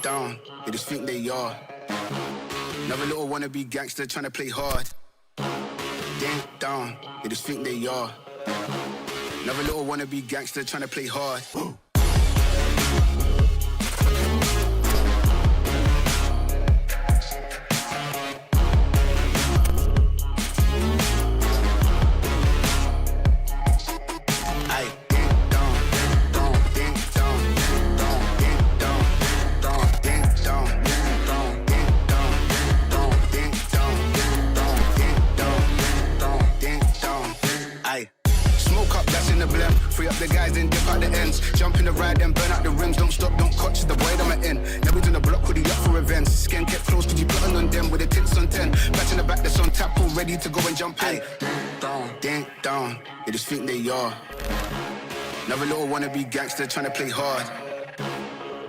Down, they just think they are. Another little wannabe gangster trying to play hard. Ding down, they just think they are. Another little wannabe gangster trying to play hard. Free up the guys, then dip out the ends. Jump in the ride, then burn out the rims. Don't stop, don't catch the boy that I'm in. Never in the block, hoodie up for events. Skin kept close, cause you putting on them with the tits on 10. Batch in the back, that's on tap, all ready to go and jump in. Ding down, they just think they are. Another little wannabe gangster trying to play hard.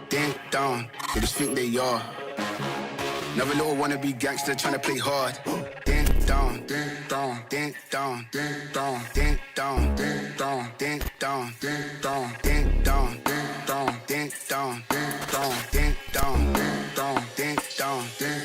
Ding down, they just think they are. Another little wannabe gangster trying to play hard. Ding down, ding down, ding down, ding down, ding down, ding down, ding down, ding down, ding down, ding down, ding down, ding down, ding down, ding down, ding down, ding.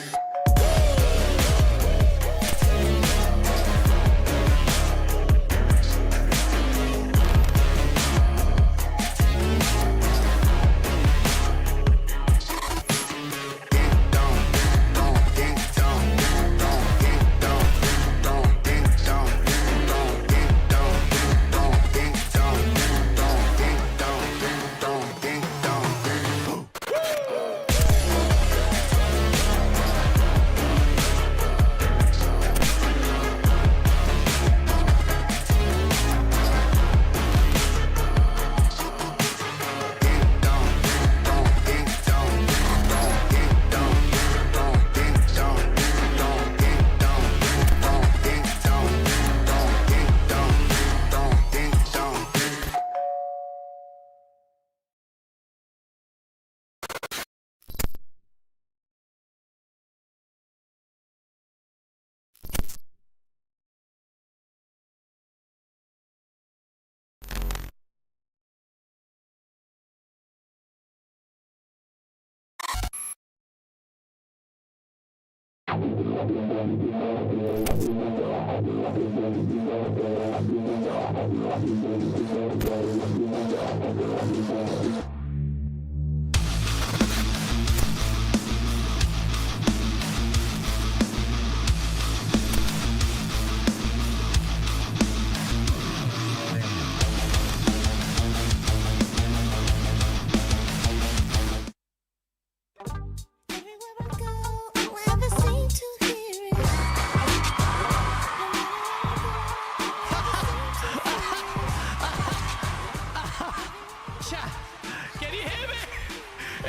Can you hear me?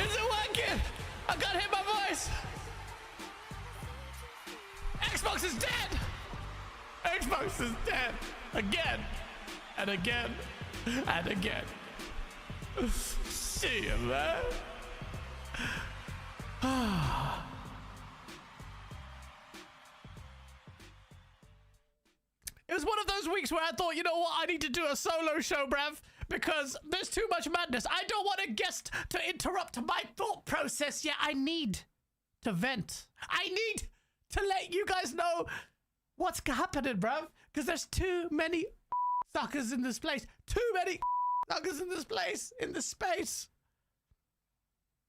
Is it working? I can't hear my voice. Xbox is dead. Xbox is dead. Again. And again. And again. See you, man. It was one of those weeks where I thought, you know what, I need to do a solo show, bruv, because there's too much madness. I don't want a guest to interrupt my thought process yet. I need to vent. I need to let you guys know what's happening, bruv, because there's too many suckers in this place. Too many suckers in this place, in this space.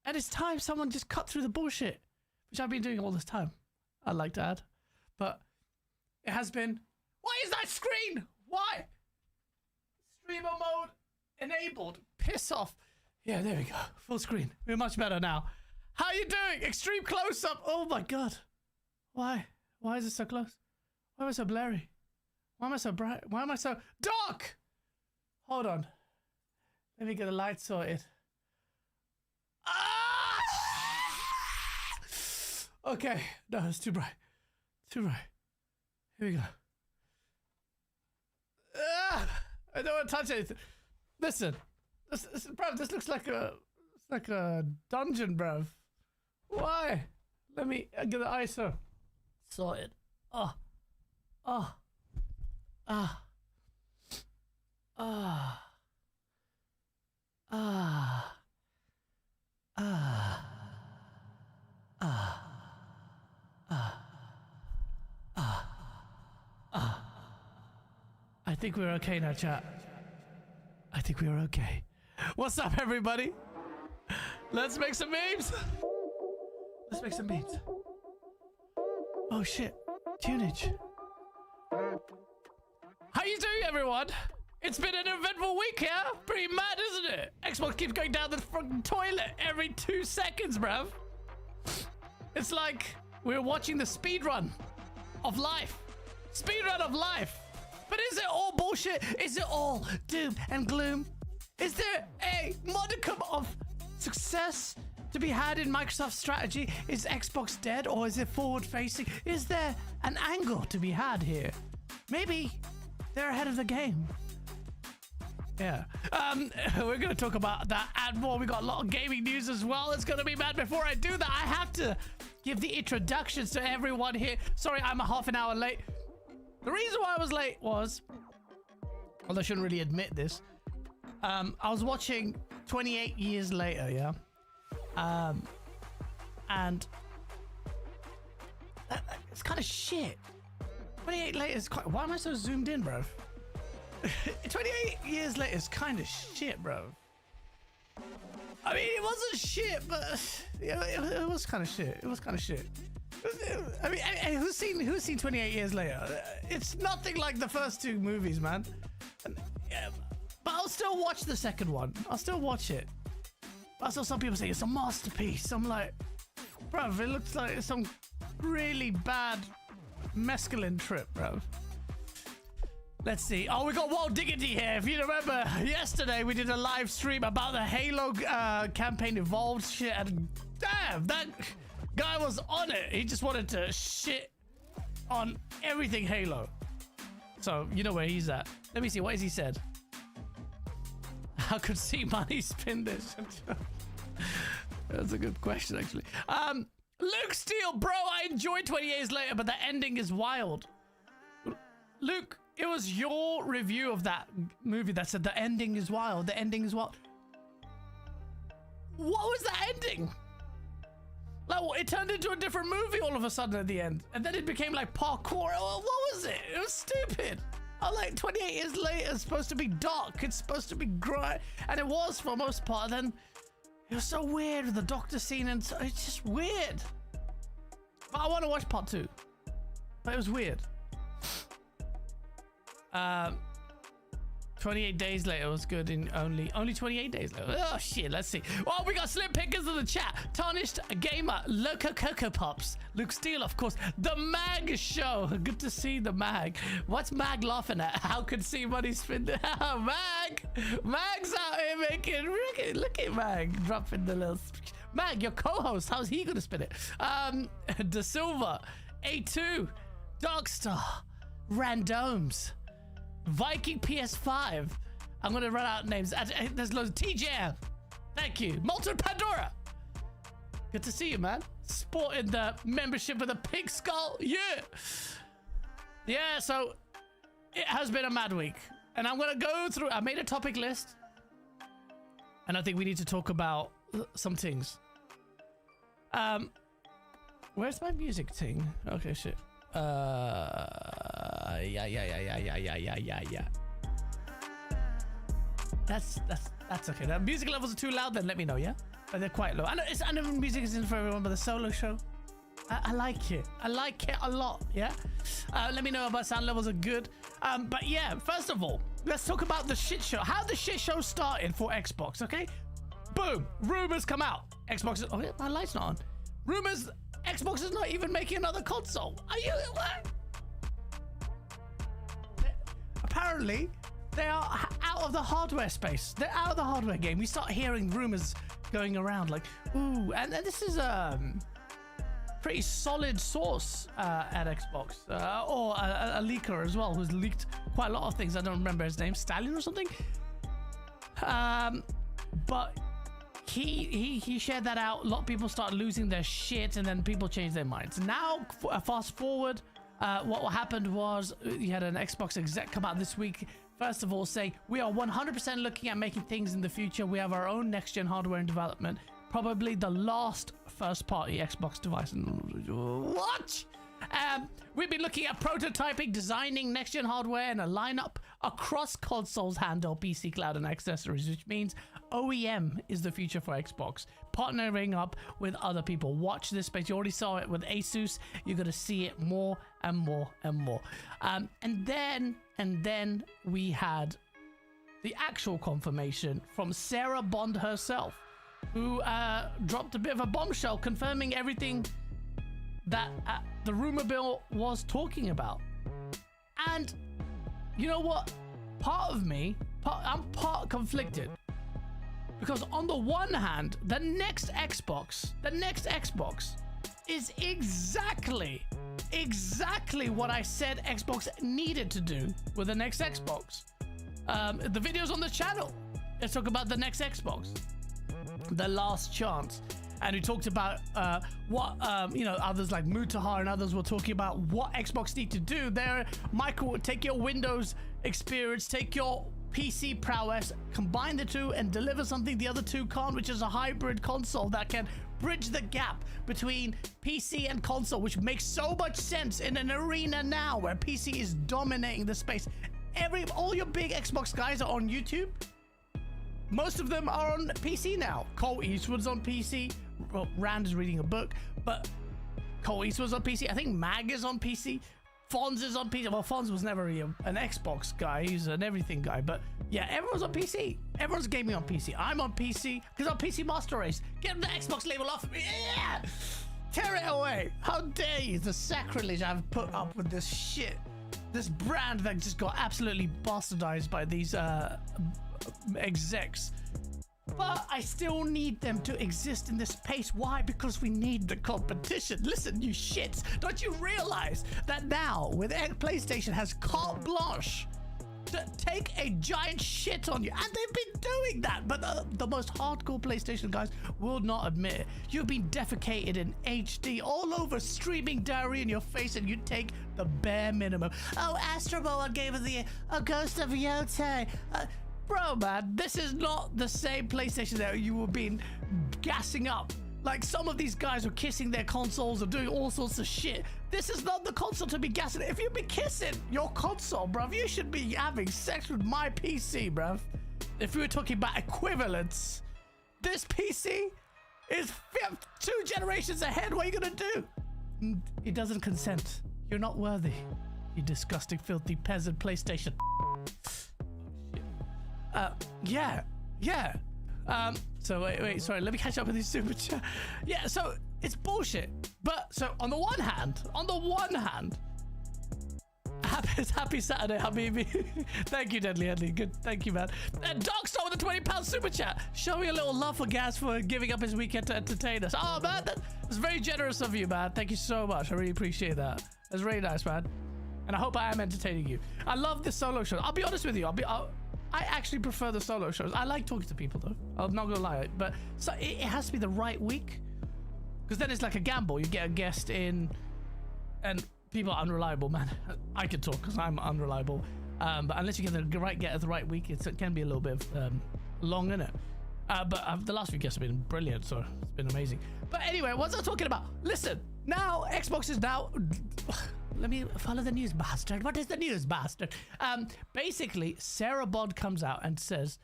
And it's time someone just cut through the bullshit, which I've been doing all this time, I'd like to add. But it has been... Why is that screen? Why? Streamer mode enabled. Piss off. Yeah, there we go. Full screen. We're much better now. How you doing? Extreme close-up. Oh my god. Why? Why is it so close? Why am I so blurry? Why am I so bright? Why am I so dark? Hold on. Let me get the light sorted. Ah! Okay. No, it's too bright. Too bright. Here we go. I don't want to touch anything. Listen, bruv, this looks like a dungeon, bruv. Why? Let me get the ISO sorted. Oh, ah, ah, ah, ah, ah, ah, ah, ah. I think we're okay now, chat. I think we're okay. What's up, everybody? Let's make some memes. Let's make some memes. Oh shit, tunage. How you doing, everyone? It's been an eventful week here. Pretty mad, isn't it? Xbox keeps going down the fucking toilet every 2 seconds, bruv. It's like we're watching the speed run of life. Speed run of life. But is it all bullshit? Is it all doom and gloom? Is there a modicum of success to be had in Microsoft's strategy? Is Xbox dead, or is it forward facing? Is there an angle to be had here? Maybe they're ahead of the game. Yeah. We're going to talk about that and more. We got a lot of gaming news as well. It's going to be mad. Before I do that, I have to give the introductions to everyone here. Sorry, I'm a half an hour late. The reason why I was late was, although I shouldn't really admit this, I was watching 28 Years Later, yeah? And it's kind of shit. 28 Later is quite... Why am I so zoomed in, bro? 28 Years Later is kind of shit, bro. I mean, it wasn't shit, but yeah, it was kind of shit. It was kind of shit. I mean, who's seen 28 Years Later? It's nothing like the first two movies, man. And, yeah, but I'll still watch the second one. I'll still watch it. I saw some people say it's a masterpiece. I'm like, bruv, it looks like some really bad mescaline trip, bruv. Let's see. Oh, we got Walt Diggity here. If you remember, yesterday we did a live stream about the Halo campaign Evolved shit, and damn, that guy was on it. He just wanted to shit on everything Halo. So, you know where he's at. Let me see. What has he said? How could see money spin this? That's a good question, actually. Luke Steele, bro, I enjoyed 20 Years Later, but the ending is wild. Luke, it was your review of that movie that said the ending is wild. The ending is wild. What was the ending? Like, it turned into a different movie all of a sudden at the end. And then it became like parkour. What was it? It was stupid. I'm like, 28 years later, it's supposed to be dark. It's supposed to be gray. And it was for most part. Then it was so weird with the doctor scene. And so, it's just weird. But I want to watch part 2. But it was weird. 28 days later was good in only 28 days later. Oh shit, let's see. Well, we got slim pickers in the chat. Tarnished Gamer, Loco Coco Pops, Luke Steele, of course. The Mag Show. Good to see the Mag. What's Mag laughing at? How could see money spin? Mag! Mag's out here making. Look at Mag dropping the little. Mag, your co-host. How's he gonna spin it? De Silva, A2, Darkstar, Randoms, Viking PS5. I'm gonna run out names. There's loads. TJM. Thank you. Molten Pandora. Good to see you, man. Sporting the membership with a pig skull. Yeah. Yeah, so it has been a mad week. And I'm gonna go through. I made a topic list. And I think we need to talk about some things. Where's my music thing? Okay, shit. Yeah. That's okay. The music levels are too loud, then let me know, yeah? But they're quite low. I know music isn't for everyone, but the solo show, I like it. I like it a lot, yeah? Let me know if my sound levels are good. But yeah, first of all, let's talk about the shit show. How the shit show started for Xbox, okay? Boom, rumors come out. Xbox is, oh, my light's not on. Rumors, Xbox is not even making another console. Are you, what? Apparently, they are out of the hardware space. They're out of the hardware game. We start hearing rumors going around like, ooh, and this is pretty solid source at Xbox, or a leaker as well, who's leaked quite a lot of things. I don't remember his name, Stallion or something. But he shared that out. A lot of people start losing their shit, and then people change their minds. Now, fast forward, what happened was you had an Xbox exec come out this week. First of all, say we are 100% looking at making things in the future. We have our own next-gen hardware in development. Probably the last first-party Xbox device. What? We've been looking at prototyping, designing next-gen hardware and a lineup across consoles, handheld, PC, cloud, and accessories, which means OEM is the future for Xbox. Partnering up with other people. Watch this space. You already saw it with Asus. You're going to see it more and more and more. And then we had the actual confirmation from Sarah Bond herself, who dropped a bit of a bombshell confirming everything that the rumor bill was talking about. And you know what? Part of me, I'm part conflicted. Because on the one hand, the next Xbox is exactly what I said Xbox needed to do with the next Xbox. The videos on the channel, let's talk about the next Xbox, the last chance. And we talked about what, others like Mutahar and others were talking about what Xbox need to do. There, Michael would take your Windows experience, take your PC prowess, combine the two and deliver something the other two can't, which is a hybrid console that can bridge the gap between PC and console, which makes so much sense in an arena now where PC is dominating the space. All your big Xbox guys are on YouTube. Most of them are on PC now. Cole Eastwood's on PC. Well, Rand is reading a book, but Cole Eastwood's on PC. I think Mag is on PC. Fonz is on PC. Well, Fonz was never really an Xbox guy. He's an everything guy. But yeah, everyone's on PC. Everyone's gaming on PC. I'm on PC because I'm PC Master Race. Get the Xbox label off of me. Yeah! Tear it away. How dare you? The sacrilege I've put up with this shit. This brand that just got absolutely bastardized by these execs. But I still need them to exist in this space. Why? Because we need the competition. Listen, you shits. Don't you realize that now, with PlayStation has carte blanche to take a giant shit on you? And they've been doing that. But the most hardcore PlayStation guys will not admit it. You've been defecated in HD all over, streaming diarrhea in your face, and you take the bare minimum. Oh, Astro Boy gave us a Ghost of Yotei. Bro, man, this is not the same PlayStation that you were being gassing up Like some of these guys are kissing their consoles or doing all sorts of shit. This is not the console to be gassing. If you've been kissing your console, bruv, you should be having sex with my PC, bruv. If we were talking about equivalents, this PC is 2 generations ahead. What are you gonna do? It doesn't consent. You're not worthy. You disgusting, filthy peasant PlayStation. Yeah. So wait, sorry, let me catch up with these super chat. Yeah, so it's bullshit. But so on the one hand, happy Saturday, Habibi. Thank you, Deadly Headley. Good, thank you, man. And Darkstar with a £20 super chat, showing a little love for Gas for giving up his weekend to entertain us. Oh man, that's very generous of you, man. Thank you so much. I really appreciate that. That's really nice, man. And I hope I am entertaining you. I love this solo show. I'll be honest with you. I actually prefer the solo shows. I like talking to people though. I'm not gonna lie, but so it has to be the right week, because then it's like a gamble. You get a guest in, and people are unreliable, man. I could talk because I'm unreliable, but unless you get the right get at the right week, it can be a little bit long, innit? But the last few guests have been brilliant, so it's been amazing. But anyway, what's I talking about? Listen, now Xbox is now. Let me follow the news, bastard. What is the news, bastard? Basically, Sarah Bod comes out and says,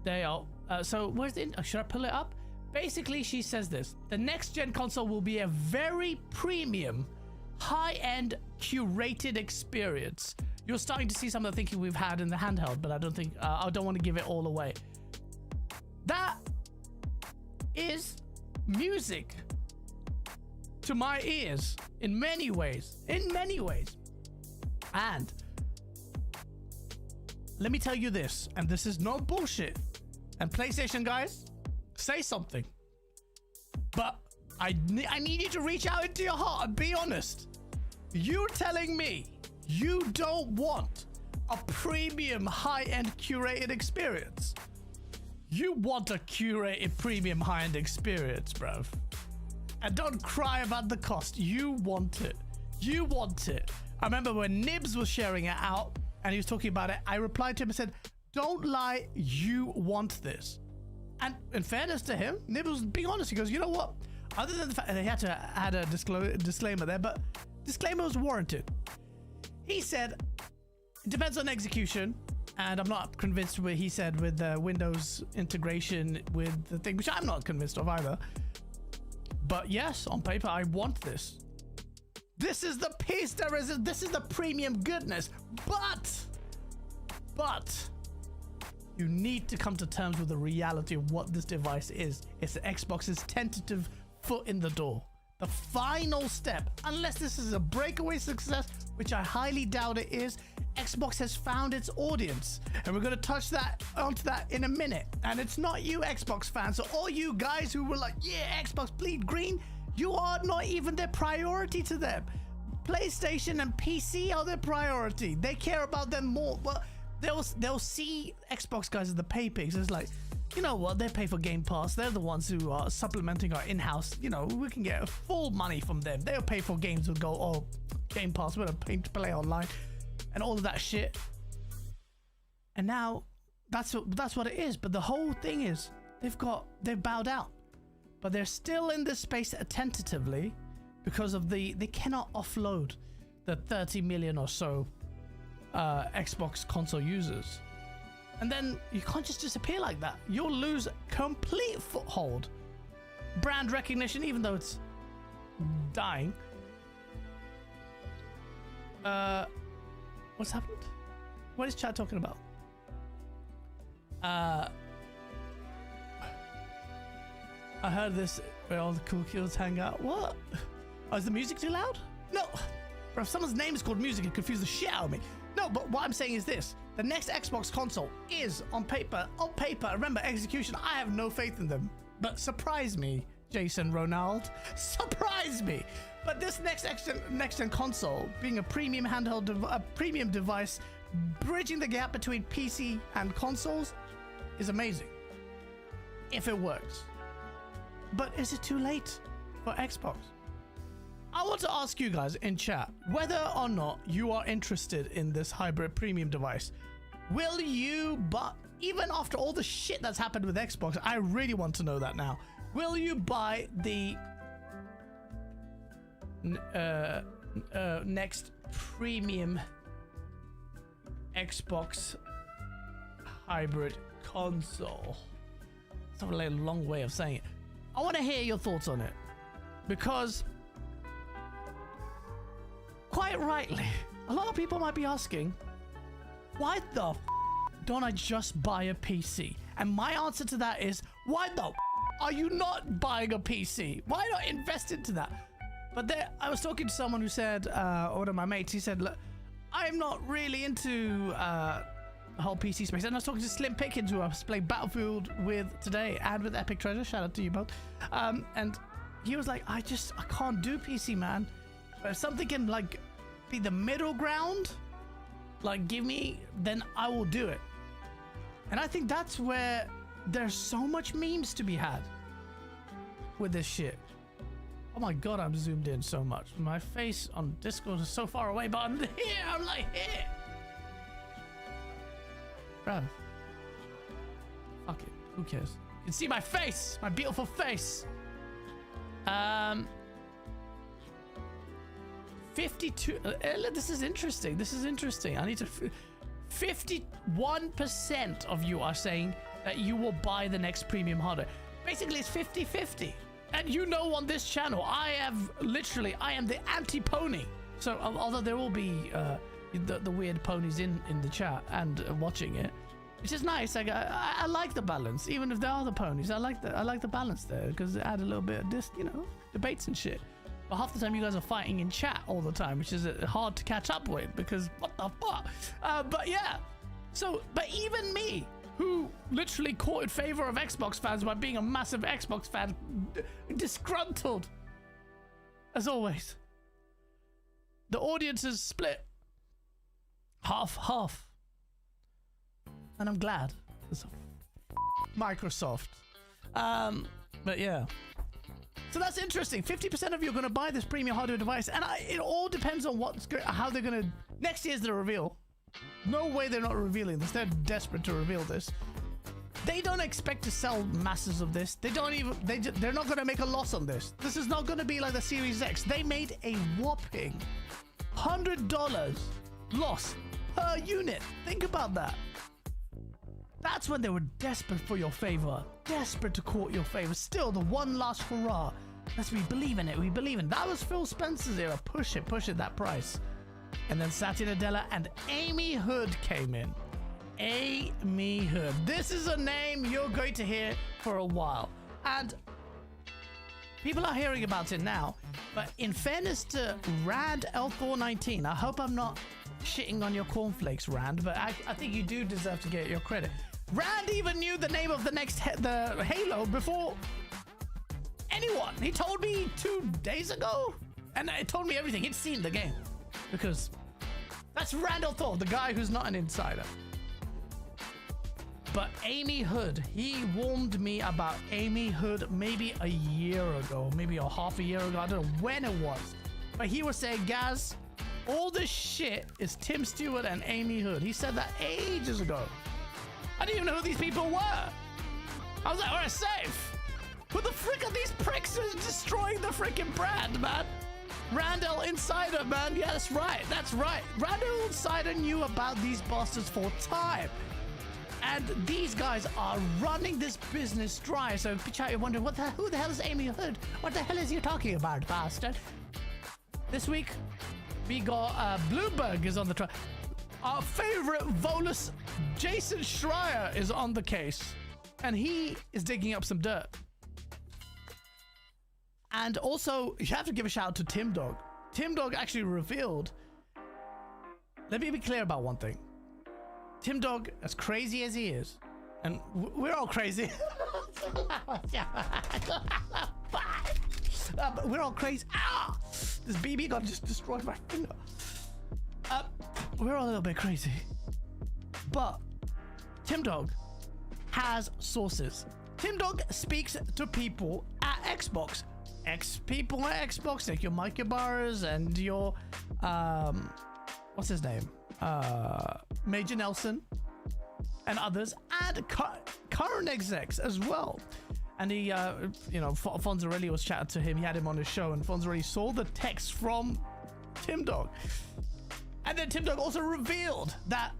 they are. So where's the? Should I pull it up? Basically, she says this: the next gen console will be a very premium, high-end, curated experience. You're starting to see some of the thinking we've had in the handheld, but I don't think I don't want to give it all away. That is music to my ears in many ways. And let me tell you this, and this is no bullshit. And PlayStation guys, say something. But I need you to reach out into your heart and be honest. You're telling me you don't want a premium high-end curated experience. You want a curated premium high-end experience, bruv. And don't cry about the cost. You want it. You want it. I remember when Nibs was sharing it out and he was talking about it, I replied to him and said, don't lie, you want this. And in fairness to him, Nibs was being honest. He goes, you know what? Other than the fact that he had to add a disclaimer there, but disclaimer was warranted. He said, it depends on execution. And I'm not convinced with, he said, with the Windows integration with the thing, which I'm not convinced of either. But yes, on paper, I want this. This is the piece there is. This is the premium goodness. But you need to come to terms with the reality of what this device is. It's Xbox's tentative foot in the door. The final step, unless this is a breakaway success, which I highly doubt it is, Xbox has found its audience. And we're going to touch onto that in a minute. And it's not you Xbox fans. So all you guys who were like, yeah, Xbox bleed green, you are not even their priority to them. PlayStation and PC are their priority. They care about them more. Well, they'll see Xbox guys as the pay pigs. It's like, you know what? They pay for Game Pass. They're the ones who are supplementing our in-house. You know, we can get full money from them. They'll pay for games and go, oh, Game Pass, we're gonna pay to play online and all of that shit. And now that's what it is. But the whole thing is they've bowed out, but they're still in this space tentatively because of they cannot offload the 30 million or so Xbox console users. And then you can't just disappear like that. You'll lose complete foothold. Brand recognition, even though it's dying. What's happened? What is chat talking about? I heard this where all the cool kids hang out. What? Oh, is the music too loud? No. Bro, if someone's name is called music, it confused the shit out of me. No, but what I'm saying is this. The next Xbox console is on paper, remember execution, I have no faith in them. But surprise me, Jason Ronald. Surprise me. But this next gen console, being a premium handheld, a premium device, bridging the gap between PC and consoles, is amazing. If it works. But is it too late for Xbox? I want to ask you guys in chat whether or not you are interested in this hybrid premium device. Will you even after all the shit that's happened with Xbox, I really want to know that now. Will you buy the next premium Xbox hybrid console? It's not really a long way of saying it. I want to hear your thoughts on it, because quite rightly, a lot of people might be asking, why the don't I just buy a PC? And my answer to that is, why the are you not buying a PC? Why not invest into that? But there, I was talking to someone who said, one of my mates, he said, look, I'm not really into the whole PC space. And I was talking to Slim Pickens, who I was playing Battlefield with today, and with Epic Treasure. Shout out to you both. And he was like, I can't do PC, man. But if something can like be the middle ground, like give me, then I will do it. And I think that's where there's so much memes to be had with this shit. Oh my god, I'm zoomed in so much. My face on Discord is so far away, but I'm here. I'm like here. Bruh. Fuck it. Who cares? You can see my face. My beautiful face. 52. This is interesting. This is interesting. I need to. 51% of you are saying that you will buy the next premium hardware. Basically, it's 50-50. And you know, on this channel, I am the anti-pony. So, although there will be the weird ponies in the chat and watching it, which is nice. I like the balance, even if there are the ponies. I like the balance there, because it add a little bit of this, you know, debates and shit. But half the time you guys are fighting in chat all the time, which is hard to catch up with, because what the fuck? But yeah, so, but even me, who literally courted favor of Xbox fans by being a massive Xbox fan, disgruntled, as always. The audience is split. Half. And I'm glad. Microsoft. But yeah. So that's interesting. 50% of you are going to buy this premium hardware device, and it all depends on how they're going to. Next year's the reveal. No way they're not revealing this. They're desperate to reveal this. They don't expect to sell masses of this. They're not going to make a loss on this. This is not going to be like the Series X. They made a whopping $100 loss per unit. Think about that. That's when they were desperate for your favor, desperate to court your favor. Still, the one last hurrah. We believe in it. We believe in it. That was Phil Spencer's era. Push it, that price. And then Satya Nadella and Amy Hood came in. Amy Hood. This is a name you're going to hear for a while. And people are hearing about it now. But in fairness to Rand L419, I hope I'm not shitting on your cornflakes, Rand, but I think you do deserve to get your credit. Rand even knew the name of the next the Halo before anyone. He told me 2 days ago, and it told me everything. He'd seen the game, because that's Randall Thor, the guy who's not an insider. But Amy Hood, he warned me about Amy Hood maybe a year ago, maybe a half a year ago. I don't know when it was, but he was saying, Gaz, all this shit is Tim Stewart and Amy Hood. He said that ages ago. I didn't even know who these people were. I was like, alright, safe. Who the frick are these pricks who's destroying the freaking brand, man? Randall Insider, man. Yeah, that's right. That's right. Randall Insider knew about these bastards for time. And these guys are running this business dry. So you're wondering, who the hell is Amy Hood? What the hell is you talking about, bastard? This week, we got Bloomberg is on the trial. Our favorite Volus, Jason Schreier, is on the case, and he is digging up some dirt. And also, you have to give a shout out to Tim Dog. Tim Dog actually revealed. Let me be clear about one thing. Tim Dog, as crazy as he is, and we're all crazy. But we're all crazy. Ah! This BB gun just destroyed my finger. We're all a little bit crazy. But Tim Dog has sources. Tim Dog speaks to people at Xbox. People at Xbox, like your Mike Ibarras and your what's his name? Major Nelson and others. and current execs as well. And he, you know, Fonz was chatting to him. He had him on his show, and Fonz saw the text from Tim Dog. And then Tim Dog also revealed that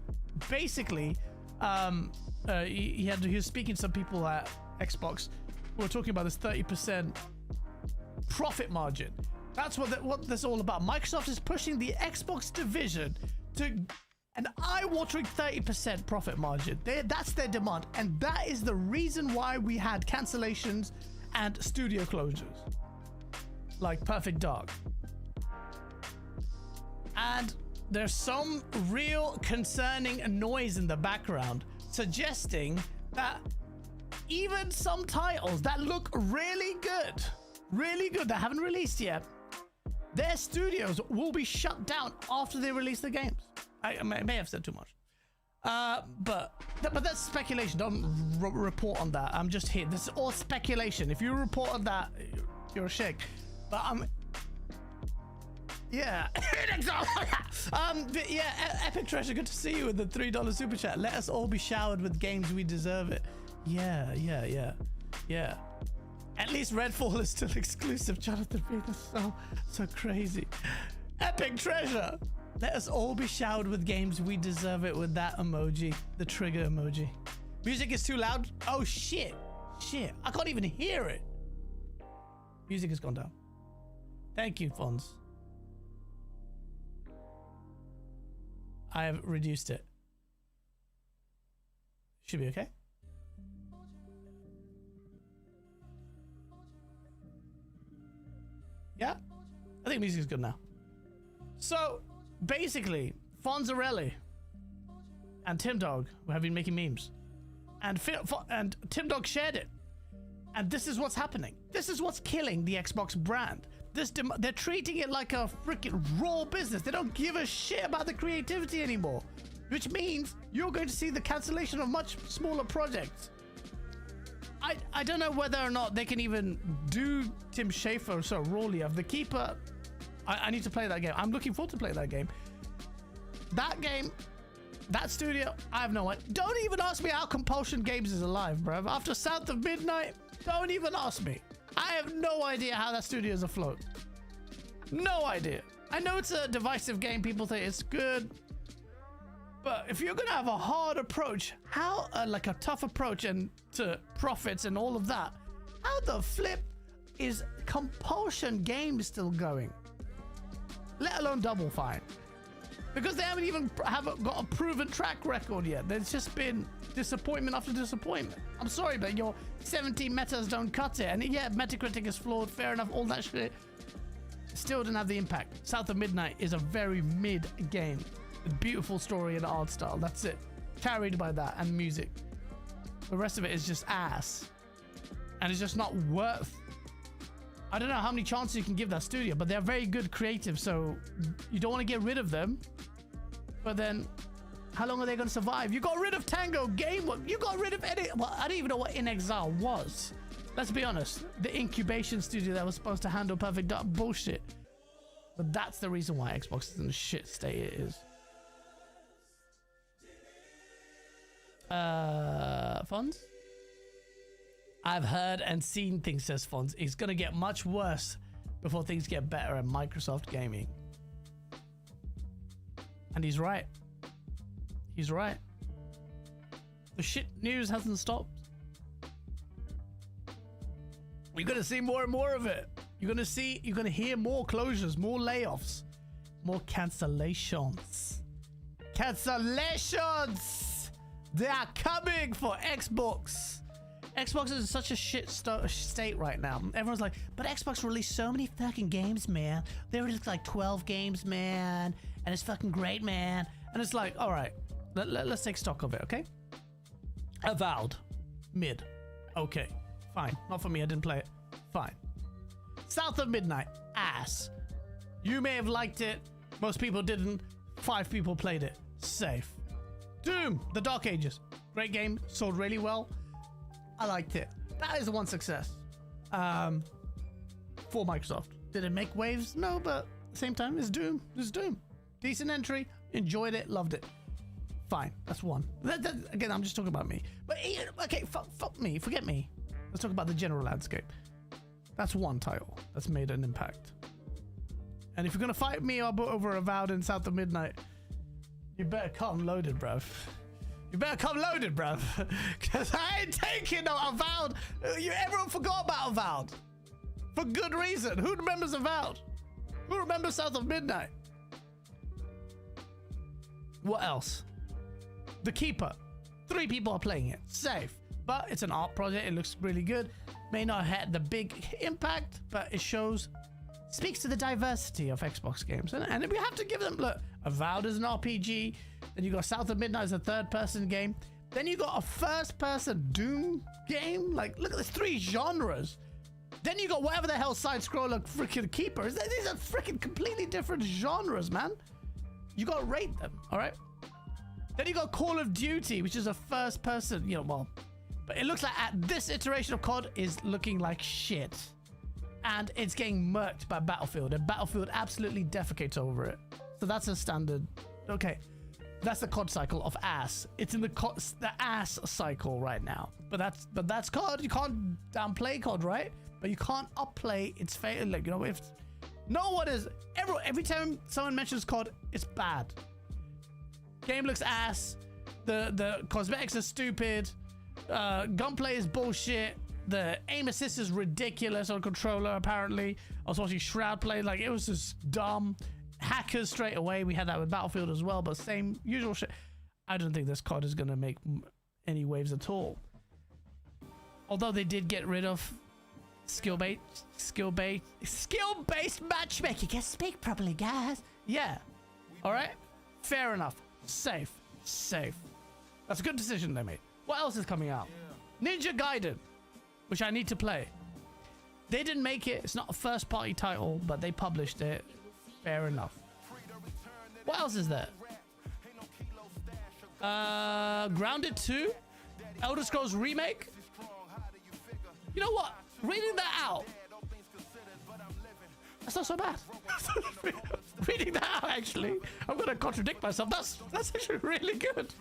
basically he was speaking to some people at Xbox who were talking about this 30% profit margin. That's what this is all about. Microsoft is pushing the Xbox division to an eye-watering 30% profit margin. That's their demand, and that is the reason why we had cancellations and studio closures, like Perfect Dark. And there's some real concerning noise in the background suggesting that even some titles that look really good, that haven't released yet, their studios will be shut down after they release the games. I may have said too much. But that's speculation. Don't report on that. I'm just here. This is all speculation. If you report on that, you're a shake. But yeah. Yeah, Epic Treasure, good to see you with the $3 super chat. Let us all be showered with games, we deserve it. Yeah. At least Redfall is still exclusive. Jonathan Bean is so crazy. Epic Treasure, let us all be showered with games, we deserve it, with that emoji, the trigger emoji. Music is too loud. Oh shit, I can't even hear it. Music has gone down. Thank you, Fonz. I have reduced it. Should be okay. Yeah, I think music is good now. So basically, Fonzarelli and Tim Dog have been making memes, and Tim Dog shared it. And this is what's happening. This is what's killing the Xbox brand. They're treating it like a freaking raw business. They don't give a shit about the creativity anymore, which means you're going to see the cancellation of much smaller projects. I don't know whether or not they can even do Tim Schafer, so Rawley of The Keeper. I need to play that game. I'm looking forward to play that game. That game, that studio, I have no idea. Don't even ask me how Compulsion Games is alive, bruv. After South of Midnight, don't even ask me. I have no idea how that studio is afloat. No idea. I know it's a divisive game. People say it's good. But if you're going to have a hard approach, like a tough approach and to profits and all of that, how the flip is Compulsion Games still going? Let alone Double Fine. Because they haven't got a proven track record yet. There's just been disappointment after disappointment. I'm sorry, but your 17 metas don't cut it. And yeah, Metacritic is flawed, fair enough, all that shit. Still didn't have the impact. South of Midnight is a very mid game. With beautiful story and art style. That's it. Carried by that and music. The rest of it is just ass. And it's just not worth... I don't know how many chances you can give that studio, but they're very good creative, so you don't want to get rid of them. But then, how long are they going to survive? You got rid of Tango Game. You got rid of any... Well, I don't even know what In Exile was. Let's be honest. The incubation studio that was supposed to handle Perfect Dark, bullshit. But that's the reason why Xbox is in the shit state it is. Fonz? I've heard and seen things, says Fonz. It's gonna get much worse before things get better at Microsoft Gaming. And he's right. He's right. The shit news hasn't stopped. You're gonna see more and more of it. You're gonna hear more closures, more layoffs, more cancellations. Cancellations! They are coming for Xbox. Xbox is in such a shit state right now. Everyone's like, but Xbox released so many fucking games, man. They released like 12 games, man. And it's fucking great, man. And it's like, all right, let's take stock of it, okay? Avowed. Mid. Okay. Fine. Not for me. I didn't play it. Fine. South of Midnight. Ass. You may have liked it. Most people didn't. 5 people played it. Safe. Doom, The Dark Ages. Great game. Sold really well. I liked it. That is the one success. For Microsoft. Did it make waves? No, but at the same time, it's Doom. It's Doom. Decent entry. Enjoyed it. Loved it. Fine, that's one. Again, I'm just talking about me. But okay, fuck me, forget me. Let's talk about the general landscape. That's one title that's made an impact. And if you're gonna fight me over Avowed in South of Midnight, you better come loaded, bruv. You better come loaded, bruv. Because I ain't taking no Avowed. Everyone forgot about Avowed. For good reason. Who remembers Avowed? Who remembers South of Midnight? What else? The Keeper. 3 people are playing it. Safe. But it's an art project. It looks really good. May not have had the big impact, but it speaks to the diversity of Xbox games. And we have to give them, look, Avowed is an RPG. Then you got South of Midnight as a third-person game. Then you got a first-person Doom game. Like, look at this, 3 genres. Then you got whatever the hell side-scroller freaking Keeper is. These are freaking completely different genres, man. You gotta rate them, all right? Then you got Call of Duty, which is a first-person, but it looks like at this iteration of COD is looking like shit. And it's getting murked by Battlefield, and Battlefield absolutely defecates over it. So that's a standard. Okay, that's the COD cycle of ass. It's in the ass cycle right now. But that's COD. You can't downplay COD, right? But you can't upplay its fate. Like, if no one is every time someone mentions COD, it's bad. Game looks ass. The cosmetics are stupid. Gunplay is bullshit. The aim assist is ridiculous on controller, apparently. I was watching Shroud play, like, it was just dumb. Hackers straight away. We had that with Battlefield as well, but same usual shit. I don't think this COD is going to make any waves at all. Although they did get rid of skill-based matchmaking. Can speak properly, guys. Yeah. All right. Fair enough. Safe. That's a good decision they made. What else is coming out? Ninja Gaiden, which I need to play. They didn't make it. It's not a first-party title, but they published it. Fair enough. What else is there? Grounded 2? Elder Scrolls Remake? You know what? Reading that out, that's not so bad. Reading that out, actually, I'm going to contradict myself. That's actually really good.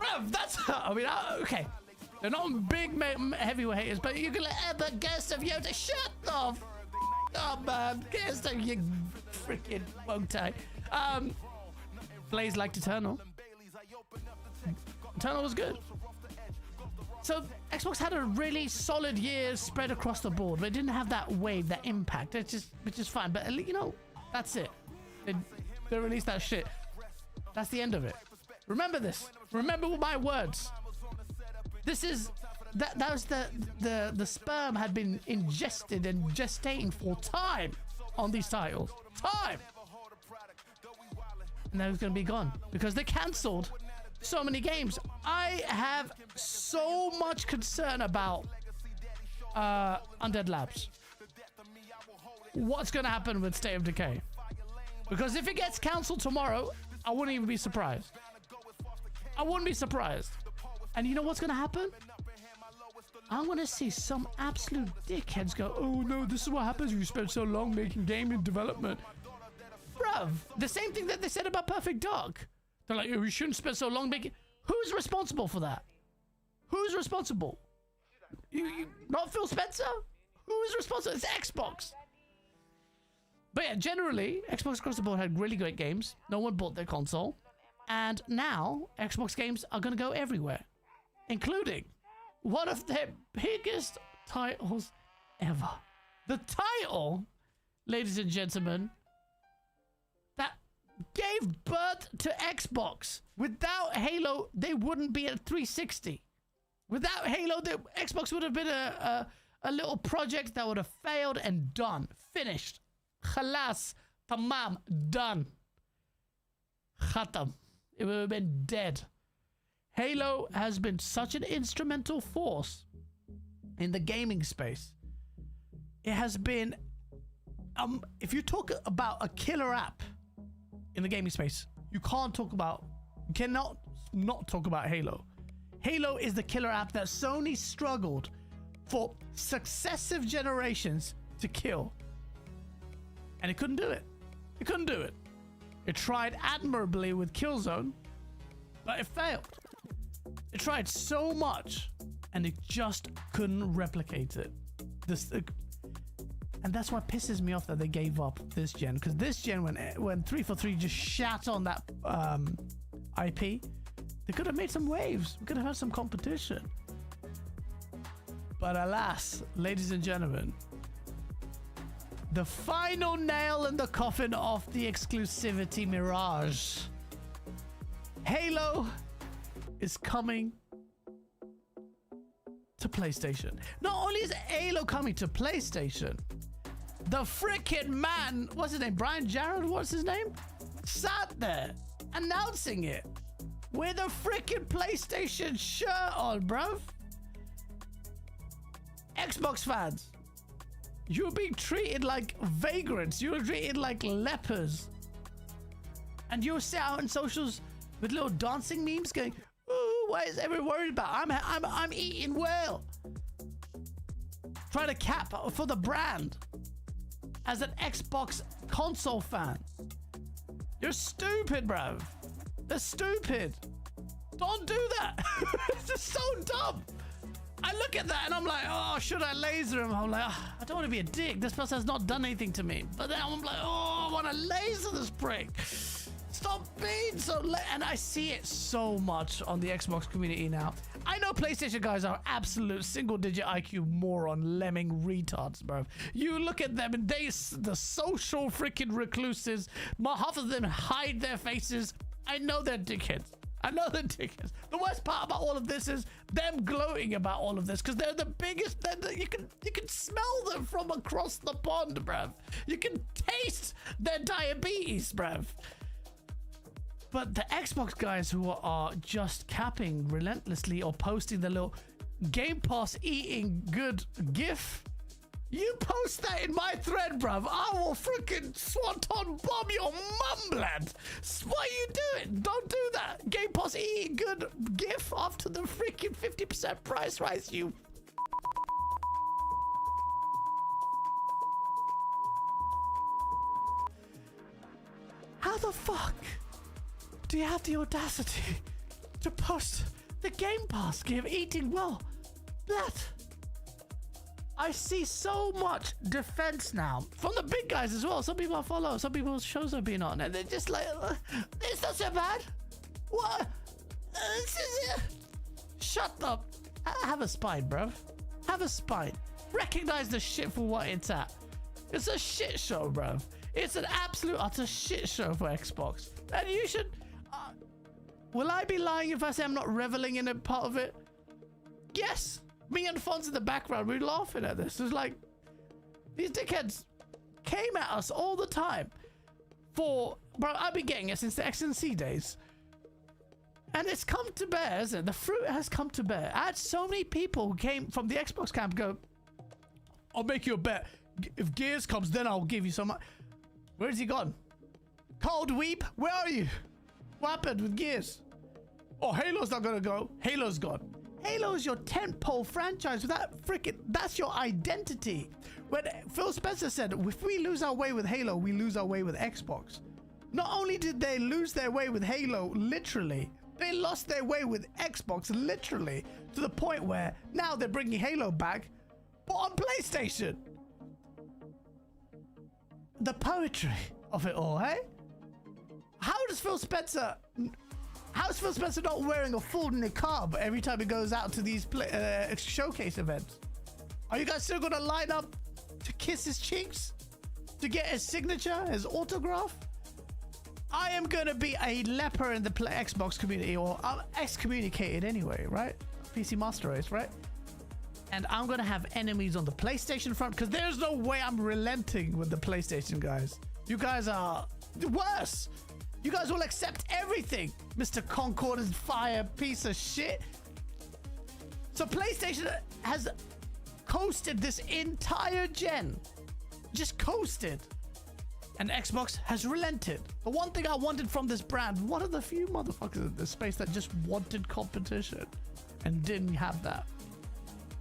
Bruv, okay. They're not big heavyweight haters, but you're gonna ever guess of Yoda. Shut off! Oh man, guess of you freaking won't I? Plays like Eternal. Eternal was good. So Xbox had a really solid year spread across the board, but it didn't have that wave, that impact. Which is fine. But that's it. They released that shit. That's the end of it. Remember this. Remember my words. This is that was the sperm had been ingested and gestating for time on these titles. Time. And now it's gonna be gone because they cancelled so many games. I have so much concern about Undead Labs. What's gonna happen with State of Decay? Because if it gets cancelled tomorrow, I wouldn't even be surprised. I wouldn't be surprised. And you know what's gonna happen? I'm gonna see some absolute dickheads go, oh no, this is what happens when you spend so long making game in development. Bruv, the same thing that they said about Perfect Dark. They're like, oh, we shouldn't spend so long making... Who's responsible for that? Who's responsible? You not Phil Spencer? Who is responsible? It's Xbox. But yeah, generally, Xbox across the board had really great games. No one bought their console. And now, Xbox games are going to go everywhere. Including one of their biggest titles ever. The title, ladies and gentlemen, that gave birth to Xbox. Without Halo, they wouldn't be at 360. Without Halo, Xbox would have been a little project that would have failed and done. Finished. Khalas. Tamam. Done. Khatam. It would have been dead. Halo has been such an instrumental force in the gaming space. It has been... if you talk about a killer app in the gaming space, you cannot not talk about Halo. Halo is the killer app that Sony struggled for successive generations to kill. And it couldn't do it. It couldn't do it. It tried admirably with Killzone, but it failed. It tried so much, and it just couldn't replicate it. And that's what pisses me off that they gave up this gen. Because this gen, when 343 just shat on that IP, they could have made some waves. We could have had some competition. But alas, ladies and gentlemen, the final nail in the coffin of the exclusivity mirage. Halo is coming to PlayStation. Not only is Halo coming to PlayStation, the freaking man, what's his name? Brian Jarrett, what's his name? Sat there announcing it with a freaking PlayStation shirt on, bruv. Xbox fans, you're being treated like vagrants. You're treated like lepers. And you're sat out in socials with little dancing memes going, ooh, what is everyone worried about? I'm eating well. Trying to cap for the brand as an Xbox console fan. You're stupid, bruv. They're stupid. Don't do that. It's just so dumb. I look at that and I'm like, oh, should I laser him? I'm like, oh, I don't want to be a dick. This person has not done anything to me. But then I'm like, oh, I want to laser this prick. Stop being so and I see it so much on the Xbox community now. I know PlayStation guys are absolute single-digit IQ moron lemming retards, bro. You look at them and the social freaking recluses. Half of them hide their faces. I know they're dickheads. I know they're dickheads. The worst part about all of this is them gloating about all of this because they're the biggest. You can smell them from across the pond, bruv. You can taste their diabetes, bruv. But the Xbox guys who are just capping relentlessly or posting the little Game Pass eating good gif, you post that in my thread, bruv. I will freaking swanton bomb your mum, lad. What are you doing? Don't do that. Game Pass eating good gif after the freaking 50% price rise, you. How the fuck do you have the audacity to post the Game Pass give eating well? That I see so much defense now from the big guys as well. Some people I follow, some people's shows have been on, and they're just like, it's not so bad. What? Shut up. Have a spine, bruv. Have a spine. Recognize the shit for what it's at. It's a shit show, bruv. It's an absolute utter shit show for Xbox. And you should... will I be lying if I say I'm not reveling in a part of it? Yes. Me and Fonz in the background, we're laughing at this. It's like, these dickheads came at us all the time for... Bro, I've been getting it since the XNC days. And it's come to bear, isn't it? The fruit has come to bear. I had so many people who came from the Xbox camp go, I'll make you a bet. If Gears comes, then I'll give you some... Where's he gone? Cold Weep, where are you? What happened with Gears? Oh, Halo's not gonna go. Halo's gone. Halo is your tentpole franchise. That's your identity. When Phil Spencer said, if we lose our way with Halo, we lose our way with Xbox. Not only did they lose their way with Halo, literally, they lost their way with Xbox, literally, to the point where now they're bringing Halo back, but on PlayStation. The poetry of it all, hey? How's Phil Spencer not wearing a full niqab every time he goes out to these showcase events? Are you guys still gonna line up to kiss his cheeks? To get his signature, his autograph? I am gonna be a leper in the Xbox community, or I'm excommunicated anyway, right? PC Master Race, right? And I'm gonna have enemies on the PlayStation front because there's no way I'm relenting with the PlayStation guys. You guys are worse. You guys will accept everything, Mr. Concord is fire piece of shit. So PlayStation has coasted this entire gen. Just coasted. And Xbox has relented. The one thing I wanted from this brand, one of the few motherfuckers in this space that just wanted competition and didn't have that.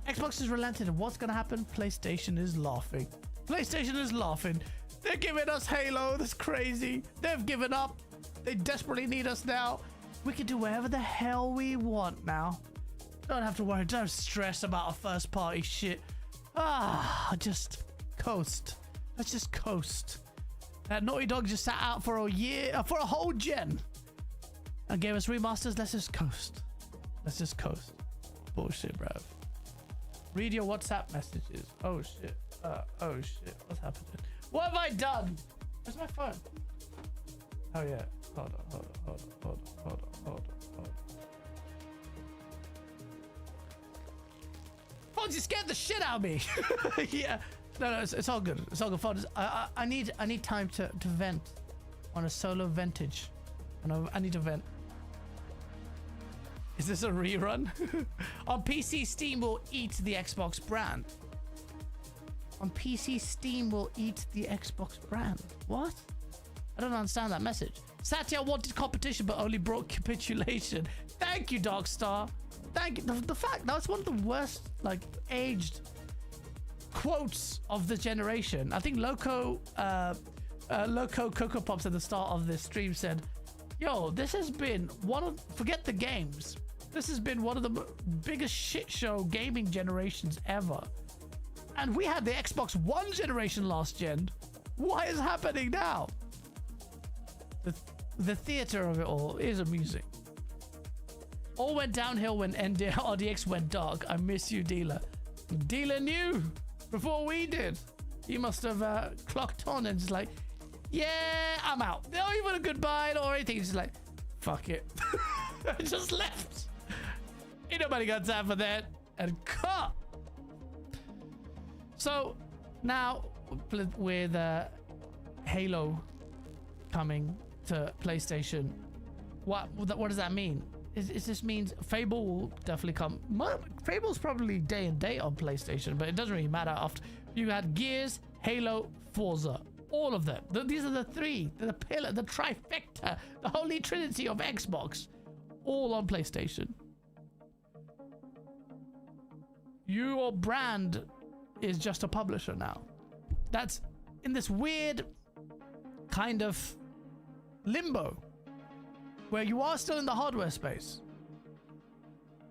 Xbox has relented, and what's gonna happen? PlayStation is laughing. PlayStation is laughing They're giving us Halo. That's crazy. They've given up. They desperately need us now. We can do whatever the hell we want now. Don't have to worry. Don't stress about our first party shit. Just coast. Let's just coast. That Naughty Dog just sat out for a year, for a whole gen, and gave us remasters. Let's just coast. Let's just coast. Bullshit, bruv. Read your WhatsApp messages. Oh shit. Oh shit. What's happening? What have I done? Where's my phone? Oh yeah. Hold on. Fonz, you scared the shit out of me. Yeah. No, it's all good. It's all good. Fonz, I need time to vent on a solo vintage. I need to vent. Is this a rerun? On PC, Steam will eat the Xbox brand. On PC, Steam will eat the Xbox brand. What? I don't understand that message. Satya wanted competition but only brought capitulation. Thank you, Darkstar. Thank you. The fact that's one of the worst, like, aged quotes of the generation. I think Loco Cocoa Pops at the start of this stream said, yo, this has been one of, forget the games, this has been one of the biggest shit show gaming generations ever. And we had the Xbox One generation last gen. What is happening now? The theater of it all is amusing. All went downhill when RDX went dark. I miss you, Dealer. Dealer knew before we did. He must have clocked on and just like, yeah, I'm out. Not even a goodbye or anything. He's just like, fuck it. I just left. Ain't nobody got time for that. And cut. So now with Halo coming to PlayStation, what does that mean? Is this means Fable will definitely come. Fable's probably day and date on PlayStation, but it doesn't really matter. After you had Gears, Halo, Forza, all of them. These are the three, the pillar, the trifecta, the holy trinity of Xbox, all on PlayStation. Your brand is just a publisher now. That's in this weird kind of limbo where you are still in the hardware space,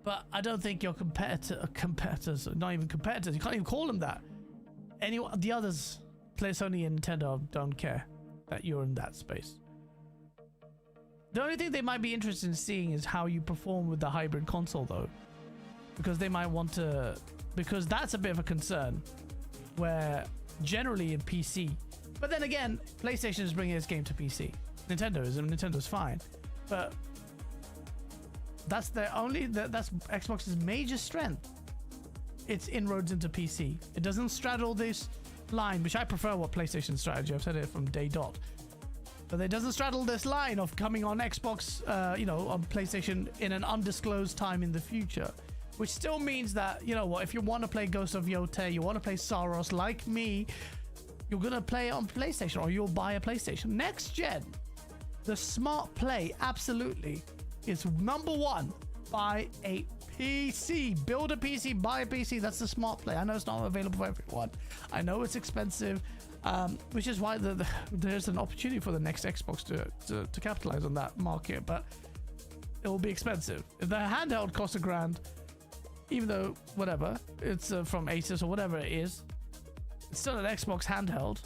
but I don't think your competitors, not even competitors, you can't even call them that. The others, Sony and Nintendo, don't care that you're in that space. The only thing they might be interested in seeing is how you perform with the hybrid console, though, because they might want to, because that's a bit of a concern where generally in PC, but then again, PlayStation is bringing its game to PC. Nintendo's fine, but that's that's Xbox's major strength. It's inroads into PC. It doesn't straddle this line, which I prefer what PlayStation's strategy. I've said it from day dot. But it doesn't straddle this line of coming on Xbox, on PlayStation in an undisclosed time in the future. Which still means that, you know what, if you want to play Ghost of Yotei, you want to play Saros like me, you're going to play it on PlayStation, or you'll buy a PlayStation. Next gen, the smart play, absolutely, is number one. Buy a PC. Build a PC, buy a PC. That's the smart play. I know it's not available for everyone. I know it's expensive, which is why there's an opportunity for the next Xbox to capitalize on that market, but it will be expensive. If the handheld costs $1,000, even though, whatever, it's from Asus or whatever it is, it's still an Xbox handheld.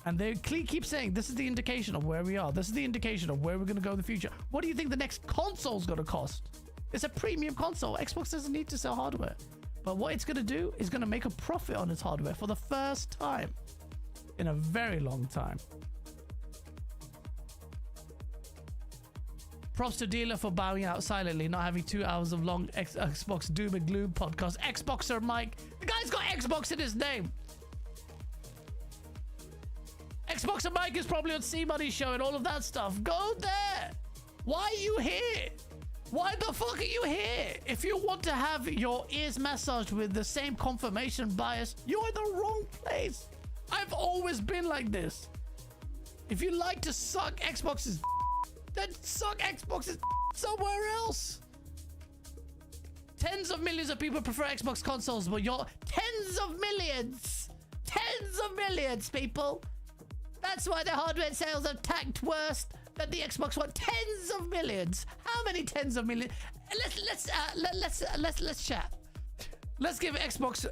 And they keep saying, this is the indication of where we are. This is the indication of where we're going to go in the future. What do you think the next console is going to cost? It's a premium console. Xbox doesn't need to sell hardware. But what it's going to do is going to make a profit on its hardware for the first time in a very long time. Props to Dealer for bowing out silently, not having 2 hours of long Xbox Doom and Gloom podcast. Xboxer Mike. The guy's got Xbox in his name. Xboxer Mike is probably on C-Money Show and all of that stuff. Go there. Why are you here? Why the fuck are you here? If you want to have your ears massaged with the same confirmation bias, you're in the wrong place. I've always been like this. If you like to suck Xbox's, then suck Xbox's somewhere else. Tens of millions of people prefer Xbox consoles, but you're tens of millions, people That's why the hardware sales have tanked worse than the Xbox One. Tens of millions. How many tens of millions? Let's chat. Let's give Xbox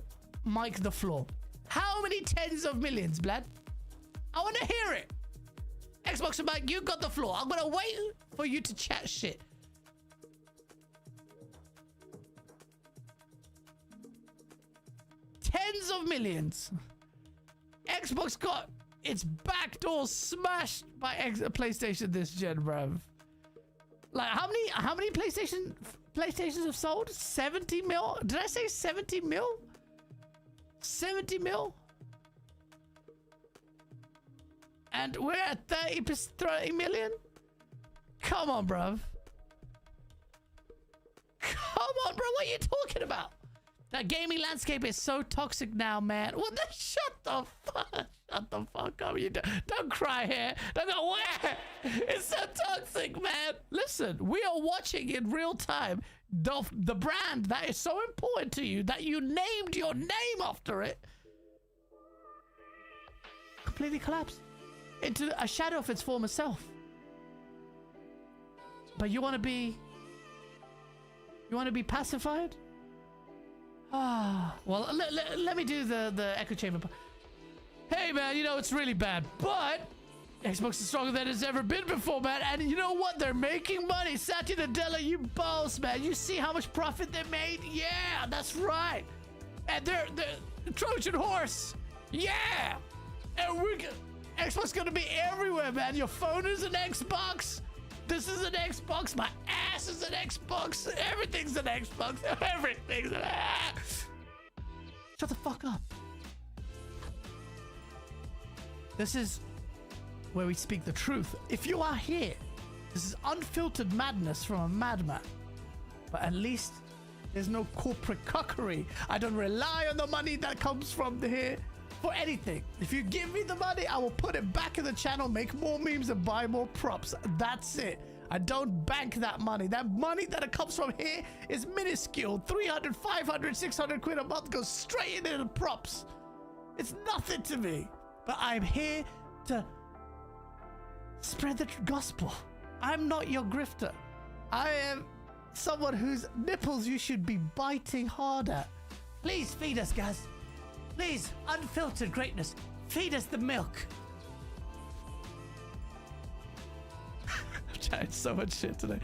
Mike the floor. How many tens of millions, Blad? I want to hear it. Xbox Mike, you got the floor. I'm gonna wait for you to chat shit. Tens of millions. Xbox got its backdoor smashed by PlayStation this gen, bruv. Like, how many PlayStations have sold? 70 mil? Did I say 70 mil? 70 mil? And we're at 30 million? Come on, bruv. Come on, bro. What are you talking about? The gaming landscape is so toxic now, man. What the? Shut the fuck up. You don't cry here. Don't go, where? It's so toxic, man. Listen, we are watching in real time the brand that is so important to you that you named your name after it completely collapse into a shadow of its former self. But you want to be pacified? Ah, well, let me do the echo chamber. Hey, man, you know, it's really bad, but Xbox is stronger than it's ever been before, man. And you know what? They're making money. Satya Nadella, you boss, man. You see how much profit they made? Yeah, that's right. And they're Trojan horse. Yeah. And Xbox gonna be everywhere, man. Your phone is an Xbox. This is an Xbox. My ass is an Xbox. Everything's an Xbox. Everything's an ass. Shut the fuck up. This is where we speak the truth. If you are here, this is unfiltered madness from a madman. But at least there's no corporate cuckery. I don't rely on the money that comes from here for anything. If you give me the money, I will put it back in the channel, make more memes and buy more props. That's it. I don't bank that money. That money that it comes from here is minuscule. 300, 500, 600 quid a month goes straight into the props. It's nothing to me. But I'm here to spread the gospel. I'm not your grifter. I am someone whose nipples you should be biting hard at. Please feed us, guys. Please, unfiltered greatness. Feed us the milk. I'm chatting so much shit today.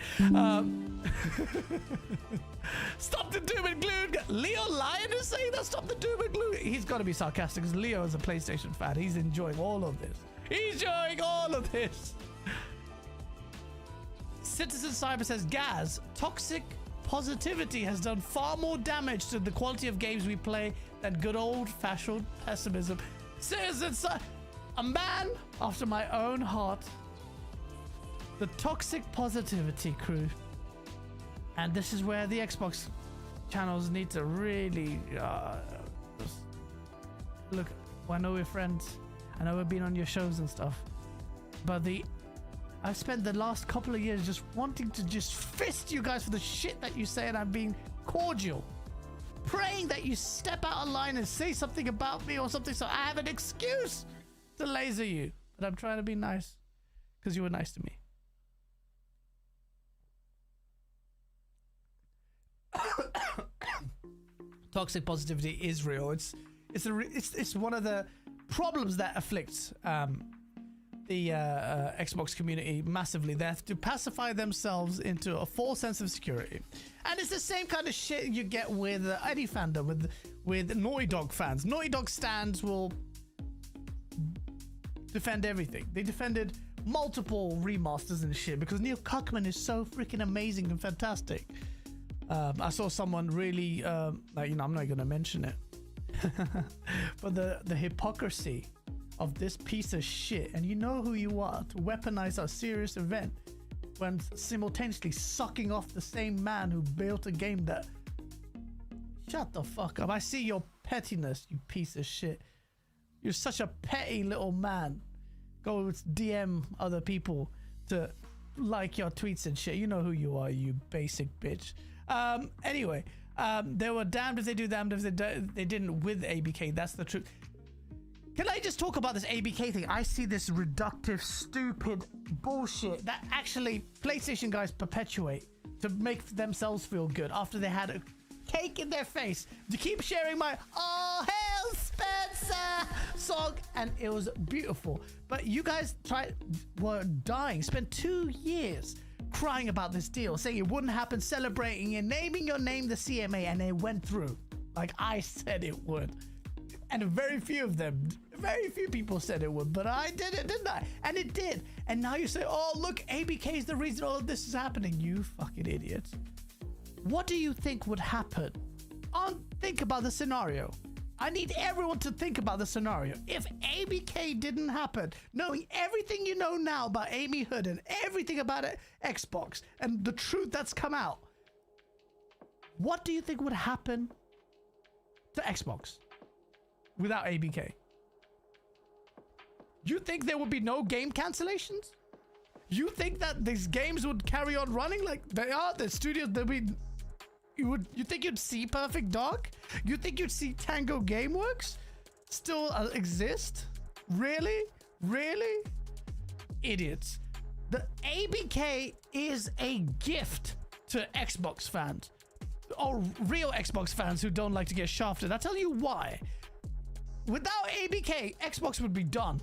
Stop the doom and gloom. Leo Lion is saying that. Stop the doom and gloom. He's got to be sarcastic because Leo is a PlayStation fan. He's enjoying all of this. He's enjoying all of this. Citizen Cyber says, Gaz, toxic positivity has done far more damage to the quality of games we play than good old-fashioned pessimism. Citizen Cyber, a man after my own heart. The toxic positivity crew. And this is where the Xbox channels need to really look. I know we're friends. I know we've been on your shows and stuff. But I've spent the last couple of years just wanting to just fist you guys for the shit that you say, and I'm being cordial. Praying that you step out of line and say something about me or something so I have an excuse to laser you. But I'm trying to be nice because you were nice to me. Toxic positivity is real. It's one of the problems that afflicts the Xbox community massively. They have to pacify themselves into a false sense of security, and it's the same kind of shit you get with any fandom with Naughty Dog fans. Naughty Dog stands will defend everything. They defended multiple remasters and shit because Neil Cuckman is so freaking amazing and fantastic. I saw someone really, I'm not going to mention it, but the hypocrisy of this piece of shit, and you know who you are, to weaponize a serious event when simultaneously sucking off the same man who built a game that... Shut the fuck up. I see your pettiness, you piece of shit. You're such a petty little man. Go DM other people to like your tweets and shit. You know who you are, you basic bitch. Anyway, they were damned if they do, damned if they didn't with ABK. That's the truth. Can I just talk about this ABK thing? I see this reductive, stupid bullshit that actually PlayStation guys perpetuate to make themselves feel good after they had a cake in their face to keep sharing my "Oh Hail Spencer" song, and it was beautiful. But you guys were dying, spent 2 years crying about this deal, saying it wouldn't happen, celebrating and naming your name the CMA, and it went through like I said it would. And very few people said it would, but I did it, didn't I? And it did. And now you say, oh, look, ABK is the reason all of this is happening. You fucking idiots. What do you think would happen? Think about the scenario. I need everyone to think about the scenario. If ABK didn't happen, knowing everything you know now about Amy Hood and everything about it, Xbox, and the truth that's come out, what do you think would happen to Xbox without ABK? You think there would be no game cancellations? You think that these games would carry on running like they are? The studios that you think you'd see Perfect Dark? You think you'd see Tango Gameworks still exist? Really? Really? Idiots. The ABK is a gift to Xbox fans, or real Xbox fans who don't like to get shafted. I'll tell you why. Without ABK, Xbox would be done.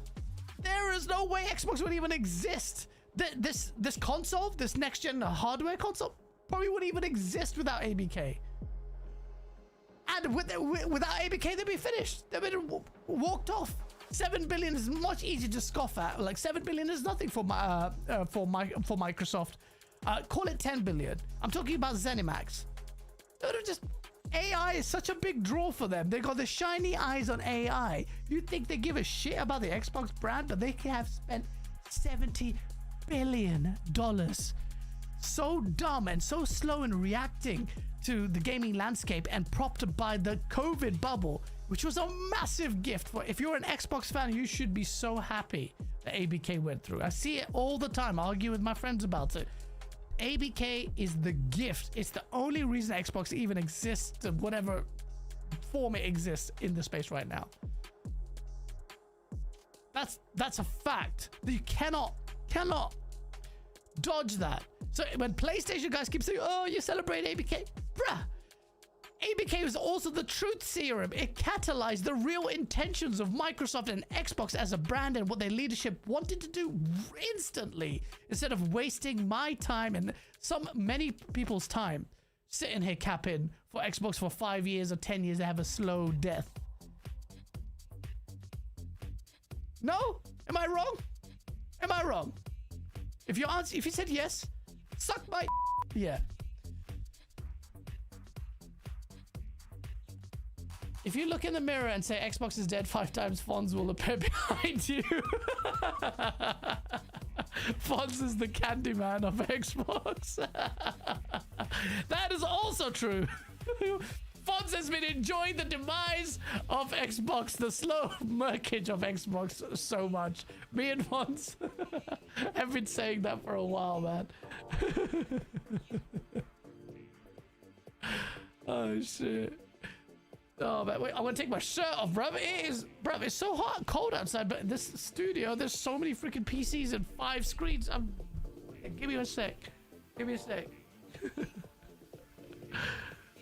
There is no way Xbox would even exist. This console, this next gen hardware console, probably wouldn't even exist without ABK. And without ABK, they'd be finished. They'd be walked off. 7 billion is much easier to scoff at. Like 7 billion is nothing for Microsoft. Call it 10 billion. I'm talking about ZeniMax. They're just AI is such a big draw for them. They got the shiny eyes on AI. You think they give a shit about the Xbox brand, but they have spent $70 billion. So dumb and so slow in reacting to the gaming landscape, and propped by the COVID bubble, which was a massive gift. For if you're an Xbox fan, you should be so happy that ABK went through. I see it all the time. I argue with my friends about it. ABK is the gift. It's the only reason Xbox even exists, in whatever form it exists in the space right now. That's a fact. You cannot dodge that. So when PlayStation guys keep saying, oh, you celebrate ABK, bruh, ABK was also the truth serum. It catalyzed the real intentions of Microsoft and Xbox as a brand, and what their leadership wanted to do instantly, instead of wasting my time and many people's time sitting here capping for Xbox for 5 years or 10 years to have a slow death. No? Am I wrong? Am I wrong? If you said yes, suck my yeah. If you look in the mirror and say Xbox is dead 5 times, Fonz will appear behind you. Fonz is the Candyman of Xbox. That is also true. Fonz has been enjoying the demise of Xbox, the slow murkage of Xbox so much. Me and Fonz have been saying that for a while, man. Oh, shit. Oh, man, wait, I want to take my shirt off, bruv. It's so hot and cold outside, but in this studio, there's so many freaking PCs and 5 screens. Give me a sec. Give me a sec.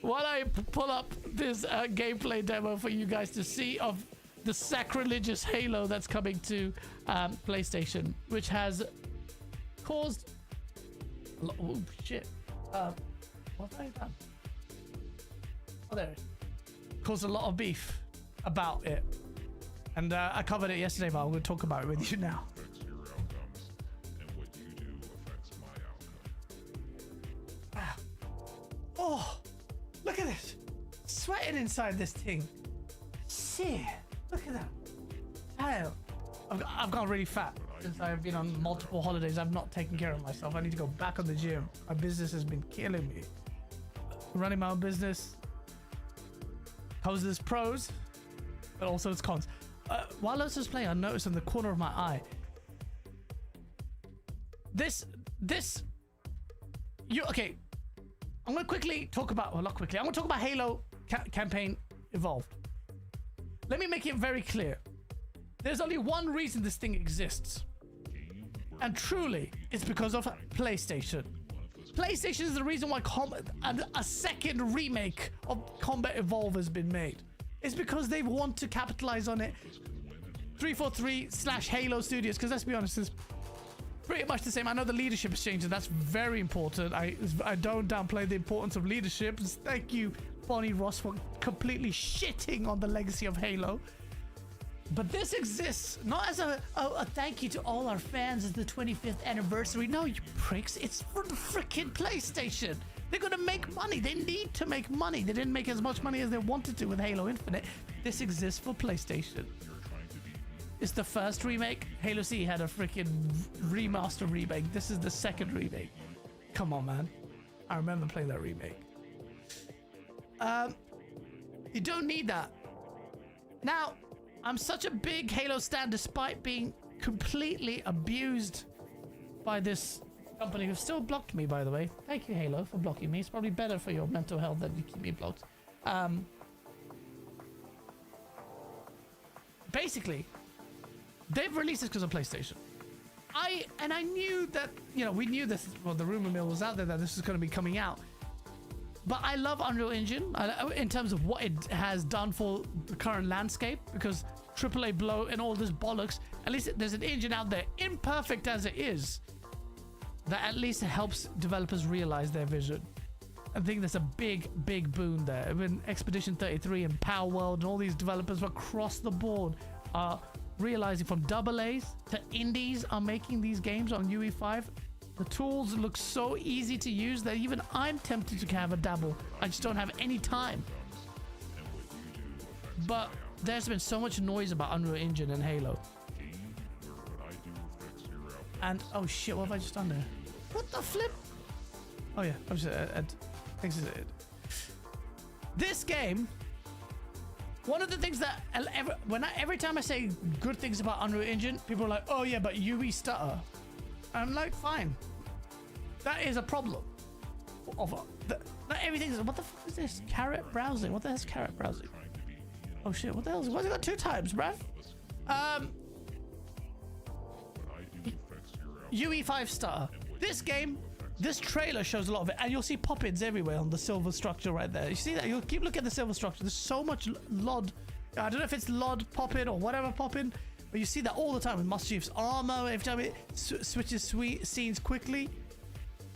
While I pull up this gameplay demo for you guys to see of the sacrilegious Halo that's coming to PlayStation, which has caused... Oh, shit. What have I done? Oh, there it is. Caused a lot of beef about it, and I covered it yesterday, but I'm going to talk about it with you now. Affects your outcomes, and what you do affects my outcome. Oh, look at this! Sweating inside this thing. Shit! Look at that. Hell, I've gone really fat since I've been on multiple holidays. I've not taken care of myself. I need to go back on the gym. My business has been killing me. Running my own business poses its pros, but also its cons. While I was just playing, I noticed in the corner of my eye, okay, I'm gonna quickly talk about, well, not quickly, I'm gonna talk about Halo campaign Evolved. Let me make it very clear. There's only one reason this thing exists. And truly, it's because of PlayStation. PlayStation is the reason why a second remake of Combat Evolve has been made. It's because they want to capitalize on it. 343/Halo Studios, because let's be honest, it's pretty much the same. I know the leadership is changing. That's very important. I don't downplay the importance of leadership. Thank you, Bonnie Ross, for completely shitting on the legacy of Halo. But this exists not as a thank you to all our fans as the 25th anniversary. No, you pricks. It's for the freaking PlayStation. They're going to make money. They need to make money. They didn't make as much money as they wanted to with Halo Infinite. This exists for PlayStation. It's the first remake. Halo C had a freaking remaster remake. This is the second remake. Come on, man. I remember playing that remake. You don't need that. Now, I'm such a big Halo stan despite being completely abused by this company who still blocked me, by the way. Thank you, Halo, for blocking me. It's probably better for your mental health that you keep me blocked. Basically, they've released this because of PlayStation. I knew that, you know, we knew this, well, the rumor mill was out there that this was going to be coming out. But I love Unreal Engine in terms of what it has done for the current landscape, because AAA blow and all this bollocks, at least there's an engine out there, imperfect as it is, that at least helps developers realize their vision. I think that's a big, big boon there. When Expedition 33 and Power World and all these developers across the board are realizing, from AA's to indies are making these games on UE5. The tools look so easy to use that even I'm tempted to have a dabble. I just don't have any time. But there's been so much noise about Unreal Engine and Halo. And oh shit, what have I just done there? What the flip? Oh yeah, I'm just this game. One of the things that every time I say good things about Unreal Engine, people are like, "Oh yeah, but UE stutter." I'm like, fine. That is a problem. Not everything's. What the fuck is this? Carrot browsing. What the hell is carrot browsing? Oh shit! What the hell? Why's it got 2 times, bruv? UE5 stutter. This game, this trailer shows a lot of it, and you'll see pop-ins everywhere on the silver structure right there. You see that? You'll keep looking at the silver structure. There's so much LOD. I don't know if it's LOD pop-in or whatever pop-in. But you see that all the time with Master Chief's armor, every time it switches scenes quickly.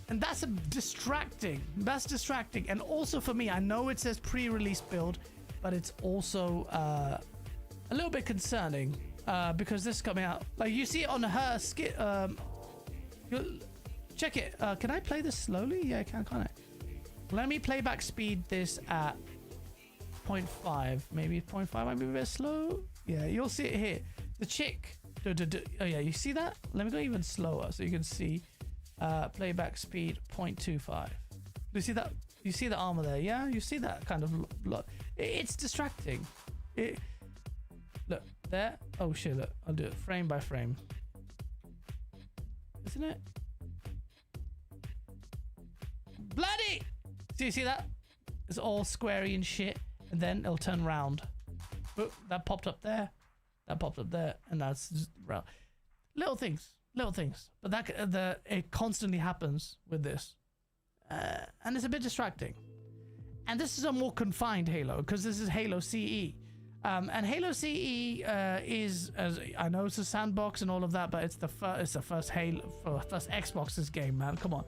And that's distracting. That's distracting. And also for me, I know it says pre-release build, but it's also a little bit concerning because this is coming out. Like, you see it on her skit. Check it. Can I play this slowly? Yeah, I can, can't I? Let me playback speed this at 0.5. Maybe 0.5 might be a bit slow. Yeah, you'll see it here. The chick. Oh yeah, you see that? Let me go even slower so you can see. Playback speed 0.25. You see that? You see the armor there? Yeah, you see that kind of blood. It's distracting. Look there. Oh shit! Look, I'll do it frame by frame. Isn't it? Bloody! So you see that? It's all squarey and shit, and then it'll turn round. Boop, that popped up there. That popped up there, and that's just round. Little things. But that it constantly happens with this, and it's a bit distracting. And this is a more confined Halo because this is Halo CE, and Halo CE is, as I know, it's a sandbox and all of that, but it's the first Halo, first Xbox's game, man. Come on,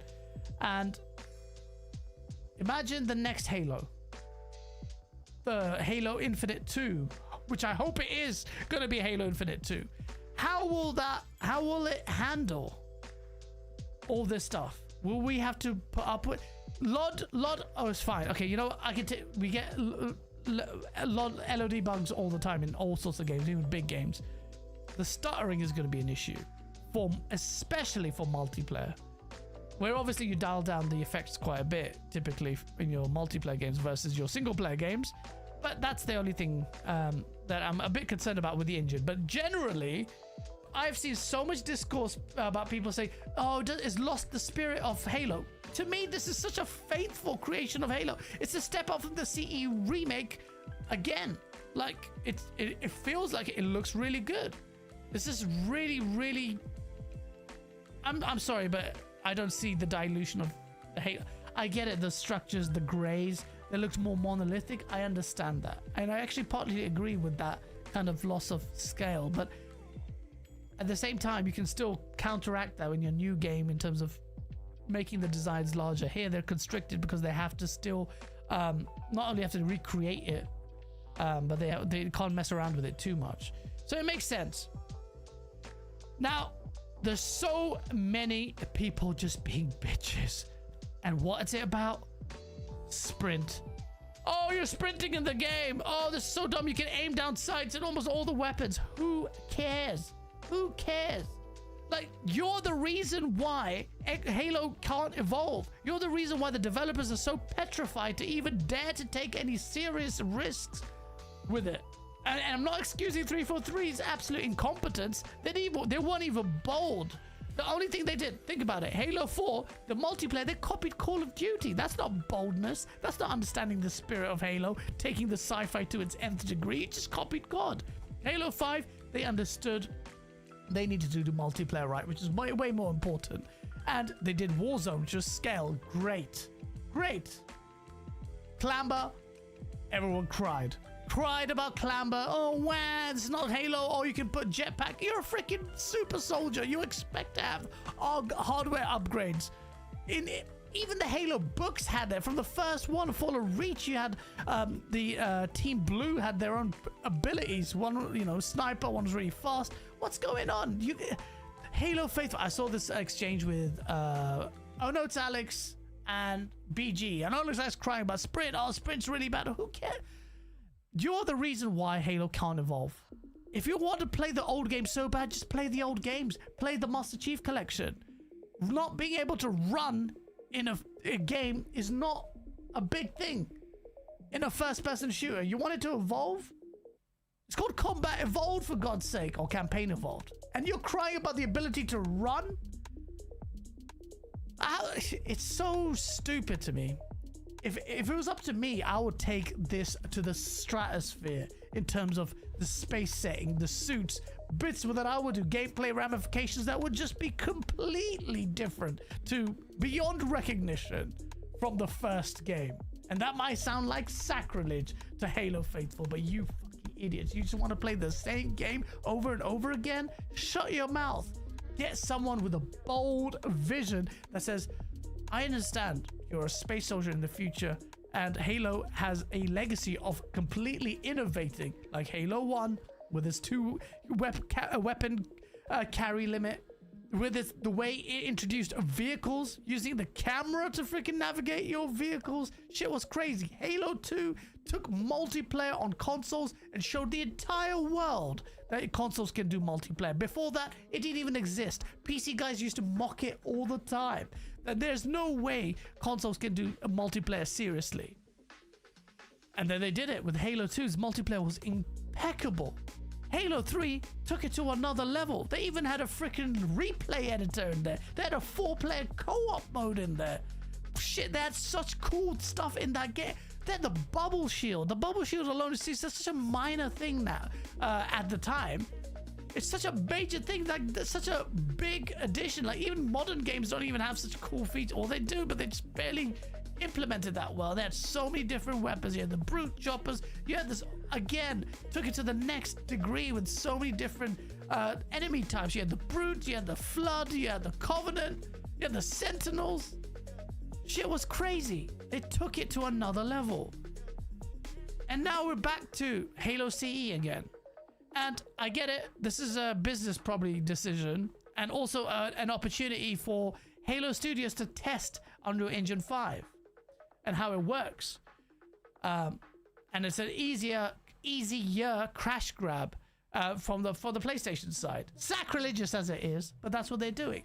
and imagine the next Halo, the Halo Infinite 2, which I hope it is going to be Halo Infinite 2. How will it handle all this stuff? Will we have to put up with LOD? Oh, it's fine. Okay, you know what? We get LOD bugs all the time in all sorts of games, even big games. The stuttering is going to be an issue, especially for multiplayer, where obviously you dial down the effects quite a bit, typically in your multiplayer games versus your single player games. But that's the only thing that I'm a bit concerned about with the engine. But generally, I've seen so much discourse about people saying, oh, it's lost the spirit of Halo. To me, this is such a faithful creation of Halo. It's a step up from the CE remake again. Like, it feels like it looks really good. This is really, really... I'm sorry, but I don't see the dilution of Halo. I get it, the structures, the grays, they looked more monolithic. I understand that. And I actually partly agree with that kind of loss of scale. But at the same time, you can still counteract that in your new game in terms of making the designs larger. Here, they're constricted because they have to still not only have to recreate it, but they can't mess around with it too much. So it makes sense. Now, there's so many people just being bitches. And what is it about? Sprint. Oh, you're sprinting in the game. Oh, this is so dumb. You can aim down sights and almost all the weapons. Who cares? Who cares? Like, you're the reason why Halo can't evolve. You're the reason why the developers are so petrified to even dare to take any serious risks with it. And I'm not excusing 343's absolute incompetence. They weren't even bold. The only thing they did, think about it, Halo 4, the multiplayer, they copied Call of Duty. That's not boldness. That's not understanding the spirit of Halo, taking the sci-fi to its nth degree. It just copied God. Halo 5, they understood they needed to do multiplayer right, which is way, way more important. And they did Warzone, just scale. Great. Great. Clamber, everyone cried. Cried about Clamber. Oh, wow, it's not Halo. Oh, you can put jetpack. You're a freaking super soldier. You expect to have hardware upgrades. Even the Halo books had that. From the first one, Fall of Reach, you had Team Blue had their own abilities. One, you know, sniper. One's really fast. What's going on? Halo Faithful. I saw this exchange with oh no, it's Alex and BG. And Alex is crying about Sprint. Oh, Sprint's really bad. Who cares? You're the reason why Halo can't evolve. If you want to play the old games so bad, just play the old games. Play the Master Chief Collection. Not being able to run in a game is not a big thing in a first-person shooter. You want it to evolve? It's called Combat Evolved, for God's sake, or Campaign Evolved. And you're crying about the ability to run? It's so stupid to me. If it was up to me, I would take this to the stratosphere in terms of the space setting, the suits, bits that I would do, gameplay ramifications that would just be completely different to beyond recognition from the first game. And that might sound like sacrilege to Halo Faithful, but you fucking idiots, you just want to play the same game over and over again? Shut your mouth. Get someone with a bold vision that says, I understand you're a space soldier in the future, and Halo has a legacy of completely innovating, like Halo 1 with its 2 weapon carry limit, with the way it introduced vehicles, using the camera to freaking navigate your vehicles. Shit was crazy. Halo 2 took multiplayer on consoles and showed the entire world that consoles can do multiplayer. Before that, it didn't even exist. PC guys used to mock it all the time. That there's no way consoles can do a multiplayer seriously. And then they did it with Halo 2's multiplayer was impeccable. Halo 3 took it to another level. They even had a freaking replay editor in there. They had a 4-player co-op mode in there. Shit, they had such cool stuff in that game. They had the bubble shield. The bubble shield alone is such a minor thing now at the time. It's such a major thing, like that's such a big addition. Like even modern games don't even have such cool features, or they do, but they just barely implemented that well. They had so many different weapons. You had the brute choppers. You had this, again, took it to the next degree with so many different enemy types. You had the brute, you had the flood, you had the covenant, you had the sentinels. Shit was crazy. They took it to another level. And now we're back to Halo CE again. And I get it, this is a business probably decision, and also an opportunity for Halo Studios to test Unreal Engine 5 and how it works. And it's an easier crash grab for the PlayStation side. Sacrilegious as it is, but that's what they're doing.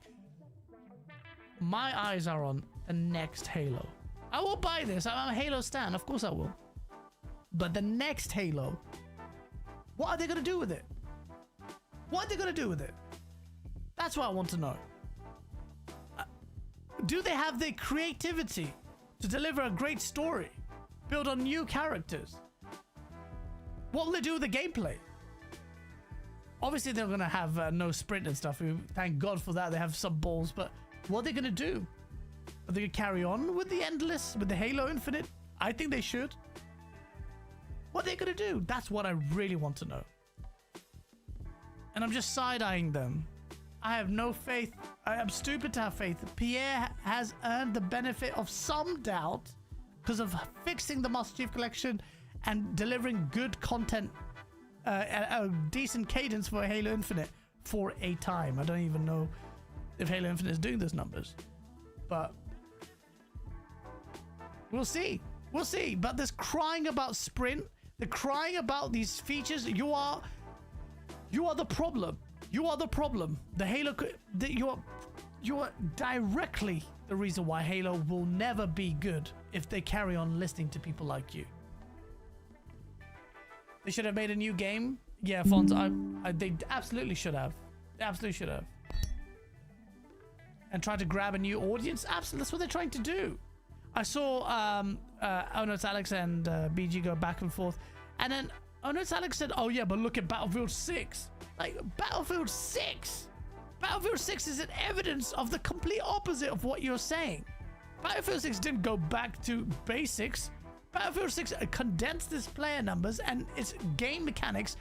My eyes are on the next Halo. I will buy this. I'm a Halo stan, of course I will. But the next Halo, what are they going to do with it? What are they going to do with it? That's what I want to know. Do they have the creativity to deliver a great story? Build on new characters? What will they do with the gameplay? Obviously, they're going to have no sprint and stuff. Thank God for that. They have some balls. But what are they going to do? Are they going to carry on with the Endless, with the Halo Infinite? I think they should. What are they going to do? That's what I really want to know. And I'm just side-eyeing them. I have no faith. I am stupid to have faith. Pierre has earned the benefit of some doubt because of fixing the Master Chief Collection and delivering good content, a decent cadence for Halo Infinite for a time. I don't even know if Halo Infinite is doing those numbers, but we'll see. We'll see. But there's crying about sprint. They're crying about these features. You are the problem. You are the problem. The Halo, you are directly the reason why Halo will never be good if they carry on listening to people like you. They should have made a new game. Yeah, Fonz, they absolutely should have. They absolutely should have. And try to grab a new audience. Absolutely, that's what they're trying to do. I saw Oh No It's Alex and BG go back and forth. And then Oh No It's Alex said, oh yeah, but look at Battlefield 6. Like, Battlefield 6? Battlefield 6 is an evidence of the complete opposite of what you're saying. Battlefield 6 didn't go back to basics. Battlefield 6 condensed its player numbers and its game mechanics,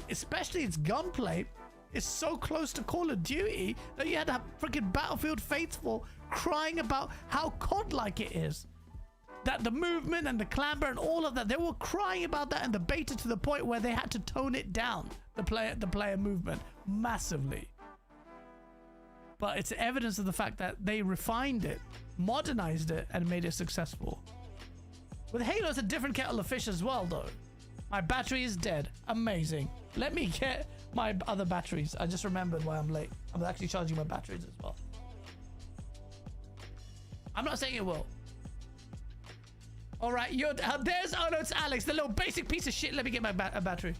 especially its gunplay, is so close to Call of Duty that you had to have freaking Battlefield Faithful crying about how COD-like it is. That the movement and the clamber and all of that, they were crying about that in the beta to the point where they had to tone it down, the player movement, massively. But it's evidence of the fact that they refined it, modernized it, and made it successful. With Halo, it's a different kettle of fish as well, though. My battery is dead. Amazing. Let me get my other batteries. I just remembered why I'm late. I'm actually charging my batteries as well. I'm not saying it will. All right, there's Oh No It's Alex, the little basic piece of shit. Let me get my battery.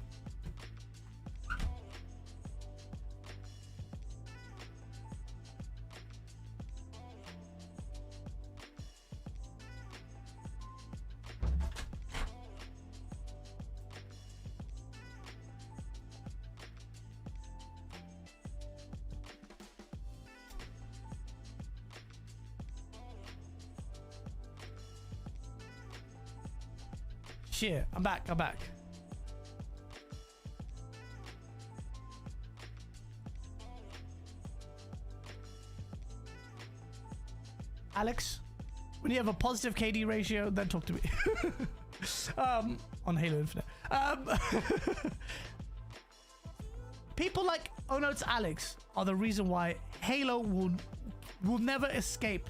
Shit, I'm back. Alex, when you have a positive KD ratio, then talk to me. On Halo Infinite. People like Oh No It's Alex are the reason why Halo will never escape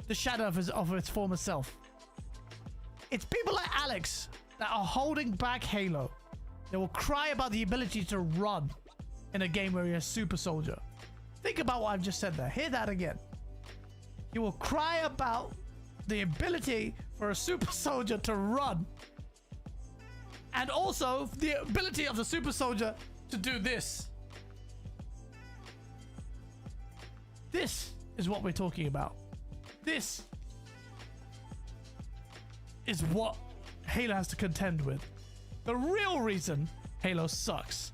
the shadow of its former self. It's people like Alex that are holding back Halo. They will cry about the ability to run in a game where you're a super soldier. Think about what I've just said there. Hear that again. You will cry about the ability for a super soldier to run. And also the ability of the super soldier to do this. This is what we're talking about. This is what Halo has to contend with. The real reason Halo sucks.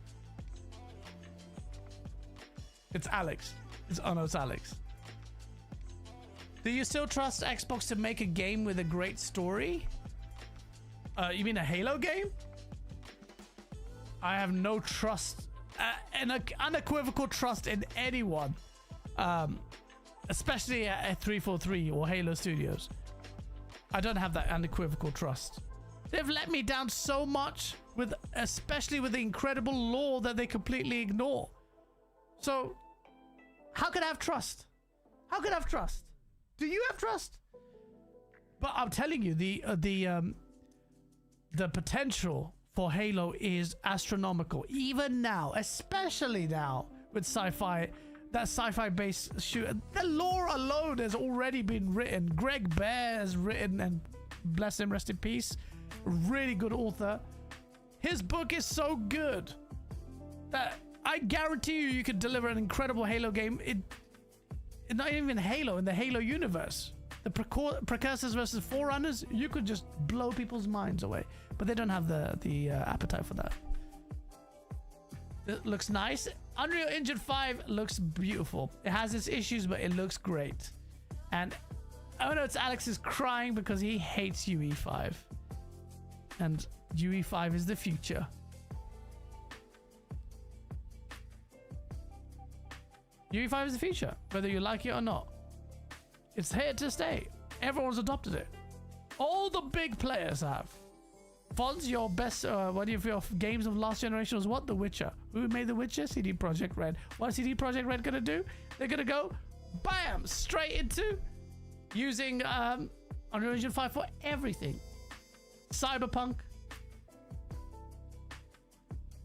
It's Alex. It's Oh No It's Alex. Do you still trust Xbox to make a game with a great story? You mean a Halo game? I have no trust, an unequivocal trust in anyone, especially at 343 or Halo Studios. I don't have that unequivocal trust. They've let me down so much, especially with the incredible lore that they completely ignore. So, how could I have trust? How could I have trust? Do you have trust? But I'm telling you, the potential for Halo is astronomical. Even now, especially now with sci-fi. That sci-fi based shooter, the lore alone has already been written. Greg Bear has written, and bless him, rest in peace, really good author. His book is so good that I guarantee you could deliver an incredible Halo game. Not even Halo, in the Halo universe. The precursors versus forerunners, you could just blow people's minds away. But they don't have the appetite for that. It looks nice. Unreal Engine 5 looks beautiful. It has its issues, but it looks great. And oh no, it's Alex is crying because he hates UE5. And UE5 is the future. UE5 is the future, whether you like it or not. It's here to stay. Everyone's adopted it. All the big players have. Fonz, your best, one of your games of last generation was what? The Witcher. Who made The Witcher? CD Projekt Red. What is CD Projekt Red gonna do? They're gonna go, bam, straight into using Unreal Engine 5 for everything. Cyberpunk,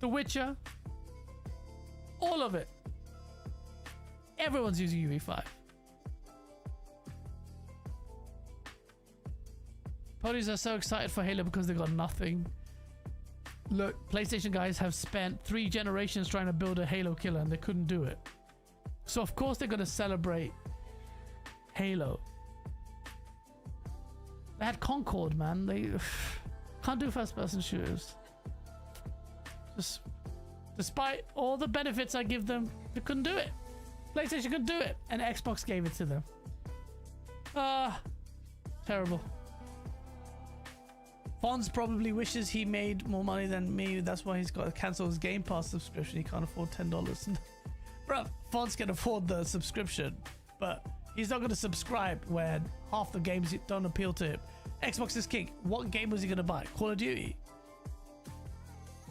The Witcher, all of it. Everyone's using UE5. Ponies are so excited for Halo because they got nothing. Look, PlayStation guys have spent 3 generations trying to build a Halo killer and they couldn't do it. So of course they're going to celebrate Halo. They had Concord, man. They can't do first-person shooters. Just, despite all the benefits I give them, they couldn't do it. PlayStation couldn't do it, and Xbox gave it to them. Terrible. Fonz probably wishes he made more money than me. That's why he's got to cancel his Game Pass subscription. He can't afford $10. Bruh, Fonz can afford the subscription, but he's not going to subscribe when half the games don't appeal to him. Xbox is king. What game was he going to buy? Call of Duty?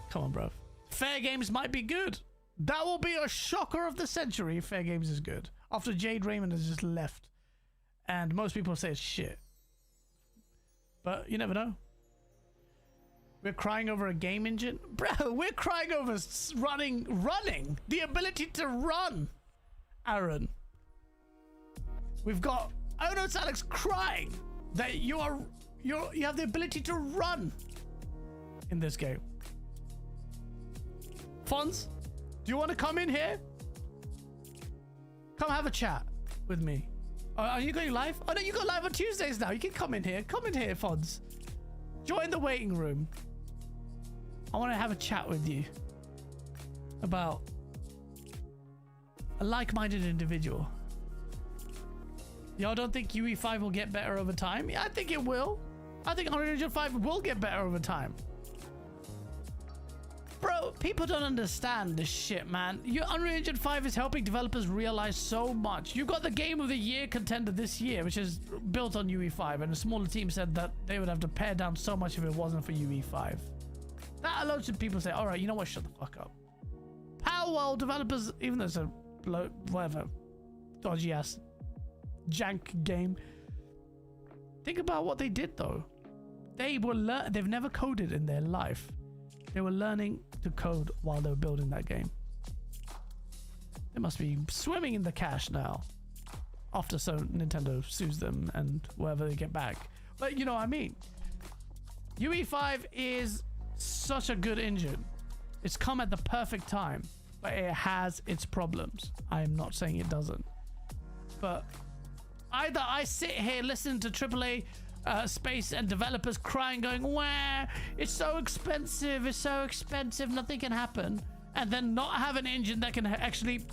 Come on, bro. Fair Games might be good. That will be a shocker of the century if Fair Games is good. After Jade Raymond has just left. And most people say it's shit. But you never know. We're crying over a game engine? Bro, we're crying over running. The ability to run. Aaron. We've got... Oh no, it's Alex crying that you have the ability to run in this game. Fonz, do you want to come in here? Come have a chat with me. Are you going live? Oh no, you go live on Tuesdays now. You can come in here. Come in here, Fonz. Join the waiting room. I want to have a chat with you about a like-minded individual. Y'all don't think UE5 will get better over time? Yeah, I think it will. I think Unreal Engine 5 will get better over time. Bro, people don't understand this shit, man. Your Unreal Engine 5 is helping developers realize so much. You got the Game of the Year contender this year, which is built on UE5, and a smaller team said that they would have to pare down so much if it wasn't for UE5. That alone should people say, all right, you know what? Shut the fuck up. How well developers, even though it's a whatever, dodgy ass jank game. Think about what they did though. They've never coded in their life. They were learning to code while they were building that game. They must be swimming in the cash now. After Nintendo sues them and whatever they get back. But you know what I mean. UE5 is such a good engine. It's come at the perfect time, but it has its problems. I am not saying it doesn't. But either I sit here listening to AAA space and developers crying, going, "Wah, it's so expensive, nothing can happen," and then not have an engine that can actually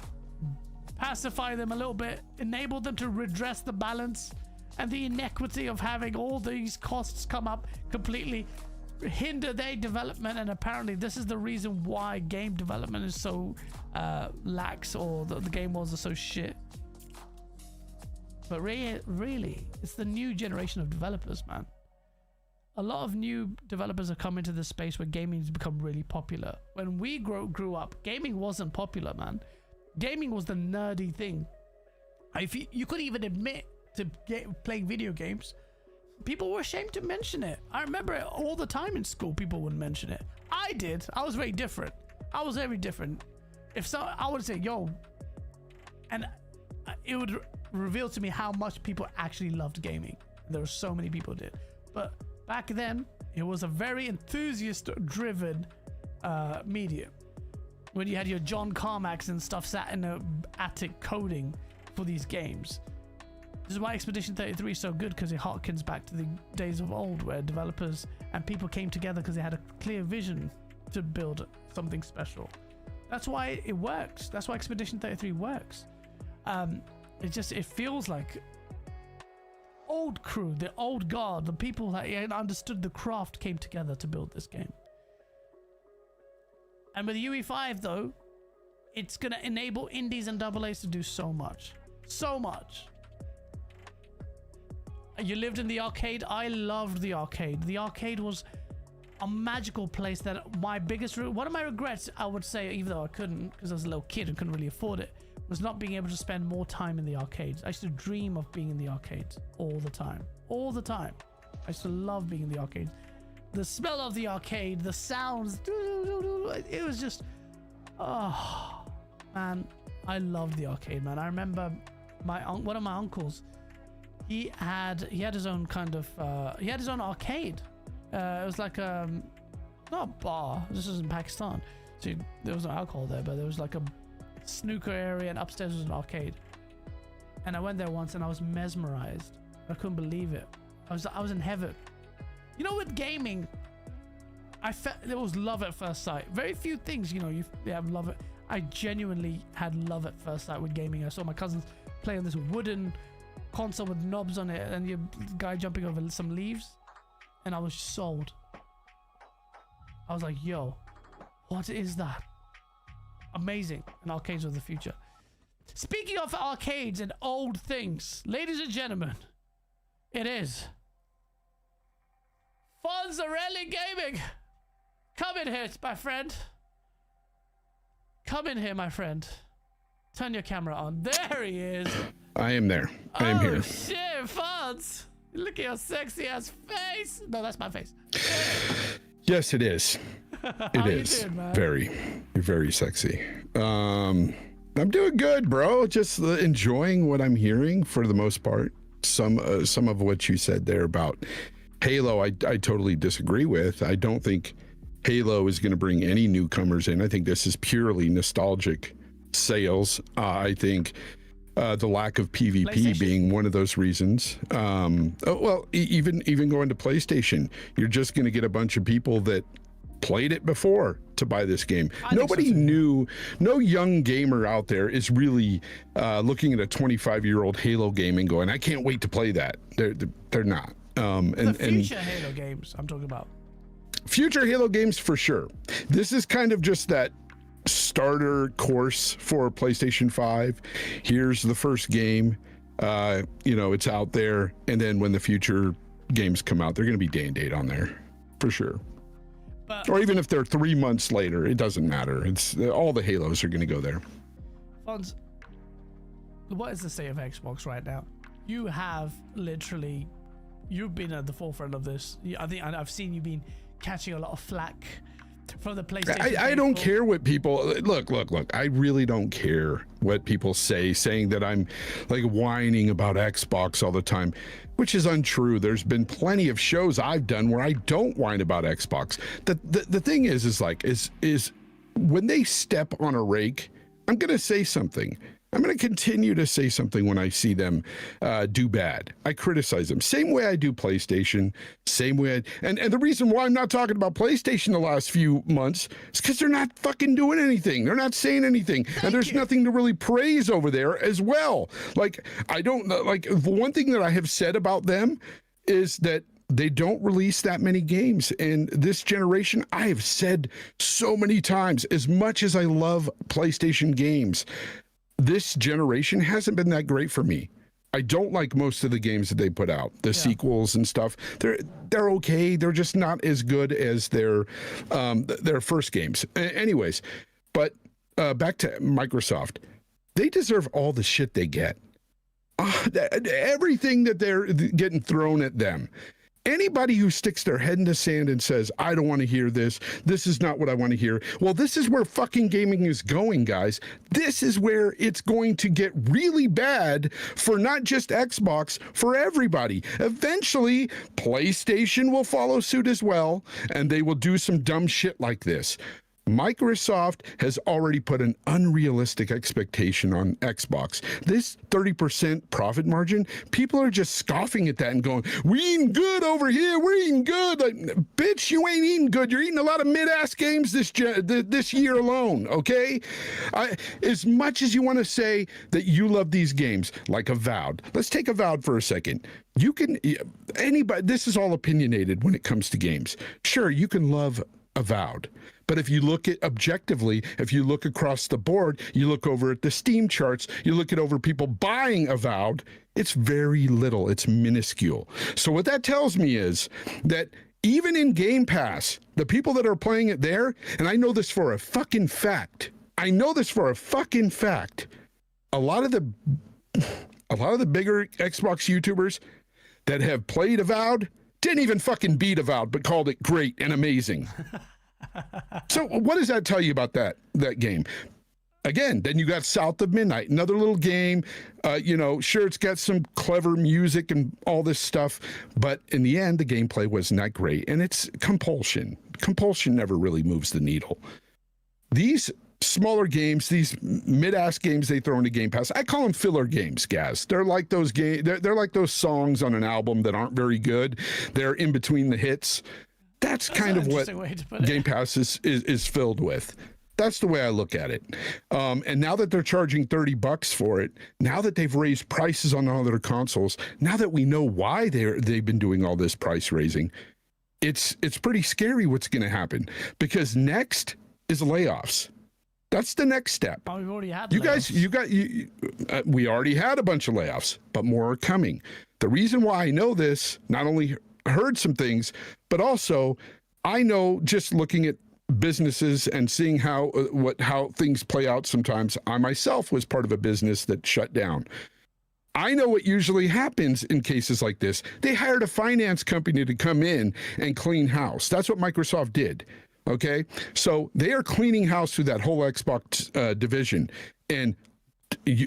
pacify them a little bit, enable them to redress the balance and the inequity of having all these costs come up, completely hinder their development. And apparently this is the reason why game development is so lax, or the game walls are so shit. But really, it's the new generation of developers, man. A lot of new developers have come into this space where gaming has become really popular. When we grew up, gaming wasn't popular, man. Gaming was the nerdy thing. If you couldn't even admit to playing video games, people were ashamed to mention it. I remember it all the time in school. People wouldn't mention it. I did. I was very different. I was very different. I would say, yo, and it would reveal to me how much people actually loved gaming. There were so many people who did. But back then, it was a very enthusiast-driven medium. When you had your John Carmacks and stuff sat in the attic coding for these games. This is why Expedition 33 is so good, because it harkens back to the days of old where developers and people came together because they had a clear vision to build something special. That's why it works. That's why Expedition 33 works. It feels like old crew, the old guard, the people that understood the craft came together to build this game. And with UE5 though, it's gonna enable indies and AA's to do so much. So much. You lived in the arcade. I loved the arcade. The arcade was a magical place that one of my regrets, I would say, even though I couldn't, because I was a little kid and couldn't really afford it, was not being able to spend more time in the arcades. I used to dream of being in the arcades all the time. All the time. I used to love being in the arcades. The smell of the arcade, the sounds, it was just, oh, man, I loved the arcade, man. I remember one of my uncles, he had his own kind of, he had his own arcade. It was like not a bar. This was in Pakistan, so there was no alcohol there, but there was like a snooker area, and upstairs was an arcade. And I went there once, and I was mesmerized. I couldn't believe it. I was in heaven. You know, with gaming, I felt there was love at first sight. Very few things, you know, you have love. I genuinely had love at first sight with gaming. I saw my cousins play on this wooden console with knobs on it, and your guy jumping over some leaves. And I was sold. I was like, yo, what is that? Amazing. And arcades of the future. Speaking of arcades and old things, ladies and gentlemen, it is Fonz Gaming. Come in here, my friend. Come in here, my friend. Turn your camera on. There he is. I am there. I am here. Oh shit, Fonz. Look at your sexy ass face. No, that's my face. Yes, it is. It is you doing, man? very, very sexy. I'm doing good, bro. Just enjoying what I'm hearing for the most part. Some of what you said there about Halo, I totally disagree with. I don't think Halo is going to bring any newcomers in. I think this is purely nostalgic sales. I think the lack of PvP being one of those reasons. Even going to PlayStation, you're just going to get a bunch of people that played it before to buy this game. Nobody knew, no young gamer out there is really looking at a 25-year-old Halo game and going, I can't wait to play that. They're not. The future Halo games I'm talking about. Future Halo games for sure. This is kind of just that starter course for PlayStation 5. Here's the first game. It's out there, and then when the future games come out, they're going to be day and date on there for sure. Or even if they're 3 months later, it doesn't matter. It's all the Halos are going to go there. Fonz, what is the state of Xbox right now? You have literally, you've been at the forefront of this. I think I've seen you been catching a lot of flack from the PlayStation. I don't care what people look. I really don't care what people saying that I'm like whining about Xbox all the time, which is untrue. There's been plenty of shows I've done where I don't whine about Xbox. The thing is when they step on a rake, I'm gonna say something. I'm going to continue to say something when I see them do bad. I criticize them. Same way I do PlayStation. Same way. And the reason why I'm not talking about PlayStation the last few months is because they're not fucking doing anything. They're not saying anything. And there's nothing to really praise over there as well. Like, the one thing that I have said about them is that they don't release that many games. And this generation, I have said so many times, as much as I love PlayStation games, this generation hasn't been that great for me. I don't like most of the games that they put out, the sequels and stuff. They're okay. They're just not as good as their first games. Anyways, but back to Microsoft. They deserve all the shit they get. Everything that they're getting thrown at them. Anybody who sticks their head in the sand and says, I don't want to hear this, this is not what I want to hear. Well, this is where fucking gaming is going, guys. This is where it's going to get really bad for not just Xbox, for everybody. Eventually, PlayStation will follow suit as well, and they will do some dumb shit like this. Microsoft has already put an unrealistic expectation on Xbox. This 30% profit margin, people are just scoffing at that and going, "We eating good over here. We're eating good." Like, bitch, you ain't eating good. You're eating a lot of mid-ass games this year alone, okay? As much as you want to say that you love these games, like Avowed. Let's take Avowed for a second. You can, anybody, this is all opinionated when it comes to games. Sure, you can love Avowed. But if you look at objectively, if you look across the board, you look over at the Steam charts, you look at over people buying Avowed, it's very little, it's minuscule. So what that tells me is that even in Game Pass, the people that are playing it there, and I know this for a fucking fact, a lot of the bigger Xbox YouTubers that have played Avowed didn't even fucking beat Avowed, but called it great and amazing. So what does that tell you about that game? Again, then you got South of Midnight, another little game. Sure, it's got some clever music and all this stuff, but in the end, the gameplay wasn't that great. And it's compulsion. Compulsion never really moves the needle. These smaller games, these mid-ass games they throw into Game Pass, I call them filler games, Gaz. They're like those they're like those songs on an album that aren't very good. They're in between the hits. That's kind of what Game Pass is filled with. That's the way I look at it. And now that they're charging $30 for it, now that they've raised prices on all their consoles, now that we know why they've been doing all this price raising, it's pretty scary what's going to happen, because next is layoffs. That's the next step. Oh, we've already had we already had a bunch of layoffs, but more are coming. The reason why I know this, not only heard some things, but also I know, just looking at businesses and seeing how things play out sometimes. I myself was part of a business that shut down. I know what usually happens in cases like this. They hired a finance company to come in and clean house. That's what Microsoft did. Okay, so they are cleaning house through that whole Xbox division. And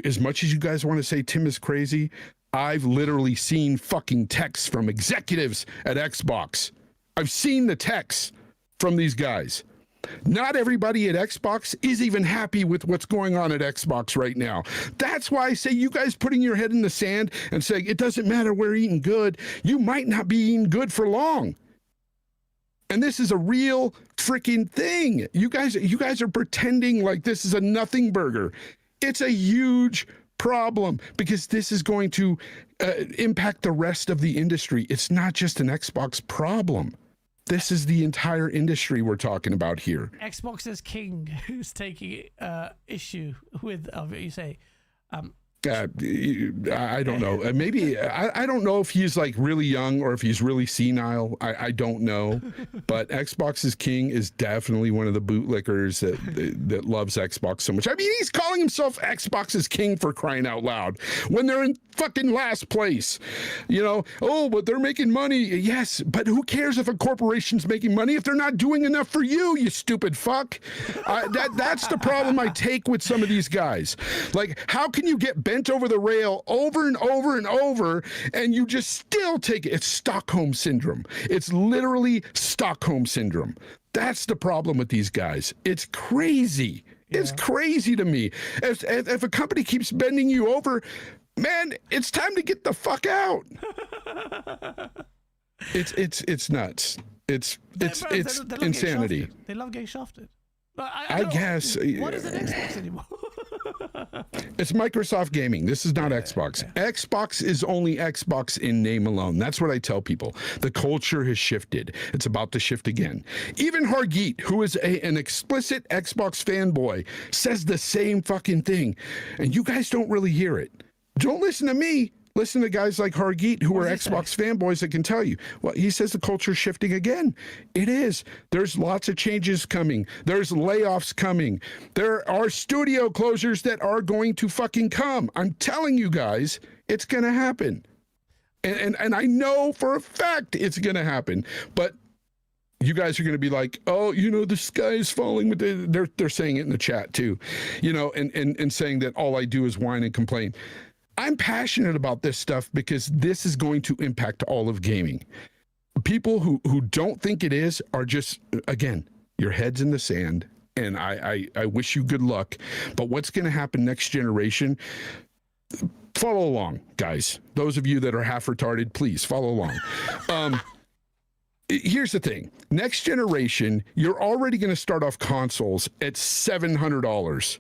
as much as you guys want to say Tim is crazy, I've literally seen fucking texts from executives at Xbox. I've seen the texts from these guys. Not everybody at Xbox is even happy with what's going on at Xbox right now. That's why I say, you guys putting your head in the sand and saying it doesn't matter, we're eating good. You might not be eating good for long. And this is a real freaking thing. You guys are pretending like this is a nothing burger. It's a huge problem, because this is going to impact the rest of the industry. It's not just an Xbox problem. This is the entire industry we're talking about here. Xbox is king, who's taking issue with what you say. I don't know. Maybe I don't know if he's like really young or if he's really senile. I don't know. But Xbox is king is definitely one of the bootlickers that loves Xbox so much. I mean, he's calling himself Xbox is king, for crying out loud, when they're in fucking last place. Oh, but they're making money. Yes, but who cares if a corporation's making money if they're not doing enough for you, you stupid fuck? That's the problem I take with some of these guys. Like, how can you get bent over the rail over and over and over, and you just still take it? It's Stockholm syndrome. It's literally Stockholm syndrome. That's the problem with these guys. It's crazy. Yeah. It's crazy to me. If a company keeps bending you over, man, it's time to get the fuck out. It's nuts. It's insanity. They love getting shafted. I guess. What is an Xbox anymore? It's Microsoft Gaming. This is not Xbox. Okay. Xbox is only Xbox in name alone. That's what I tell people. The culture has shifted. It's about to shift again. Even Hargeet, who is an explicit Xbox fanboy, says the same fucking thing. And you guys don't really hear it. Don't listen to me. Listen to guys like Hargeet, who are Xbox fanboys, that can tell you. Well, he says the culture's shifting again. It is. There's lots of changes coming. There's layoffs coming. There are studio closures that are going to fucking come. I'm telling you guys, it's going to happen. And I know for a fact it's going to happen. But you guys are going to be like, oh, the sky is falling. They're saying it in the chat too, and saying that all I do is whine and complain. I'm passionate about this stuff because this is going to impact all of gaming. People who don't think it is are just, again, your head's in the sand. and I wish you good luck. But what's going to happen next generation? Follow along, guys. Those of you that are half retarded, please follow along. Here's the thing. Next generation, you're already going to start off consoles at $700.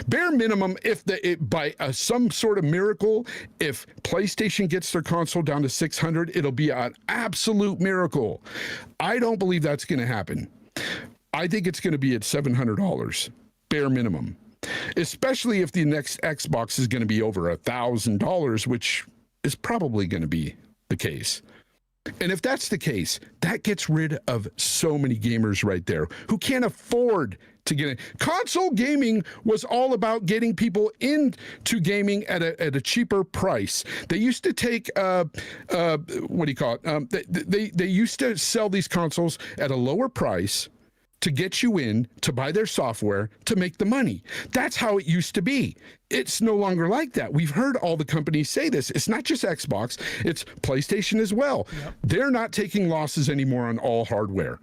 Bare minimum, if by some sort of miracle, if PlayStation gets their console down to 600, it'll be an absolute miracle. I don't believe that's going to happen. I think it's going to be at $700, bare minimum. Especially if the next Xbox is going to be over $1,000, which is probably going to be the case. And if that's the case, that gets rid of so many gamers right there who can't afford to get in. Console gaming was all about getting people into gaming at a cheaper price. They used to take what do you call it? They used to sell these consoles at a lower price to get you in to buy their software to make the money. That's how it used to be. It's no longer like that. We've heard all the companies say this. It's not just Xbox, it's PlayStation as well. Yep. They're not taking losses anymore on all hardware.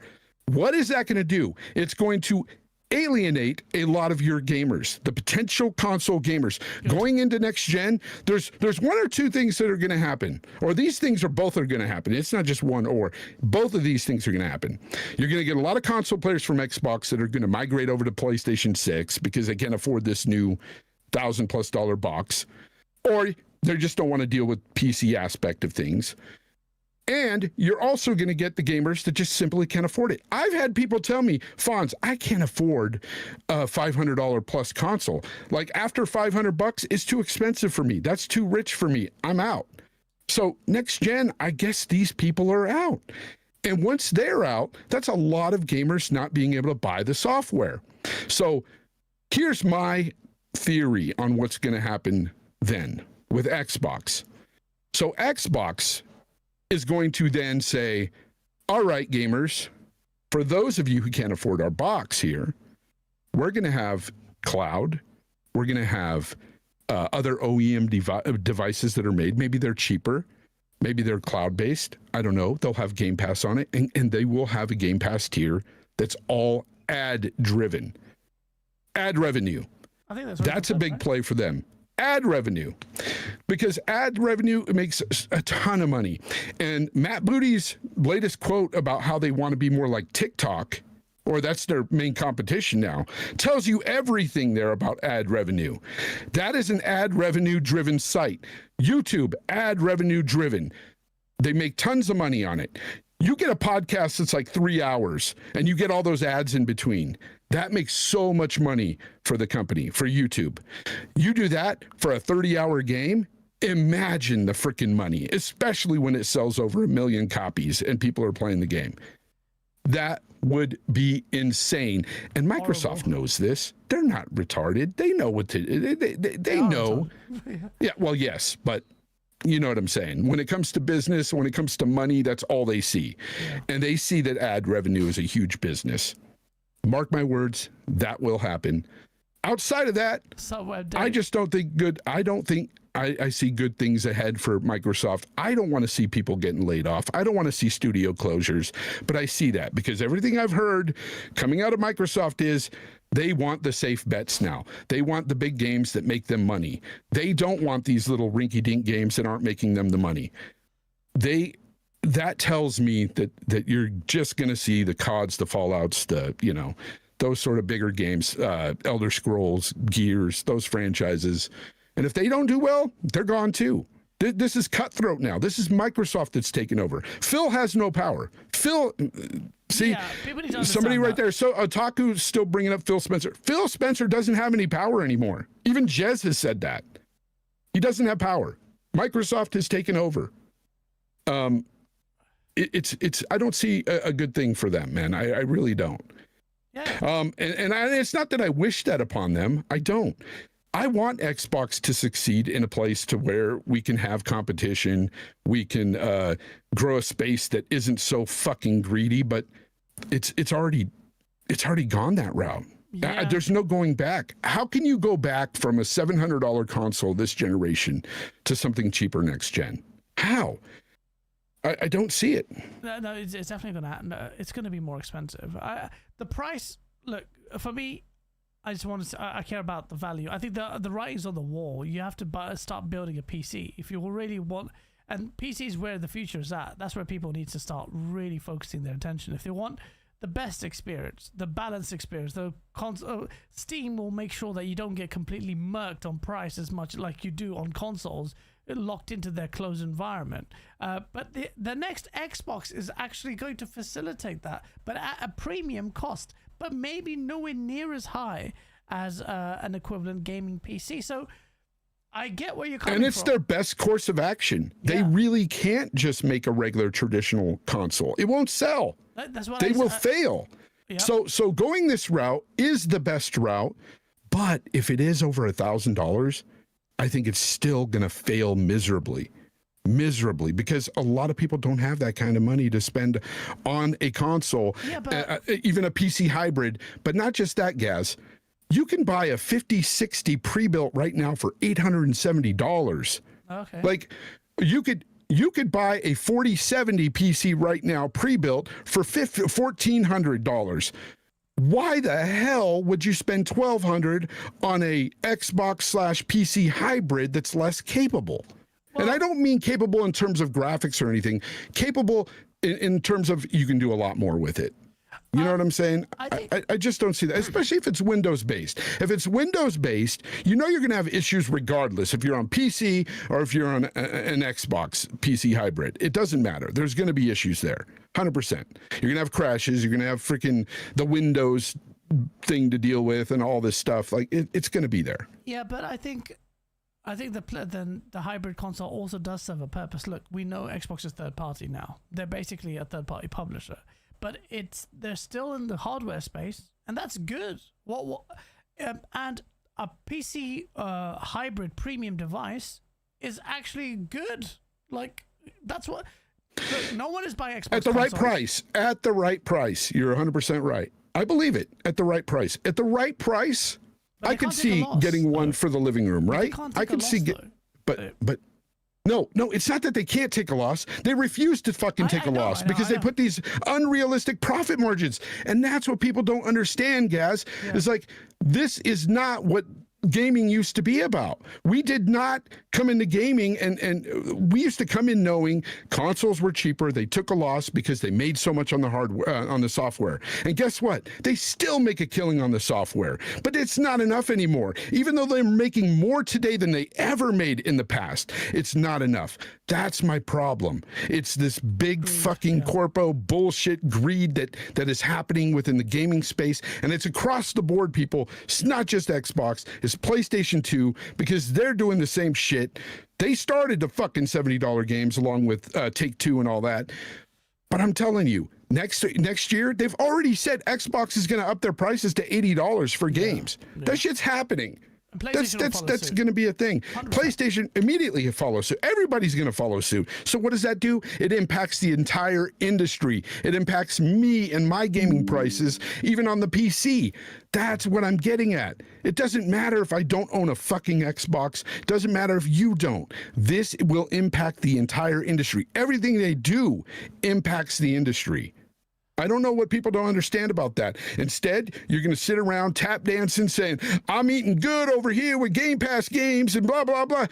What is that going to do? It's going to alienate a lot of your gamers, the potential console gamers. Going into next gen, there's one or two things that are going to happen, or these things are both are going to happen. It's not just one or. Both of these things are going to happen. You're going to get a lot of console players from Xbox that are going to migrate over to PlayStation 6 because they can't afford this new $1,000+ box, or they just don't want to deal with PC aspect of things. And you're also going to get the gamers that just simply can't afford it. I've had people tell me, Fonz, I can't afford a $500 plus console. Like after $500, it's too expensive for me. That's too rich for me. I'm out. So next gen, I guess these people are out. And once they're out, that's a lot of gamers not being able to buy the software. So here's my theory on what's going to happen then with Xbox. So Xbox is going to then say, all right, gamers, for those of you who can't afford our box here, we're going to have cloud. We're going to have other OEM devices that are made. Maybe they're cheaper. Maybe they're cloud-based. I don't know. They'll have Game Pass on it, and they will have a Game Pass tier that's all ad-driven. Ad revenue. I think that's a big play for them. Ad revenue, because ad revenue makes a ton of money. And Matt Booty's latest quote about how they want to be more like TikTok, or that's their main competition now, tells you everything there about ad revenue. That is an ad revenue driven site. YouTube, ad revenue driven. They make tons of money on it. You get a podcast that's like 3 hours and you get all those ads in between. That makes so much money for the company, for YouTube. You do that for a 30-hour game, imagine the freaking money, especially when it sells over 1 million copies and people are playing the game. That would be insane. And Microsoft knows this. They're not retarded. They know what to, they know. Yeah, well, yes, but you know what I'm saying. When it comes to business, when it comes to money, that's all they see. Yeah. And they see that ad revenue is a huge business. Mark my words, that will happen. Outside of that, I just don't think I see good things ahead for Microsoft. I don't want to see people getting laid off. I don't want to see studio closures, but I see that because everything I've heard coming out of Microsoft is they want the safe bets now. They want the big games that make them money. They don't want these little rinky-dink games that aren't making them the money. That tells me that you're just going to see the CODs, the Fallouts, those sort of bigger games, Elder Scrolls, Gears, those franchises. And if they don't do well, they're gone too. This is cutthroat now. This is Microsoft that's taken over. Phil has no power. Phil, see, somebody right there. So Otaku's still bringing up Phil Spencer. Phil Spencer doesn't have any power anymore. Even Jez has said that. He doesn't have power. Microsoft has taken over. It's I don't see a good thing for them, man. I really don't. Yeah. And it's not that I wish that upon them. I don't. I want Xbox to succeed in a place to where we can have competition. We can grow a space that isn't so fucking greedy, but it's already gone that route. Yeah. There's no going back. How can you go back from a $700 console this generation to something cheaper next gen? How? I don't see it. No, it's definitely going to happen. It's going to be more expensive. The price look, for me, I just want to. I care about the value. I think the writing's on the wall. You have to start building a PC if you really want. And PC is where the future is at. That's where people need to start really focusing their attention. If they want the best experience, the balanced experience, Steam will make sure that you don't get completely murked on price as much like you do on consoles, locked into their closed environment. But the next Xbox is actually going to facilitate that, but at a premium cost, but maybe nowhere near as high as an equivalent gaming PC. So I get where you're coming from. And it's their best course of action. Yeah. They really can't just make a regular traditional console. It won't sell. That's what They will fail. Yeah. So going this route is the best route. But if it is over $1,000, I think it's still going to fail miserably, because a lot of people don't have that kind of money to spend on a console, even a PC hybrid. But not just that, Gaz. You can buy a 5060 pre-built right now for $870. Okay. Like you could buy a 4070 PC right now pre-built for $1,400. Why the hell would you spend $1,200 on a Xbox/PC hybrid that's less capable? Well, and I don't mean capable in terms of graphics or anything. Capable in terms of you can do a lot more with it. You know what I'm saying? I just don't see that, especially if it's Windows-based. If it's Windows-based, you know you're going to have issues regardless if you're on PC or if you're on an Xbox PC hybrid. It doesn't matter. There's going to be issues there, 100%. You're going to have crashes. You're going to have freaking the Windows thing to deal with and all this stuff. Like, it's going to be there. Yeah, but I think the hybrid console also does serve a purpose. Look, we know Xbox is third-party now. They're basically a third-party publisher. But they're still in the hardware space, and that's good. And a PC hybrid premium device is actually good. Like, that's what. Look, no one is buying Xbox at the consoles. right price. At the right price, you're 100% right. I believe it. At the right price. At the right price, I could see getting one for the living room, right? I could see but. No, it's not that they can't take a loss. They refuse to fucking take a loss because they put these unrealistic profit margins. And that's what people don't understand, Gaz. Yeah. It's like, this is not what gaming used to be about. We did not come into gaming and we used to come in knowing consoles were cheaper. They took a loss because they made so much on the hardware, on the software. And guess what? They still make a killing on the software, but it's not enough anymore. Even though they're making more today than they ever made in the past, it's not enough. That's my problem. It's this big fucking corpo bullshit greed that is happening within the gaming space. And it's across the board, people. It's not just Xbox. It's PlayStation 2, because they're doing the same shit. They started the fucking $70 games along with Take-Two and all that. But I'm telling you, next year, they've already said Xbox is going to up their prices to $80 for games. Yeah. That shit's happening. That's going to be a thing. 100%. PlayStation immediately follows suit. Everybody's going to follow suit. So what does that do? It impacts the entire industry. It impacts me and my gaming prices, even on the PC. That's what I'm getting at. It doesn't matter if I don't own a fucking Xbox. It doesn't matter if you don't. This will impact the entire industry. Everything they do impacts the industry. I don't know what people don't understand about that. Instead, you're going to sit around tap dancing saying, I'm eating good over here with Game Pass games and blah, blah, blah,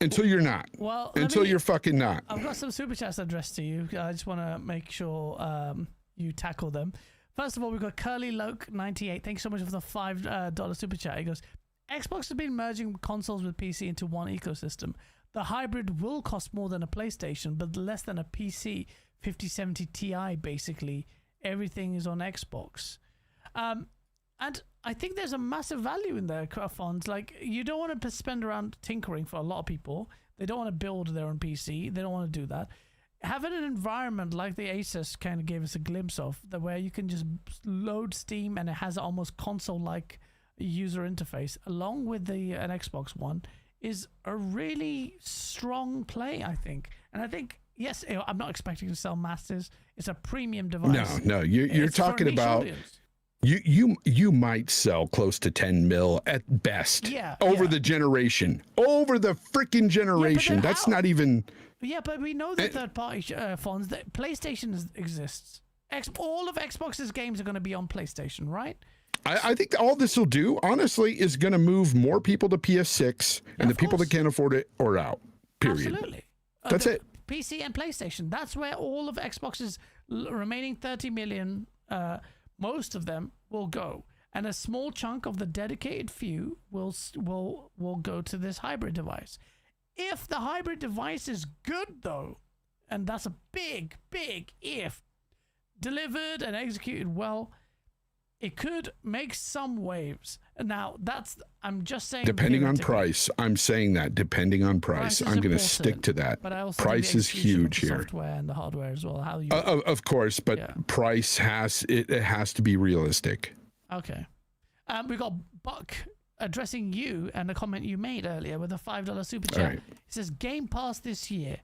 until you're not. Well, until you're fucking not. I've got some super chats addressed to you. I just want to make sure you tackle them. First of all, we've got Curly Loke 98. Thanks so much for the $5 super chat. He goes, Xbox has been merging consoles with PC into one ecosystem. The hybrid will cost more than a PlayStation, but less than a PC 5070 Ti, basically. Everything is on Xbox. And I think there's a massive value in there, Fonz. Like, you don't want to spend around tinkering for a lot of people. They don't want to build their own PC. They don't want to do that. Having an environment like the Asus kind of gave us a glimpse of, where you can just load Steam and it has almost console-like user interface, along with an Xbox One, is a really strong play, I think. And I think, yes, I'm not expecting to sell masses. It's a premium device. No, you're talking about you might sell close to 10 mil at best over the generation, over the freaking generation. That's not even. Yeah, but we know that third-party phones, that PlayStation exists. All of Xbox's games are going to be on PlayStation, right? I think all this will do, honestly, is going to move more people to PS6, and the people that can't afford it are out. Period. Absolutely. That's it. PC and PlayStation. That's where all of Xbox's remaining 30 million, most of them will go, and a small chunk of the dedicated few will go to this hybrid device. If the hybrid device is good, though, and that's a big if, delivered and executed well, it could make some waves. Now, I'm just saying. Depending on price, I'm saying that. Depending on price, I'm going to stick to that. But I also price is huge here. Software and the hardware as well. How you? Of course, but price has to be realistic. Okay. We got Buck addressing you and the comment you made earlier with a $5 super chat. Right. It says Game Pass this year.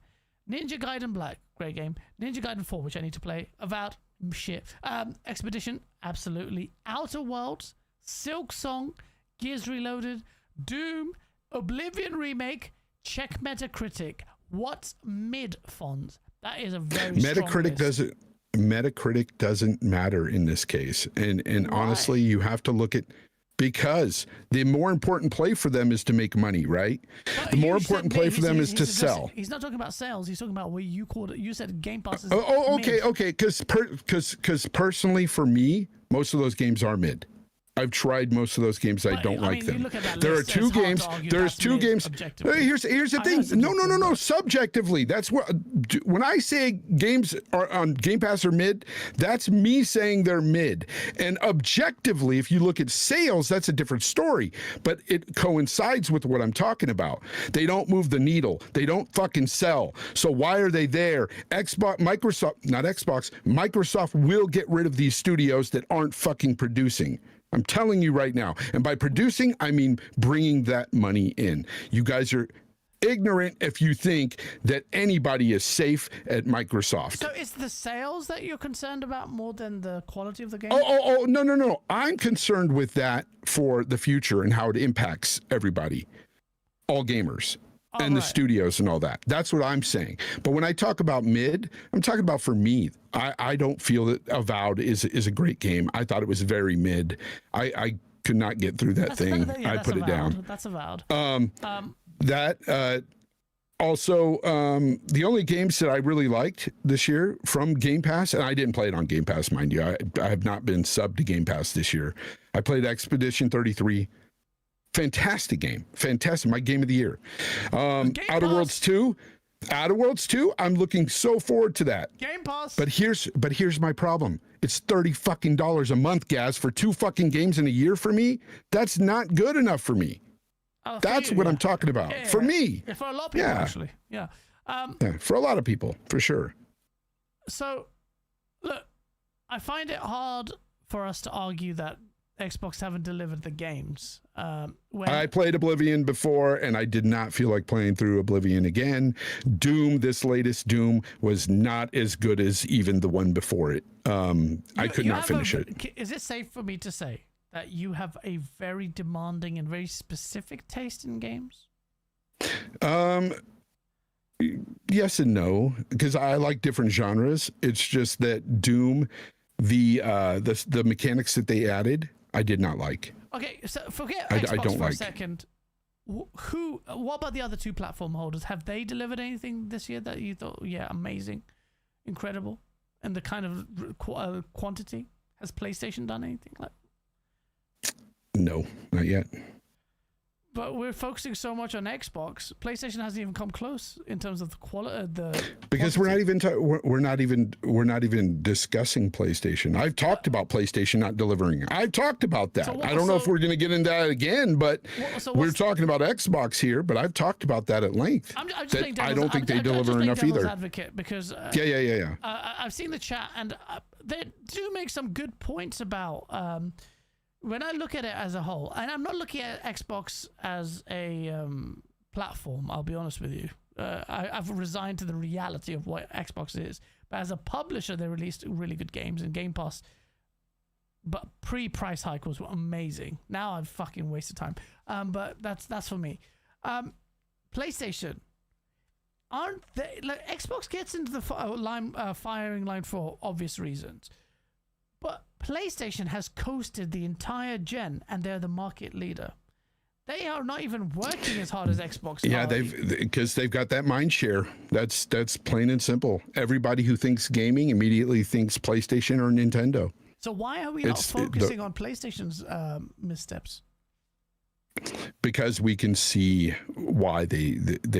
Ninja Gaiden Black, great game. Ninja Gaiden 4, which I need to play. Avowed, shit. Expedition, absolutely. Outer Worlds, Silk Song, Gears Reloaded, Doom, Oblivion Remake, check Metacritic. What's mid, Fonz? That is a very Metacritic doesn't matter in this case. And honestly, you have to look at, because the more important play for them is to make money, right? But the more important play for them is to sell. He's not talking about sales. He's talking about what you called it. You said Game Pass is okay. Because personally, for me, most of those games are mid. I've tried most of those games. I don't like them. There are two games. There's two games. Here's the thing. No. Subjectively, that's what. When I say games are on Game Pass are mid, that's me saying they're mid. And objectively, if you look at sales, that's a different story. But it coincides with what I'm talking about. They don't move the needle. They don't fucking sell. So why are they there? Microsoft will get rid of these studios that aren't fucking producing. I'm telling you right now. And by producing, I mean bringing that money in. You guys are ignorant if you think that anybody is safe at Microsoft. So it's the sales that you're concerned about more than the quality of the game? No. I'm concerned with that for the future and how it impacts everybody, all gamers. And the studios and all that. That's what I'm saying. But when I talk about mid, I'm talking about for me. I don't feel that Avowed is a great game. I thought it was very mid. I could not get through that thing. I put it down. That's Avowed. Also, the only games that I really liked this year from Game Pass, and I didn't play it on Game Pass, mind you. I have not been subbed to Game Pass this year. I played Expedition 33. Fantastic game. Fantastic. My game of the year. Outer Worlds 2. I'm looking so forward to that. Game Pass. But here's my problem. It's $30 fucking a month, Gaz, for 2 fucking games in a year for me. That's not good enough for me. That's what I'm talking about. For me. Yeah, for a lot of people, actually. Yeah. For a lot of people, for sure. So, look, I find it hard for us to argue that Xbox haven't delivered the games. I played Oblivion before, and I did not feel like playing through Oblivion again. Doom, this latest Doom, was not as good as even the one before it. I could not finish it. Is it safe for me to say that you have a very demanding and very specific taste in games? Yes and no, because I like different genres. It's just that Doom, the mechanics that they added, I did not like. Okay, so forget Xbox I don't for like. A second. What about the other 2 platform holders? Have they delivered anything this year that you thought, amazing, incredible, and the kind of quantity? Has PlayStation done anything like? No, not yet. But we're focusing so much on Xbox. PlayStation hasn't even come close in terms of the quality. Because we're not even discussing PlayStation. I've talked about PlayStation not delivering. I've talked about that. I don't know if we're going to get into that again, but we're talking about Xbox here. But I've talked about that at length. I don't think they deliver enough either. Advocate because yeah. I've seen the chat and they do make some good points about. When I look at it as a whole, and I'm not looking at Xbox as a platform, I'll be honest with you. I've resigned to the reality of what Xbox is. But as a publisher, they released really good games and Game Pass. But pre-price hike was amazing. Now I've fucking wasted time. But that's for me. PlayStation. Aren't they, Xbox gets into the firing line for obvious reasons. But PlayStation has coasted the entire gen, and they're the market leader. They are not even working as hard as Xbox. Yeah, because they've got that mind share. That's plain and simple. Everybody who thinks gaming immediately thinks PlayStation or Nintendo. So why are we not focusing on PlayStation's missteps? Because we can see why they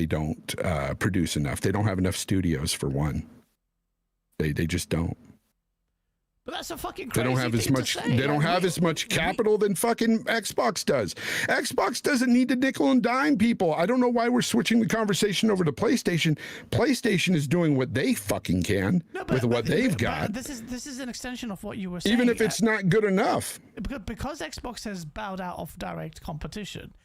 don't produce enough. They don't have enough studios, for one. They just don't. But that's a fucking crazy They don't have as thing much. to say. They don't have as much capital than fucking Xbox does. Xbox doesn't need to nickel and dime people. I don't know why we're switching the conversation over to PlayStation. PlayStation is doing what they fucking can with what they've got. This is an extension of what you were saying. Even if it's not good enough. Because Xbox has bowed out of direct competition.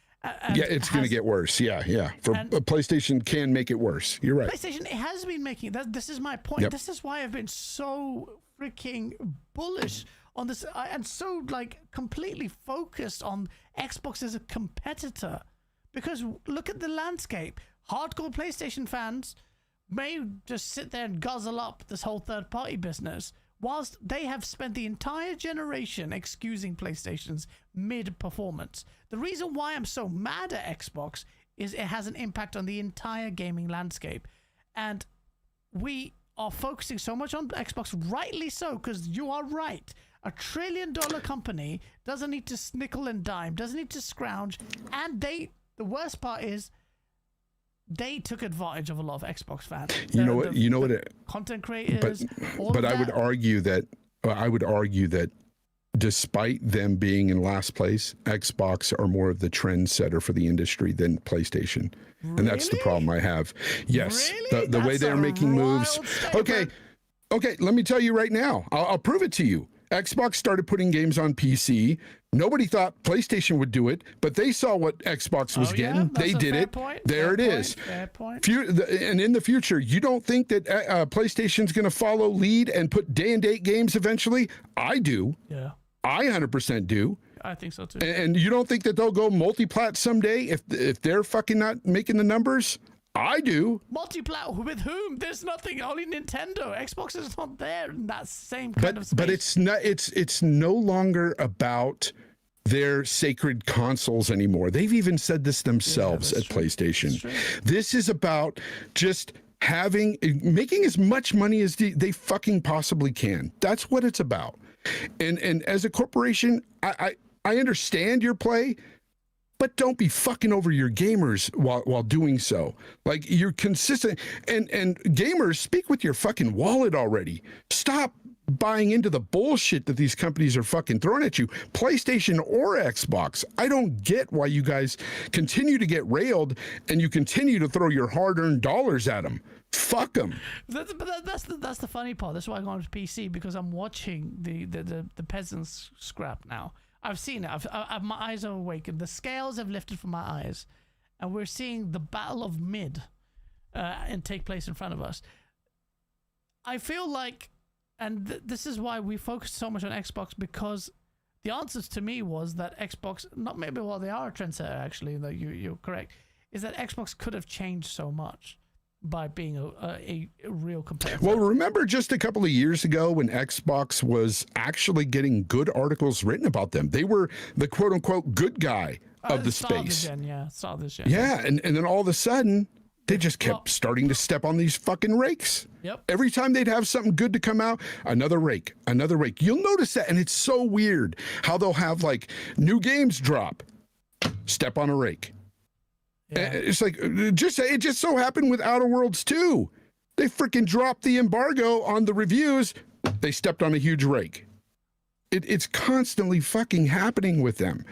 Yeah, it's going to get worse. Yeah. PlayStation can make it worse. You're right. PlayStation, it has been making that. This is my point. Yep. This is why I've been so freaking bullish on this, and so like completely focused on Xbox as a competitor. Because look at the landscape. Hardcore PlayStation fans may just sit there and guzzle up this whole third-party business, whilst they have spent the entire generation excusing PlayStation's mid-performance. The reason why I'm so mad at Xbox is it has an impact on the entire gaming landscape. And we are focusing so much on Xbox, rightly so, because you are right. A $1 trillion company doesn't need to nickel and dime, doesn't need to scrounge. And the worst part is, they took advantage of a lot of Xbox fans. Content creators. But I would argue that despite them being in last place, Xbox are more of the trendsetter for the industry than PlayStation. Really? And that's the problem I have. Yes. Really? The way they're making moves. Okay, let me tell you right now. I'll prove it to you. Xbox started putting games on PC. Nobody thought PlayStation would do it, but they saw what Xbox was getting. They did it. There it is. Fair point. And in the future, you don't think that PlayStation's going to follow lead and put day-and-date games eventually? I do. Yeah. I 100% do. I think so too. And you don't think that they'll go multi-plat someday if they're fucking not making the numbers? I do. Multi-plat with whom? There's nothing. Only Nintendo. Xbox is not there in that same kind of space. But it's not. It's no longer about their sacred consoles anymore. They've even said this themselves at PlayStation. This is about just making as much money as they fucking possibly can. That's what it's about. And as a corporation, I understand your play, but don't be fucking over your gamers while doing so. Like, you're consistent, and gamers, speak with your fucking wallet already. Stop buying into the bullshit that these companies are fucking throwing at you, PlayStation or Xbox. I don't get why you guys continue to get railed and you continue to throw your hard-earned dollars at them. Fuck them. That's the funny part. That's why I got to PC, because I'm watching the peasants scrap now. I've seen it. My eyes are awakened. The scales have lifted from my eyes, and we're seeing the battle of mid and take place in front of us. I feel like, and this is why we focus so much on Xbox, because the answers to me was that Xbox, not maybe while they are a trendsetter, actually, though you're correct, is that Xbox could have changed so much by being a real competitor. Well, remember just a couple of years ago when Xbox was actually getting good articles written about them. They were the quote-unquote good guy of the space. Start this gen. Yeah, and then all of a sudden, they just kept starting to step on these fucking rakes. Yep. Every time they'd have something good to come out, another rake. You'll notice that, and it's so weird how they'll have, like, new games drop, step on a rake. Yeah. It's like, it just so happened with Outer Worlds 2. They freaking dropped the embargo on the reviews. They stepped on a huge rake. It's constantly fucking happening with them.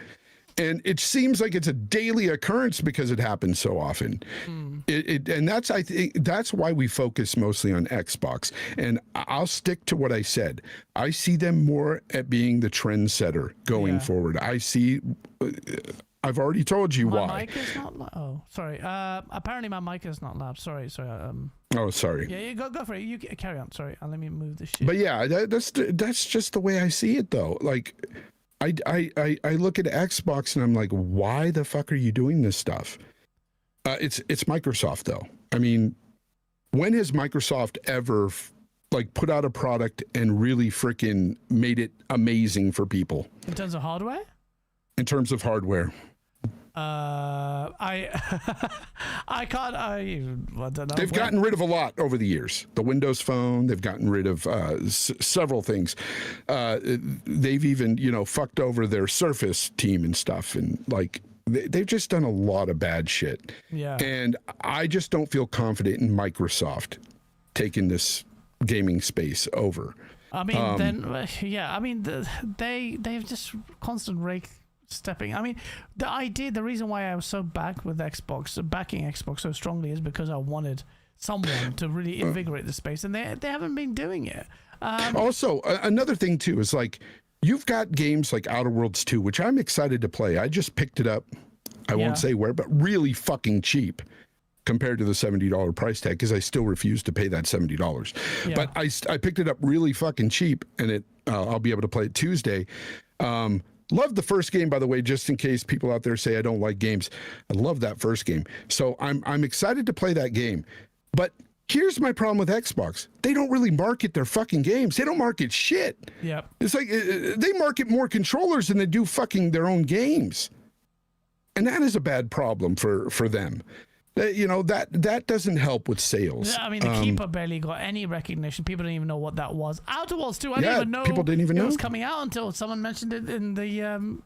And it seems like it's a daily occurrence because it happens so often. And I think that's why we focus mostly on Xbox. And I'll stick to what I said. I see them more at being the trendsetter going forward. I've already told you why. My mic is not loud. Oh, sorry. Apparently my mic is not loud. Sorry. Oh, sorry. Yeah, go for it. You carry on. Sorry. Let me move this shit. But yeah, that's just the way I see it, though. Like, I look at Xbox and I'm like, why the fuck are you doing this stuff? It's Microsoft, though. I mean, when has Microsoft ever like put out a product and really freaking made it amazing for people In terms of hardware? in terms of hardware. I can't. I don't know. They've gotten rid of a lot over the years. The Windows Phone. They've gotten rid of several things. They've even, you know, fucked over their Surface team and stuff, and like they've just done a lot of bad shit. Yeah. And I just don't feel confident in Microsoft taking this gaming space over. I mean, I mean, they've just constant rake stepping. I mean, the reason why I was so backing Xbox so strongly is because I wanted someone to really invigorate the space, and they haven't been doing it. Also, another thing too is like you've got games like Outer Worlds 2, which I'm excited to play. I just picked it up. I won't say where, but really fucking cheap compared to the $70 price tag, because I still refuse to pay that $70. Yeah. But I picked it up really fucking cheap, and I'll be able to play it Tuesday. Love the first game, by the way, just in case people out there say I don't like games. I love that first game. So I'm excited to play that game. But here's my problem with Xbox. They don't really market their fucking games. They don't market shit. Yep. It's like they market more controllers than they do fucking their own games. And that is a bad problem for them. You know, that doesn't help with sales. Yeah, I mean, the Keeper barely got any recognition. People didn't even know what that was. Outer Worlds 2, I didn't even know people didn't even know it was coming out until someone mentioned it in the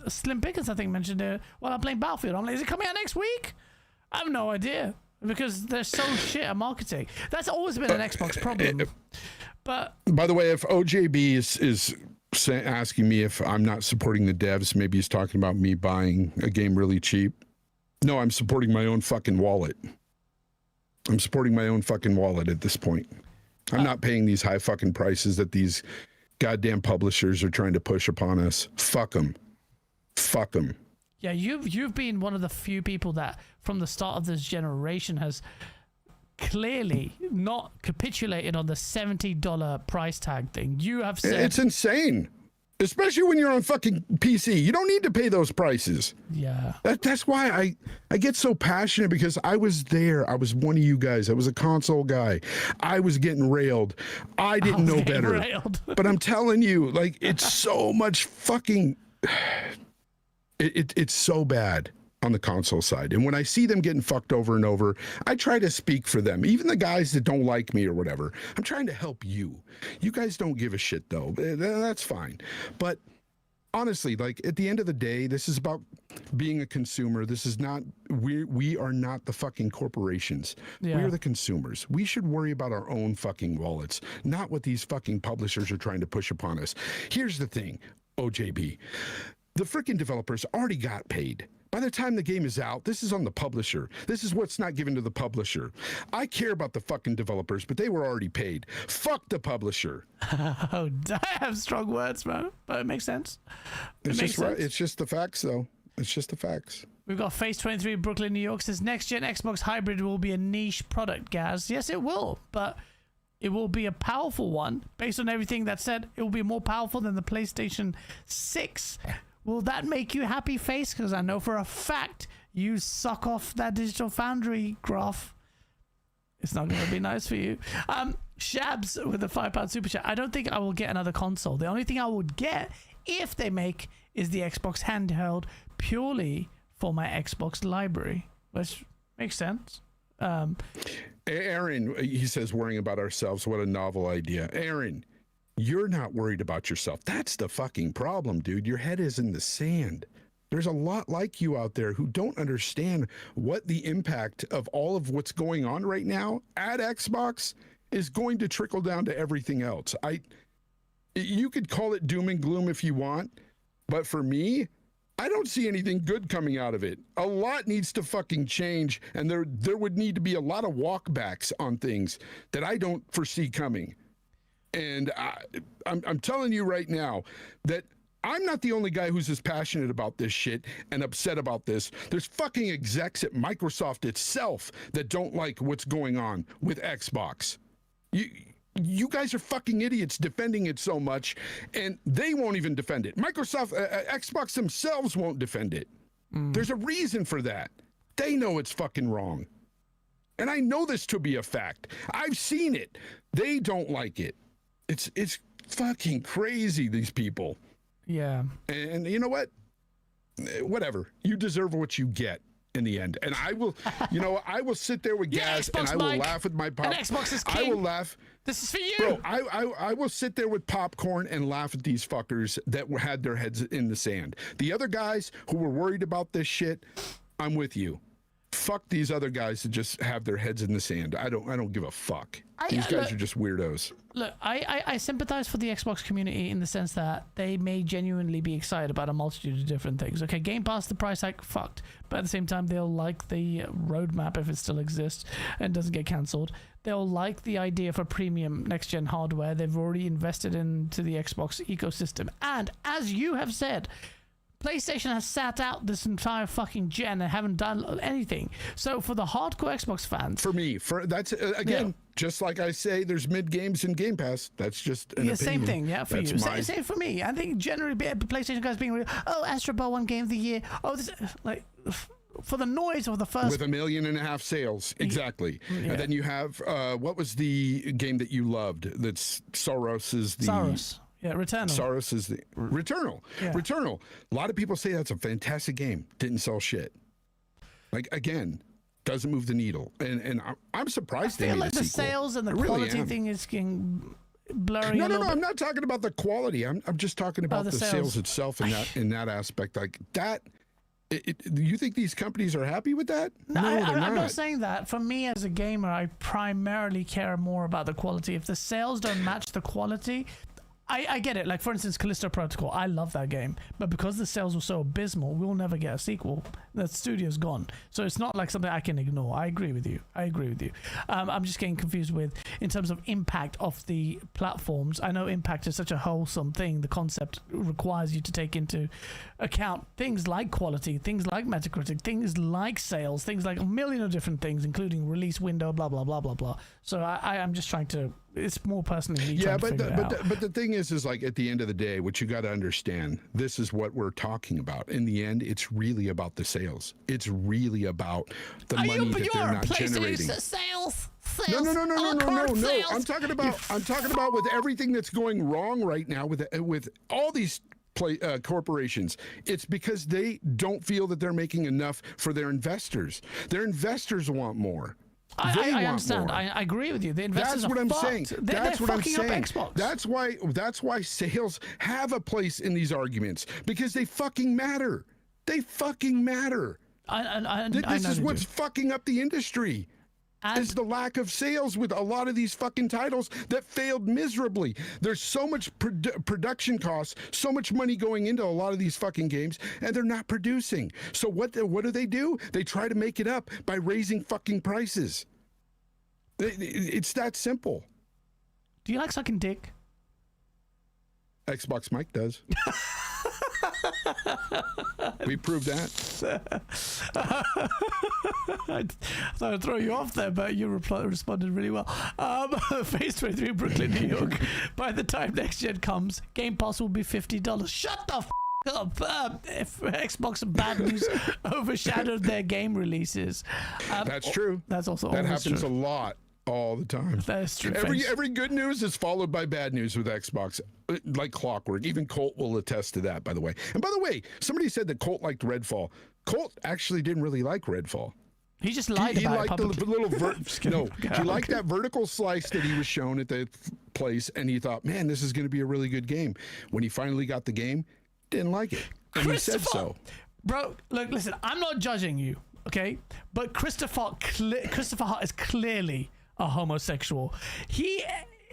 Slim Pickens, I think, mentioned it while I'm playing Battlefield. I'm like, is it coming out next week? I have no idea, because they're so shit at marketing. That's always been an Xbox problem. But by the way, if OJB is asking me if I'm not supporting the devs, maybe he's talking about me buying a game really cheap. No, I'm supporting my own fucking wallet. I'm supporting my own fucking wallet at this point. I'm not paying these high fucking prices that these goddamn publishers are trying to push upon us. Fuck them. Fuck them. yeah, you've been one of the few people that from the start of this generation has clearly not capitulated on the $70 price tag thing. You have said It's insane. Especially when you're on fucking PC. You don't need to pay those prices. yeah. That's why I get so passionate, because I was there. I was one of you guys. I was a console guy. I was getting railed. I didn't know better. Railed. But I'm telling you, like, it's so much fucking... It's so bad on the console side. And when I see them getting fucked over and over, I try to speak for them. Even the guys that don't like me or whatever. I'm trying to help you. You guys don't give a shit, though. That's fine. But honestly, like, at the end of the day, this is about being a consumer. This is not, we are not the fucking corporations. Yeah. We are the consumers. We should worry about our own fucking wallets, not what these fucking publishers are trying to push upon us. Here's the thing, OJB. The freaking developers already got paid. By the time the game is out, this is on the publisher. This is what's not given to the publisher. I care about the fucking developers, but they were already paid. Fuck the publisher. Oh, I have strong words, man, but it makes sense. It's just right. It's just the facts, though. It's just the facts. We've got Face 23 Brooklyn, New York says next gen Xbox hybrid will be a niche product, Gaz. Yes, it will, but it will be a powerful one. Based on everything that said, it will be more powerful than the PlayStation 6. Will that make you happy, Face? Because I know for a fact you suck off that Digital Foundry graph. It's not going to be nice for you. Shabs with a £5 super chat. I don't think I will get another console. The only thing I would get, if they make, is the Xbox handheld purely for my Xbox library, which makes sense. Aaron, he says, worrying about ourselves. What a novel idea. Aaron, you're not worried about yourself. That's the fucking problem, dude. Your head is in the sand. There's a lot like you out there who don't understand what the impact of all of what's going on right now at Xbox is going to trickle down to everything else. You could call it doom and gloom if you want, but for me, I don't see anything good coming out of it. A lot needs to fucking change, and there would need to be a lot of walkbacks on things that I don't foresee coming. And I'm telling you right now that I'm not the only guy who's as passionate about this shit and upset about this. There's fucking execs at Microsoft itself that don't like what's going on with Xbox. You guys are fucking idiots defending it so much, and they won't even defend it. Microsoft, Xbox themselves won't defend it. There's a reason for that. They know it's fucking wrong. And I know this to be a fact. I've seen it. They don't like it. It's fucking crazy, these people. Yeah. And you know what? Whatever. You deserve what you get in the end. And I will, I will sit there with Gaz and I will laugh with my pop. And Xbox is king. I will laugh. This is for you. Bro, I will sit there with popcorn and laugh at these fuckers that had their heads in the sand. The other guys who were worried about this shit, I'm with you. Fuck these other guys that just have their heads in the sand. I don't give a fuck. These guys are just weirdos. Look, I sympathize for the Xbox community in the sense that they may genuinely be excited about a multitude of different things. Okay, Game Pass, the price hike, fucked. But at the same time, they'll like the roadmap if it still exists and doesn't get cancelled. They'll like the idea for premium next-gen hardware. They've already invested into the Xbox ecosystem. And as you have said, PlayStation has sat out this entire fucking gen and haven't done anything. So for the hardcore Xbox fans, that's again, just like I say, there's mid games in Game Pass. That's just an opinion. Same thing, yeah, for that's you. Same for me. I think generally PlayStation guys being, Astro Ball won Game of the Year. Oh, this for the noise of the first with 1.5 million sales, exactly. Yeah. And then you have what was the game that you loved? That's Soros. Yeah, Returnal. Soros is the Returnal. Yeah. Returnal. A lot of people say that's a fantastic game. Didn't sell shit. Like again, doesn't move the needle. And I'm surprised they made a sequel. The sales and the quality thing is getting blurry. No. I'm not talking about the quality. I'm just talking about the sales itself in that aspect. Like that. You think these companies are happy with that? No, I'm not saying that. For me as a gamer, I primarily care more about the quality. If the sales don't match the quality, I get it. Like, for instance, Callisto Protocol. I love that game. But because the sales were so abysmal, we'll never get a sequel. The studio's gone. So it's not like something I can ignore. I agree with you. I'm just getting confused with, in terms of impact of the platforms. I know impact is such a wholesome thing. The concept requires you to take into account things like quality, things like Metacritic, things like sales, things like a million of different things, including release window, blah, blah, blah, blah, blah. So I'm just trying to... It's more personally me trying to figure it out. But the thing is like at the end of the day, what you got to understand, this is what we're talking about. In the end, it's really about the sales. It's really about the money that they're not generating. Sales. No. I'm talking about with everything that's going wrong right now with all these corporations. It's because they don't feel that they're making enough for their investors. Their investors want more. I understand. I agree with you. The investors That's what I'm saying. That's what I'm saying. Xbox. That's why sales have a place in these arguments, because they fucking matter. They fucking matter. This is what's fucking up the industry. Is the lack of sales with a lot of these fucking titles that failed miserably. There's so much production costs, so much money going into a lot of these fucking games, and they're not producing. So what do? They try to make it up by raising fucking prices. It's that simple. Do you like sucking dick? Xbox Mike does. We proved that. I thought I'd throw you off there, but you responded really well. Phase 23, Brooklyn, New York. By the time next gen comes, Game Pass will be $50. Shut the f up. If Xbox bad news overshadowed their game releases. That's true. That's also that happens a lot. All the time. That's true. Every good news is followed by bad news with Xbox, like clockwork. Even Colt will attest to that, by the way. And by the way, somebody said that Colt liked Redfall. Colt actually didn't really like Redfall. He just lied about it publicly. He liked that vertical slice that he was shown at the place, and he thought, man, this is going to be a really good game. When he finally got the game, didn't like it. And he said so. Bro, look, listen, I'm not judging you, okay? But Christopher Hart is clearly a homosexual. He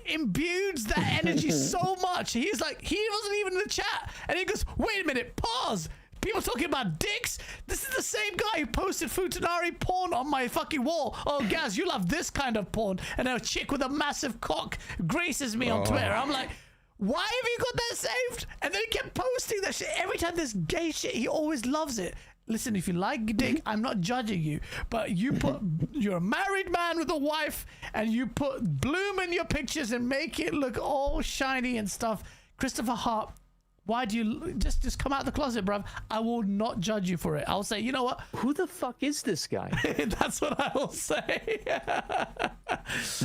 imbues that energy so much. He's like, he wasn't even in the chat, and he goes, wait a minute, pause. People talking about dicks? This is the same guy who posted Futanari porn on my fucking wall. Oh, Gaz, you love this kind of porn. And a chick with a massive cock graces me on Twitter. I'm like, why have you got that saved? And then he kept posting that shit. Every time there's gay shit, he always loves it. Listen, if you like dick, I'm not judging you, but you're a married man with a wife, and you put bloom in your pictures and make it look all shiny and stuff. Christopher Hart Why do you just come out of the closet, bruv? I will not judge you for it. I'll say, you know what? Who the fuck is this guy? That's what I will say.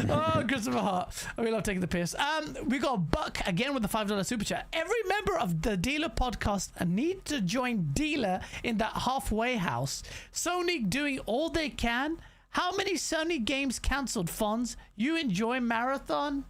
Oh, Christopher Hart. We love taking the piss. We got Buck again with the $5 super chat. Every member of the Dealer podcast need to join Dealer in that halfway house. Sony doing all they can. How many Sony games cancelled, Fonz? You enjoy Marathon?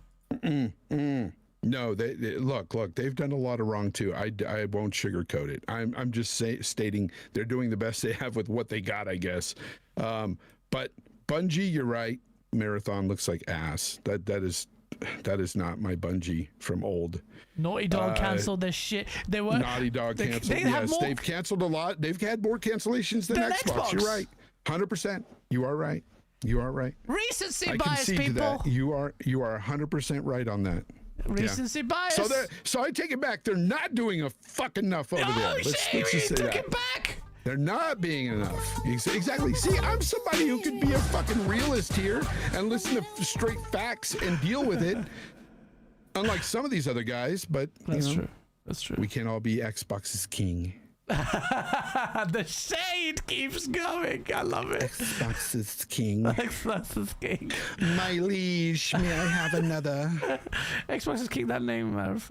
No, they look. They've done a lot of wrong too. I won't sugarcoat it. I'm just stating they're doing the best they have with what they got, I guess. But Bungie, you're right. Marathon looks like ass. That is not my Bungie from old. Naughty Dog canceled their shit. They were Naughty Dog canceled. Yes, they've canceled a lot. They've had more cancellations than Xbox. You're right. 100%. You are right. You are right. Recency I bias, concede to people. that. You are 100% right on that. Recency bias. So I take it back. They're not doing a fuck enough over there. Let's just say took that. it back. They're not being enough. Exactly. See, I'm somebody who could be a fucking realist here and listen to straight facts and deal with it. Unlike some of these other guys, but That's true. That's true. We can't all be Xbox's king. The shade keeps going. I love it. Xbox's king. Xbox's king. My liege, may I have another? Xbox's king, that name, Marv.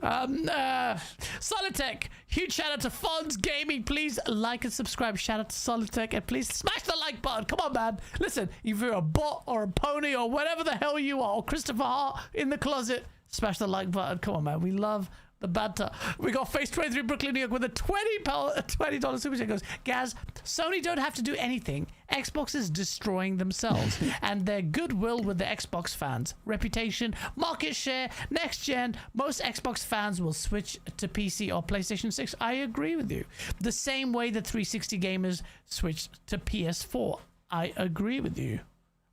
Solitech, huge shout out to Fonz Gaming. Please like and subscribe. Shout out to Solitech, and please smash the like button. Come on, man. Listen, if you're a bot or a pony or whatever the hell you are, or Christopher Hart in the closet, smash the like button. Come on, man. We love the banter. We got Face 23 Brooklyn, New York with a $20 super chat. Goes, Gaz, Sony don't have to do anything. Xbox is destroying themselves and their goodwill with the Xbox fans. Reputation, market share, next gen. Most Xbox fans will switch to PC or PlayStation 6. I agree with you. The same way the 360 gamers switched to PS4. I agree with you.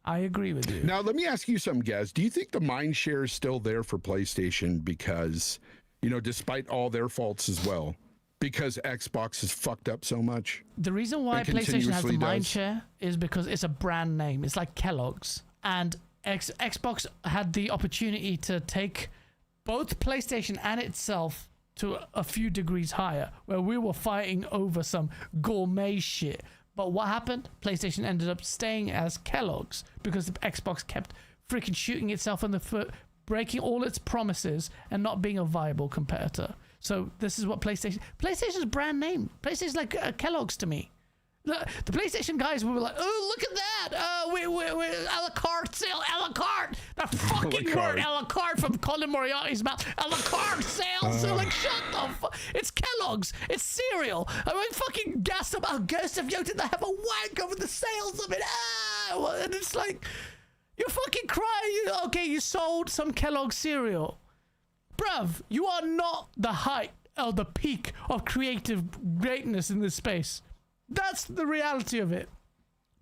I agree with you. Now, let me ask you something, Gaz. Do you think the mind share is still there for PlayStation because, you know, despite all their faults as well, because Xbox is fucked up so much? The reason why It PlayStation has the continuously mind does. share is because it's a brand name. It's like Kellogg's. And Xbox had the opportunity to take both PlayStation and itself to a few degrees higher, where we were fighting over some gourmet shit. But what happened? PlayStation ended up staying as Kellogg's because Xbox kept freaking shooting itself in the foot, breaking all its promises and not being a viable competitor. So this is what PlayStation's brand name. PlayStation's like Kellogg's to me. The PlayStation guys were like, oh, look at that. We're a la carte sale, a la carte. That fucking word, a la carte, from Colin Moriarty's mouth. A la carte sales. So like, shut the fuck. It's Kellogg's. It's cereal. I mean, fucking gassed up. Oh, Ghost of Yoda, they have a wank over the sales of it. And it's like, you're fucking crying. Okay, you sold some Kellogg's cereal. Bruv, you are not the height or the peak of creative greatness in this space. That's the reality of it.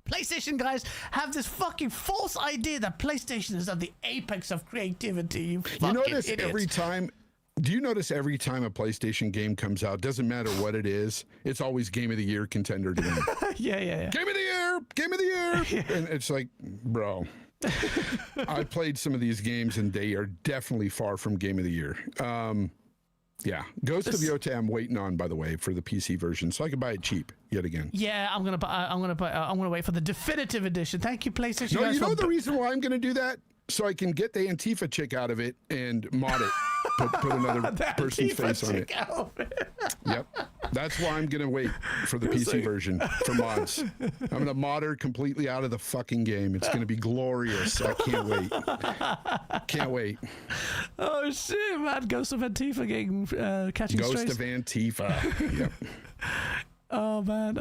PlayStation guys have this fucking false idea that PlayStation is at the apex of creativity. You notice idiots. every time. Do you notice every time a PlayStation game comes out, doesn't matter what it is, it's always Game of the Year contender to win. Yeah. Game of the Year, Game of the Year, and it's like, bro. I played some of these games and they are definitely far from Game of the Year. Yeah, Ghost of Yota I'm waiting on, by the way, for the PC version, so I can buy it cheap yet again. Yeah, I'm gonna wait for the definitive edition. Thank you, PlayStation. No, guys, you know the reason why I'm gonna do that? So I can get the Antifa chick out of it and mod it. Put another person's face on it. Yep. That's why I'm going to wait for the PC version for mods. I'm going to mod her completely out of the fucking game. It's going to be glorious. I can't wait. Can't wait. Oh, shit, man. Ghost of Antifa getting catching Ghost strays. of Antifa. Yep. Oh, man.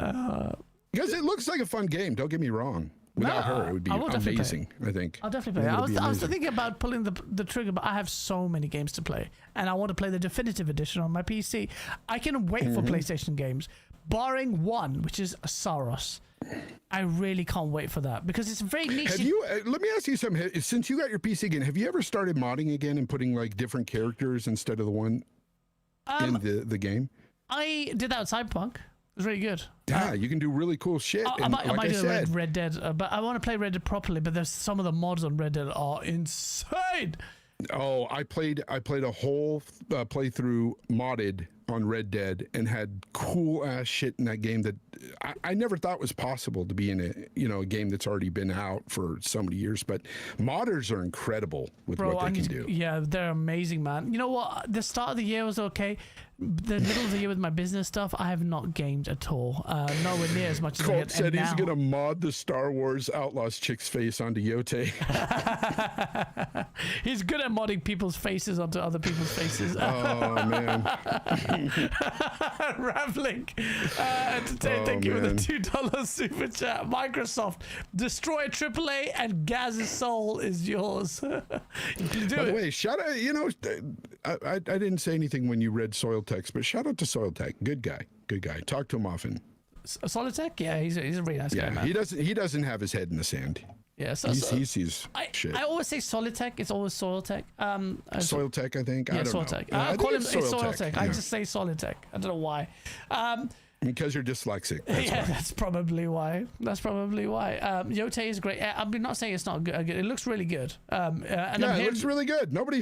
Because it looks like a fun game. Don't get me wrong. Without her, it would be amazing, I think. I'll definitely play it. I was thinking about pulling the trigger, but I have so many games to play, and I want to play the definitive edition on my PC. I can wait for PlayStation games, barring one, which is Saros. I really can't wait for that because it's very niche. Have you? Let me ask you something. Since you got your PC again, have you ever started modding again and putting like different characters instead of the one in the game? I did that with Cyberpunk. It was really good. Yeah, you can do really cool shit. I might do Red Dead, but I want to play Red Dead properly. But there's some of the mods on Red Dead are insane. Oh, I played a whole playthrough modded on Red Dead and had cool ass shit in that game that I never thought was possible to be in a game that's already been out for so many years. But modders are incredible with what they can do. Yeah, they're amazing, man. You know what? The start of the year was okay. The middle of the year with my business stuff, I have not gamed at all. Nowhere near as much as I Colt get. said And he's now- gonna mod the Star Wars Outlaws chick's face onto Yote. He's good at modding people's faces onto other people's faces. Oh man. Rambling. Entertain, thank you for the $2 super chat. Microsoft, destroy AAA and Gaz's soul is yours. Do By the way, shout out, I didn't say anything when you read Soil Text, but shout out to Soil Tech. Good guy. Talk to him often. Solitech? Yeah, he's a really nice guy, Yeah, man. he doesn't have his head in the sand. Yeah, He sees shit. I always say Solitech. It's always Soiltech. Soil Tech, I think. Yeah, I don't Soiltech. know. I call him it's Soiltech. I yeah. just say Solitech. I don't know why. Because you're dyslexic. That's Yeah, why. that's probably why. Yote is great. I'm not saying it's not good. It looks really good. And Yeah, it looks really good. Nobody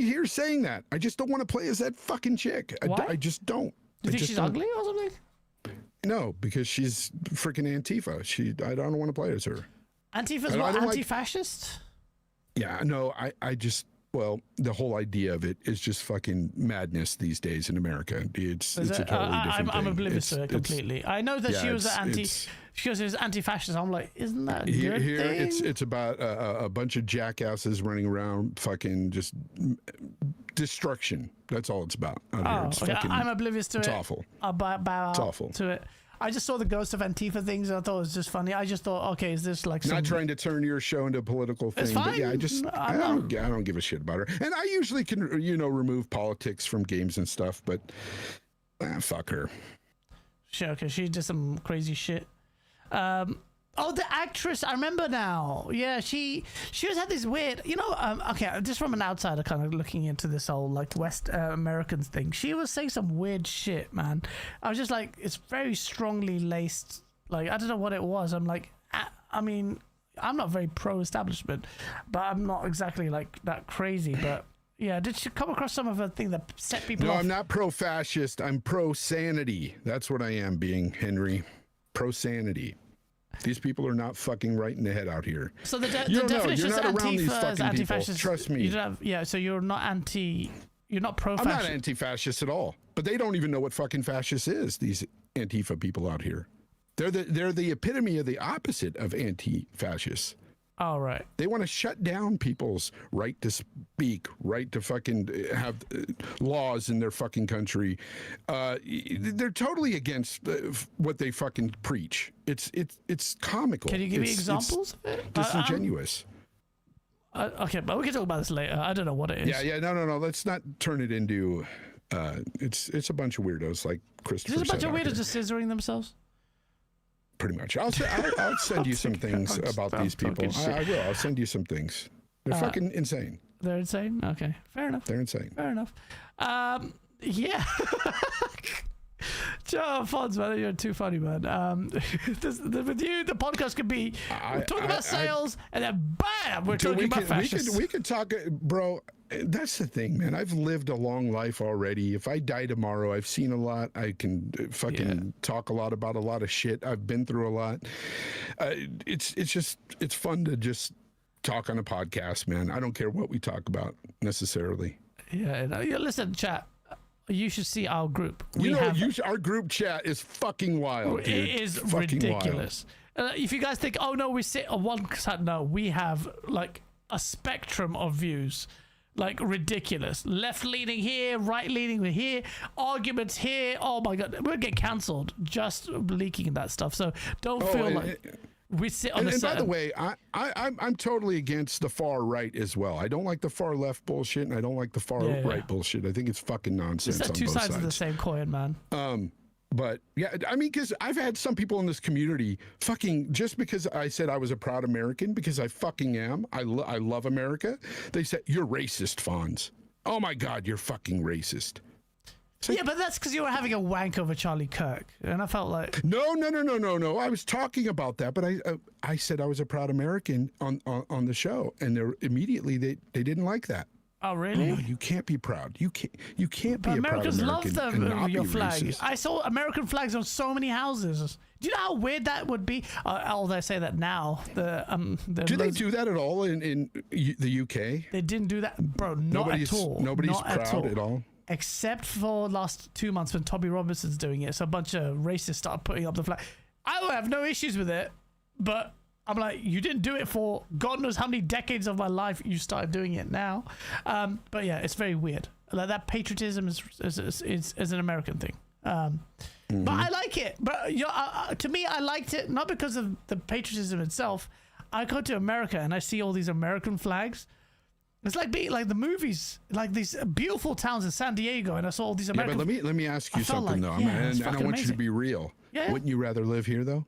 here saying that. I just don't want to play as that fucking chick. Why? I just don't. Do you think just she's don't. ugly or something? No, because she's freaking Antifa. I don't want to play as her. Antifa's I what? don't like- Anti-fascist? Yeah, no, I just, well, the whole idea of it is just fucking madness these days in America. It's a totally different I'm thing. oblivious to it completely. I know that yeah, she was it's- she was anti-fascist. I'm like, isn't that a Here, good thing? it's about a bunch of jackasses running around, fucking just destruction. That's all it's about. Out here. It's okay. fucking, I'm oblivious to it. it's awful. I'll bow It's out awful. to it. I just saw the Ghost of Antifa things and I thought it was just funny. I just thought, okay, is this like some... Not trying to turn your show into a political thing, It's but yeah, fine. I don't give a shit about her. And I usually can, remove politics from games and stuff, but fuck her. Shit, okay, she did some crazy shit. The actress, I remember now. Yeah, she always had this weird, okay, just from an outsider kind of looking into this whole like West Americans thing. She was saying some weird shit, man. I was just like, it's very strongly laced. Like, I don't know what it was. I'm like, I mean, I'm not very pro-establishment, but I'm not exactly like that crazy. But yeah, did she come across some of her thing that set people No, off? I'm not pro-fascist. I'm pro-sanity. That's what I am being, Henry. Pro-sanity. These people are not fucking right in the head out here. So the You don't know. definition You're is not around these Antifa is fucking people. anti-fascist. Trust me. You don't have, so you're not you're not I'm pro-fascist. not anti-fascist at all, but they don't even know what fucking fascist is. These Antifa people out here, they're the epitome of the opposite of anti-fascists. All right. They want to shut down people's right to speak, right to fucking have laws in their fucking country. They're totally against what they fucking preach. It's comical. Can you give me It's examples of it? disingenuous. Okay, but we can talk about this later. I don't know what it is. Yeah, no. Let's not turn it into. It's a bunch of weirdos like Christopher. Is this a bunch said of out weirdos here. just scissoring themselves? Pretty much. I'll send you some things about these people. I will. I'll send you some things. They're fucking insane. They're insane? Okay, fair enough. They're insane. Fair enough. Yeah. Joe Fonz, man, you're too funny, man. With you, the podcast could be we're talking about sales, and then bam, we're talking about fascists. We could talk, bro. That's the thing, man. I've lived a long life already. If I die tomorrow, I've seen a lot. I can fucking talk a lot about a lot of shit. I've been through a lot. It's fun to just talk on a podcast, man. I don't care what we talk about necessarily. Yeah, listen, chat. You should see our group. Our group chat is fucking wild, dude. It is fucking ridiculous. If you guys think, oh no, we sit on one side, no, we have like a spectrum of views. Like ridiculous. Left leaning here, right leaning here, arguments here. Oh my god, we'll get cancelled just leaking that stuff. So don't feel like we sit on the And by side. the way, I'm totally against the far right as well. I don't like the far left bullshit, and I don't like the far right bullshit. I think it's fucking nonsense. It's on two both sides of the same coin, man. But yeah, I mean, because I've had some people in this community fucking just because I said I was a proud American, because I fucking am. I love America. They said, you're racist, Fonz. Oh my God, you're fucking racist. Yeah, but that's because you were having a wank over Charlie Kirk, and I felt like No. I was talking about that, but I said I was a proud American on the show, and immediately they didn't like that. Oh, really? No, you can't be proud. You can't be But a proud Americans American love and not your be flag. racist. I saw American flags on so many houses. Do you know how weird that would be? Although I say that now, Do they do that at all in the UK? They didn't do that, bro. Not at all. Nobody's not proud at all. Except for last 2 months when Tommy Robinson's doing it. So a bunch of racists started putting up the flag. I have no issues with it, but I'm like, you didn't do it for God knows how many decades of my life. You started doing it now. But yeah, it's very weird. Like that patriotism is an American thing. But I like it. But you know, to me, I liked it not because of the patriotism itself. I go to America and I see all these American flags. It's like being like the movies, like these beautiful towns in San Diego, and I saw all these American. Yeah, but let me ask you something though, it's and I want you to be real. Yeah. Wouldn't you rather live here though?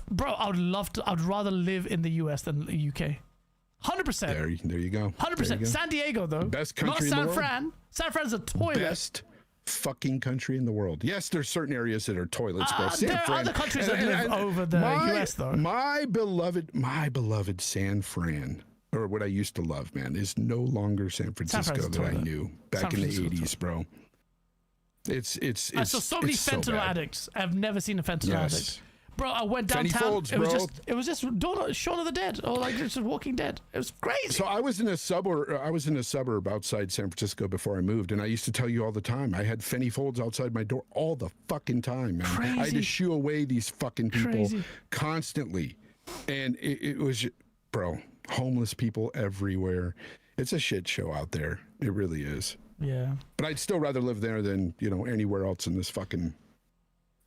Bro, I would love to. I'd rather live in the US than the UK. 100%. There you go. 100%. San Diego though. Best country not in the San world. Fran. San Fran's a toilet. Best fucking country in the world. Yes, there's certain areas that are toilets, but San there are Fran. other countries that live over the US though. My beloved San Fran, or what I used to love, man, is no longer San Francisco that I knew back in the 80s, bro. It's I saw so many fentanyl addicts. I've never seen a fentanyl addict. Bro, I went downtown. Folds, it was just Shaun of the Dead, or like just Walking Dead. It was crazy. So I was in a suburb outside San Francisco before I moved, and I used to tell you all the time. I had Fenny Folds outside my door all the fucking time, man. Crazy. I had to shoo away these fucking people constantly, and it was, bro, homeless people everywhere. It's a shit show out there. It really is. Yeah. But I'd still rather live there than anywhere else in this fucking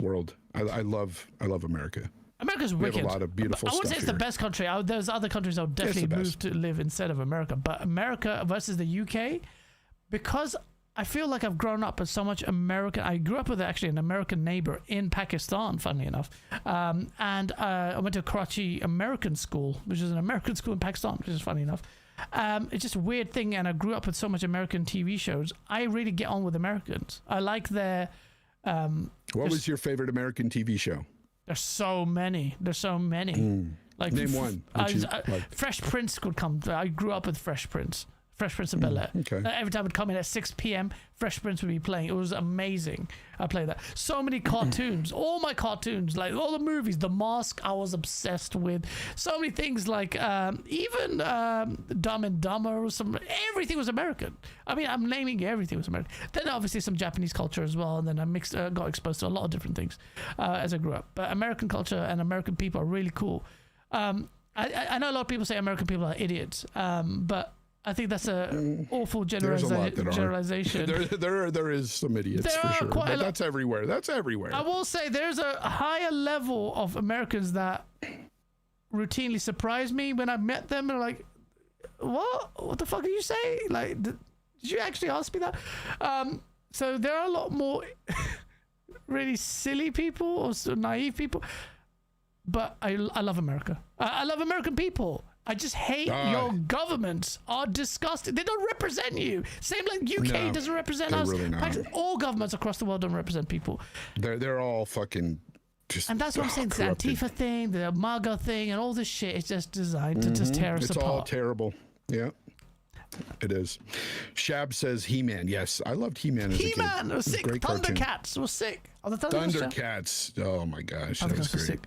world. I love America. America's we wicked. have a lot of beautiful I wouldn't stuff say it's the best country. There's other countries I would definitely move to live instead of America. But America versus the UK, because I feel like I've grown up with so much American. I grew up with actually an American neighbor in Pakistan, funnily enough. And I went to Karachi American School, which is an American school in Pakistan, which is funny enough. It's just a weird thing, and I grew up with so much American TV shows. I really get on with Americans. I like their... what was your favorite American TV show? There's so many. Like Name one. Fresh Prince could come. I grew up with Fresh Prince of Bel-Air. Okay. Every time it would come in at 6 p.m., Fresh Prince would be playing. It was amazing. I played that. So many cartoons. All my cartoons, like all the movies. The Mask, I was obsessed with. So many things like even Dumb and Dumber. Everything was American. I mean, I'm naming everything was American. Then obviously some Japanese culture as well. And then I got exposed to a lot of different things as I grew up. But American culture and American people are really cool. I know a lot of people say American people are idiots, but I think that's a awful generalization. There is some idiots for sure, but that's everywhere. I will say there's a higher level of Americans that routinely surprise me when I met them, and I'm like, what the fuck are you saying? Like, did you actually ask me that? So there are a lot more really silly people or naive people, but I love America. I love American people. I just hate your governments are disgusting. They don't represent you. Same like UK doesn't represent us. Really all governments across the world don't represent people. They're all fucking just. And that's what I'm saying. The Antifa thing, the MAGA thing, and all this shit is just designed to just tear us apart. It's all terrible. Yeah. It is. Shab says He-Man. Yes, I loved He-Man as a kid. He-Man was sick. Thundercats was sick. Oh, the Thundercats. Oh my gosh, that was great. Sick.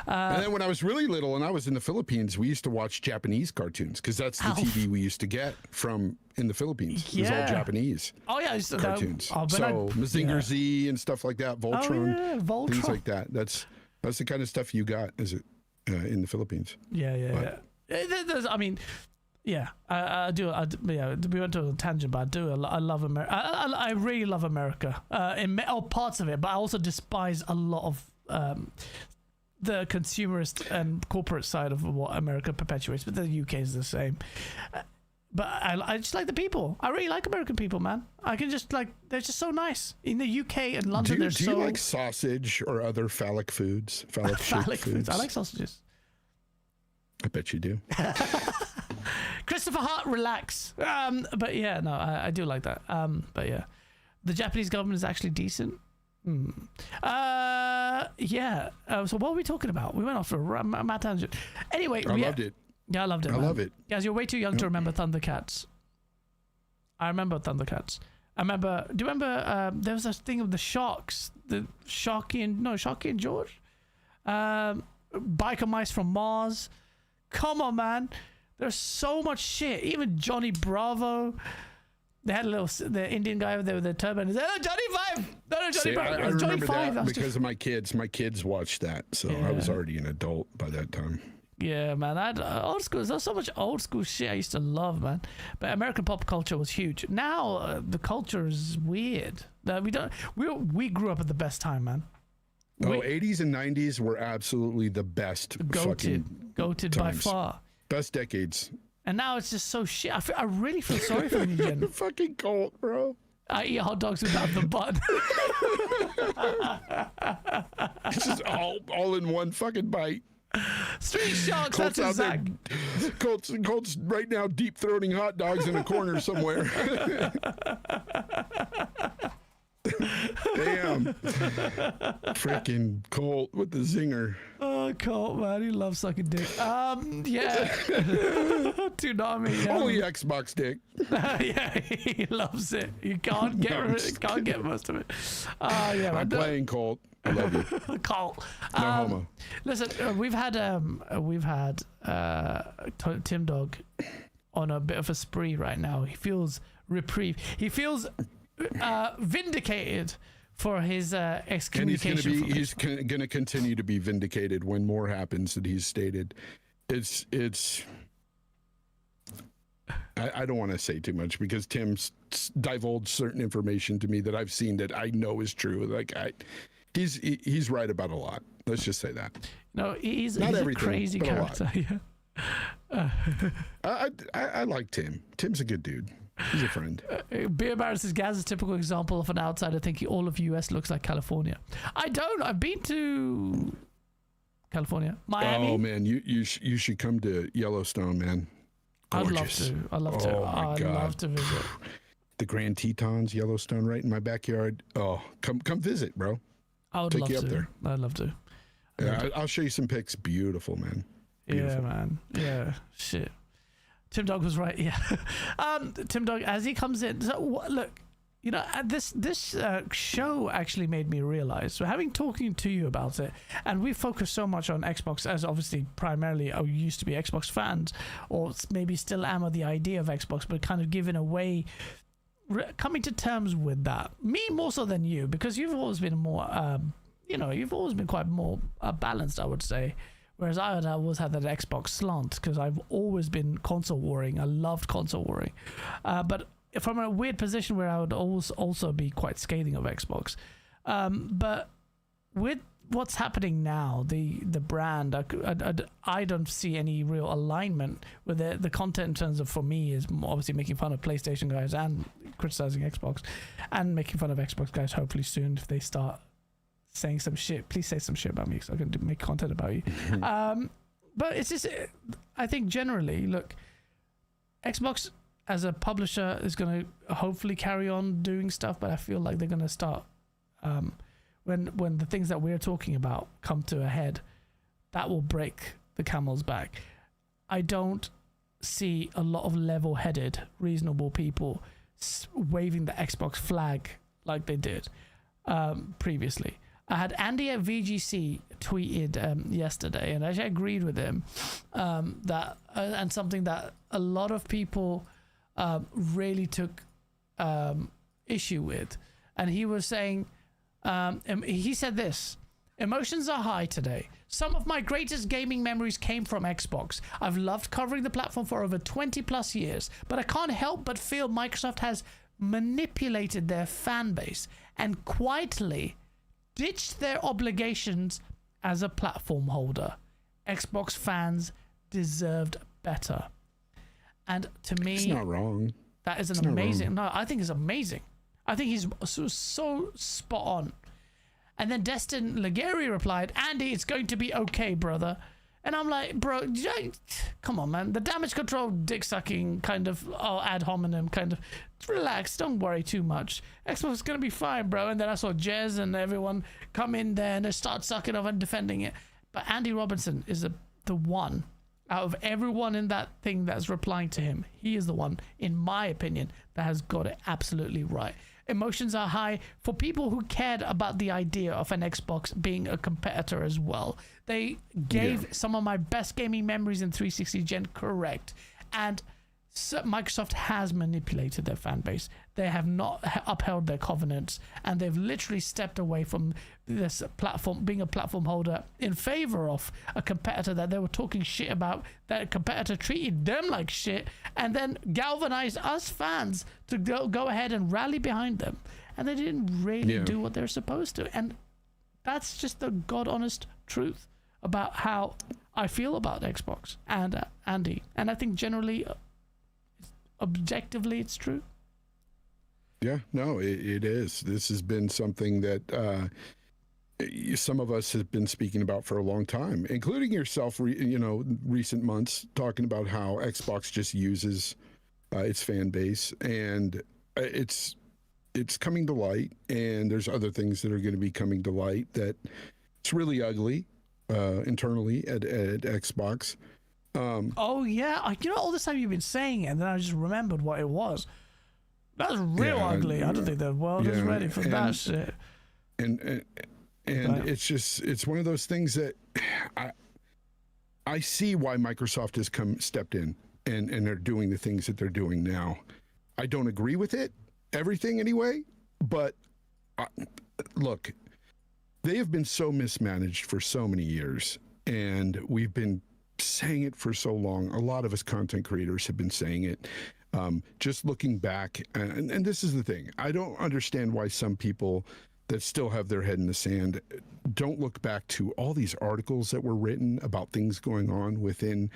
And then when I was really little and I was in the Philippines, we used to watch Japanese cartoons because that's the TV we used to get from in the Philippines. It was all Japanese. Oh yeah, cartoons. So Mazinger Z and stuff like that, Voltron, things like that. That's the kind of stuff you got in the Philippines. Yeah. I mean. Yeah, I do. Yeah, we went to a tangent, but I love America. I really love America in all parts of it, but I also despise a lot of the consumerist and corporate side of what America perpetuates. But the UK is the same. But I just like the people. I really like American people, man. I can just they're just so nice. In the UK and London, do you like sausage or other phallic foods? Phallic foods. I like sausages. I bet you do. Christopher Hart, relax. But yeah, no, I do like that. But yeah, the Japanese government is actually decent. Yeah. So what were we talking about? We went off for a mad tangent. Anyway, I loved it. Yeah, I loved it. I love it. Guys, you're way too young to remember Thundercats. I remember Thundercats. I remember. Do you remember? There was this thing of the Sharks, the Sharky and George, Biker Mice from Mars. Come on, man. There's so much shit. Even Johnny Bravo. They had the Indian guy with the turban. He said, "Oh, Johnny Five." No, Johnny Bravo. I Johnny remember Five. that because of my kids. My kids watched that, so I was already an adult by that time. Yeah, man. I had old school. There's so much old school shit I used to love, man. But American pop culture was huge. Now the culture is weird. We grew up at the best time, man. 80s and 90s were absolutely the best. Goated by times. far. Best decades. And now it's just so shit. I really feel sorry for the new gen. Fucking Colt, bro. I eat hot dogs without the bun. It's just all in one fucking bite. Street Sharks, Colt's that's out exact. there. Colt's right now deep throating hot dogs in a corner somewhere. Damn. Freaking Colt with the zinger. Oh, Colt, man, he loves sucking dick. Yeah. Toonami. Yeah. Only Xbox dick. Yeah, he loves it. You can't get most of it. Yeah, I'm playing Colt. I love you. Colt. No homo. Listen, we've had Tim Dog on a bit of a spree right now. He feels reprieve. He feels vindicated for his excommunication. And he's going to continue to be vindicated when more happens that he's stated. I don't want to say too much because Tim's divulged certain information to me that I've seen that I know is true. He's right about a lot. Let's just say that. No, he's Not a everything, crazy but character. Yeah. I like Tim. Tim's a good dude. He's a friend. Beer Barrett says Gaz is a typical example of an outsider thinking all of US looks like California. I don't. I've been to California, Miami. Oh man, you should come to Yellowstone, man. Gorgeous. I'd love to. Oh my I'd God. love to visit. The Grand Tetons, Yellowstone, right in my backyard. Oh, come visit, bro. I would Take love you to. up there. I'd love to. Yeah, I'll show you some pics. Beautiful, man. Beautiful. Yeah, man. Yeah, shit. Tim Dog was right. Yeah. Tim Dog, as he comes in. So look, you know, this show actually made me realize. So having talking to you about it, and we focus so much on Xbox as obviously primarily used to be Xbox fans, or maybe still am of the idea of Xbox, but kind of giving away. Coming to terms with that, me more so than you, because you've always been more, you've always been quite more balanced, I would say. Whereas I had always had that Xbox slant because I've always been console warring. I loved console warring, but from a weird position where I would always also be quite scathing of Xbox. But with what's happening now, the brand, I don't see any real alignment with the content in terms of, for me, is obviously making fun of PlayStation guys and criticizing Xbox and making fun of Xbox guys hopefully soon if they start saying some shit. Please say some shit about me because I can make content about you. But it's just, I think generally, look, Xbox as a publisher is going to hopefully carry on doing stuff, but I feel like they're going to start when the things that we're talking about come to a head, that will break the camel's back. I don't see a lot of level-headed, reasonable people waving the Xbox flag like they did previously. I had Andy at VGC tweeted yesterday, and I actually agreed with him that and something that a lot of people really took issue with, and he was saying, he said this: emotions are high today. Some of my greatest gaming memories came from Xbox. I've loved covering the platform for over 20 plus years, but I can't help but feel Microsoft has manipulated their fan base and quietly ditched their obligations as a platform holder. Xbox fans deserved better. And to me, it's not wrong. That is an amazing. No, I think it's amazing. I think he's so spot on. And then Destin Legary replied, Andy, it's going to be okay, brother. And I'm like, bro, come on, man. The damage control, dick sucking kind of ad hominem kind of, relax, don't worry too much. Xbox is going to be fine, bro. And then I saw Jez and everyone come in there and they start sucking off and defending it. But Andy Robinson is the one Out of everyone in that thing that's replying to him, he is the one, in my opinion, that has got it absolutely right. Emotions are high for people who cared about the idea of an Xbox being a competitor as well. They gave some of my best gaming memories in 360 gen correct. And Microsoft has manipulated their fan base. They have not upheld their covenants, and they've literally stepped away from this platform, being a platform holder, in favor of a competitor that they were talking shit about. That competitor treated them like shit, and then galvanized us fans to go ahead and rally behind them. And they didn't really do what they're supposed to. And that's just the God honest truth about how I feel about Xbox and Andy. And I think generally, objectively, it's true. Yeah, no, it is. This has been something that some of us have been speaking about for a long time, including yourself, recent months, talking about how Xbox just uses its fan base, and it's coming to light, and there's other things that are going to be coming to light that it's really ugly internally at Xbox. Oh yeah, all this time you've been saying it, and then I just remembered what it was. That's real ugly. I don't think the world is ready for that shit. And it's one of those things that I see why Microsoft has stepped in and they're doing the things that they're doing now. I don't agree with everything anyway, but look, they have been so mismanaged for so many years, and we've been saying it for so long. A lot of us content creators have been saying it. Just looking back, and this is the thing, I don't understand why some people that still have their head in the sand don't look back to all these articles that were written about things going on within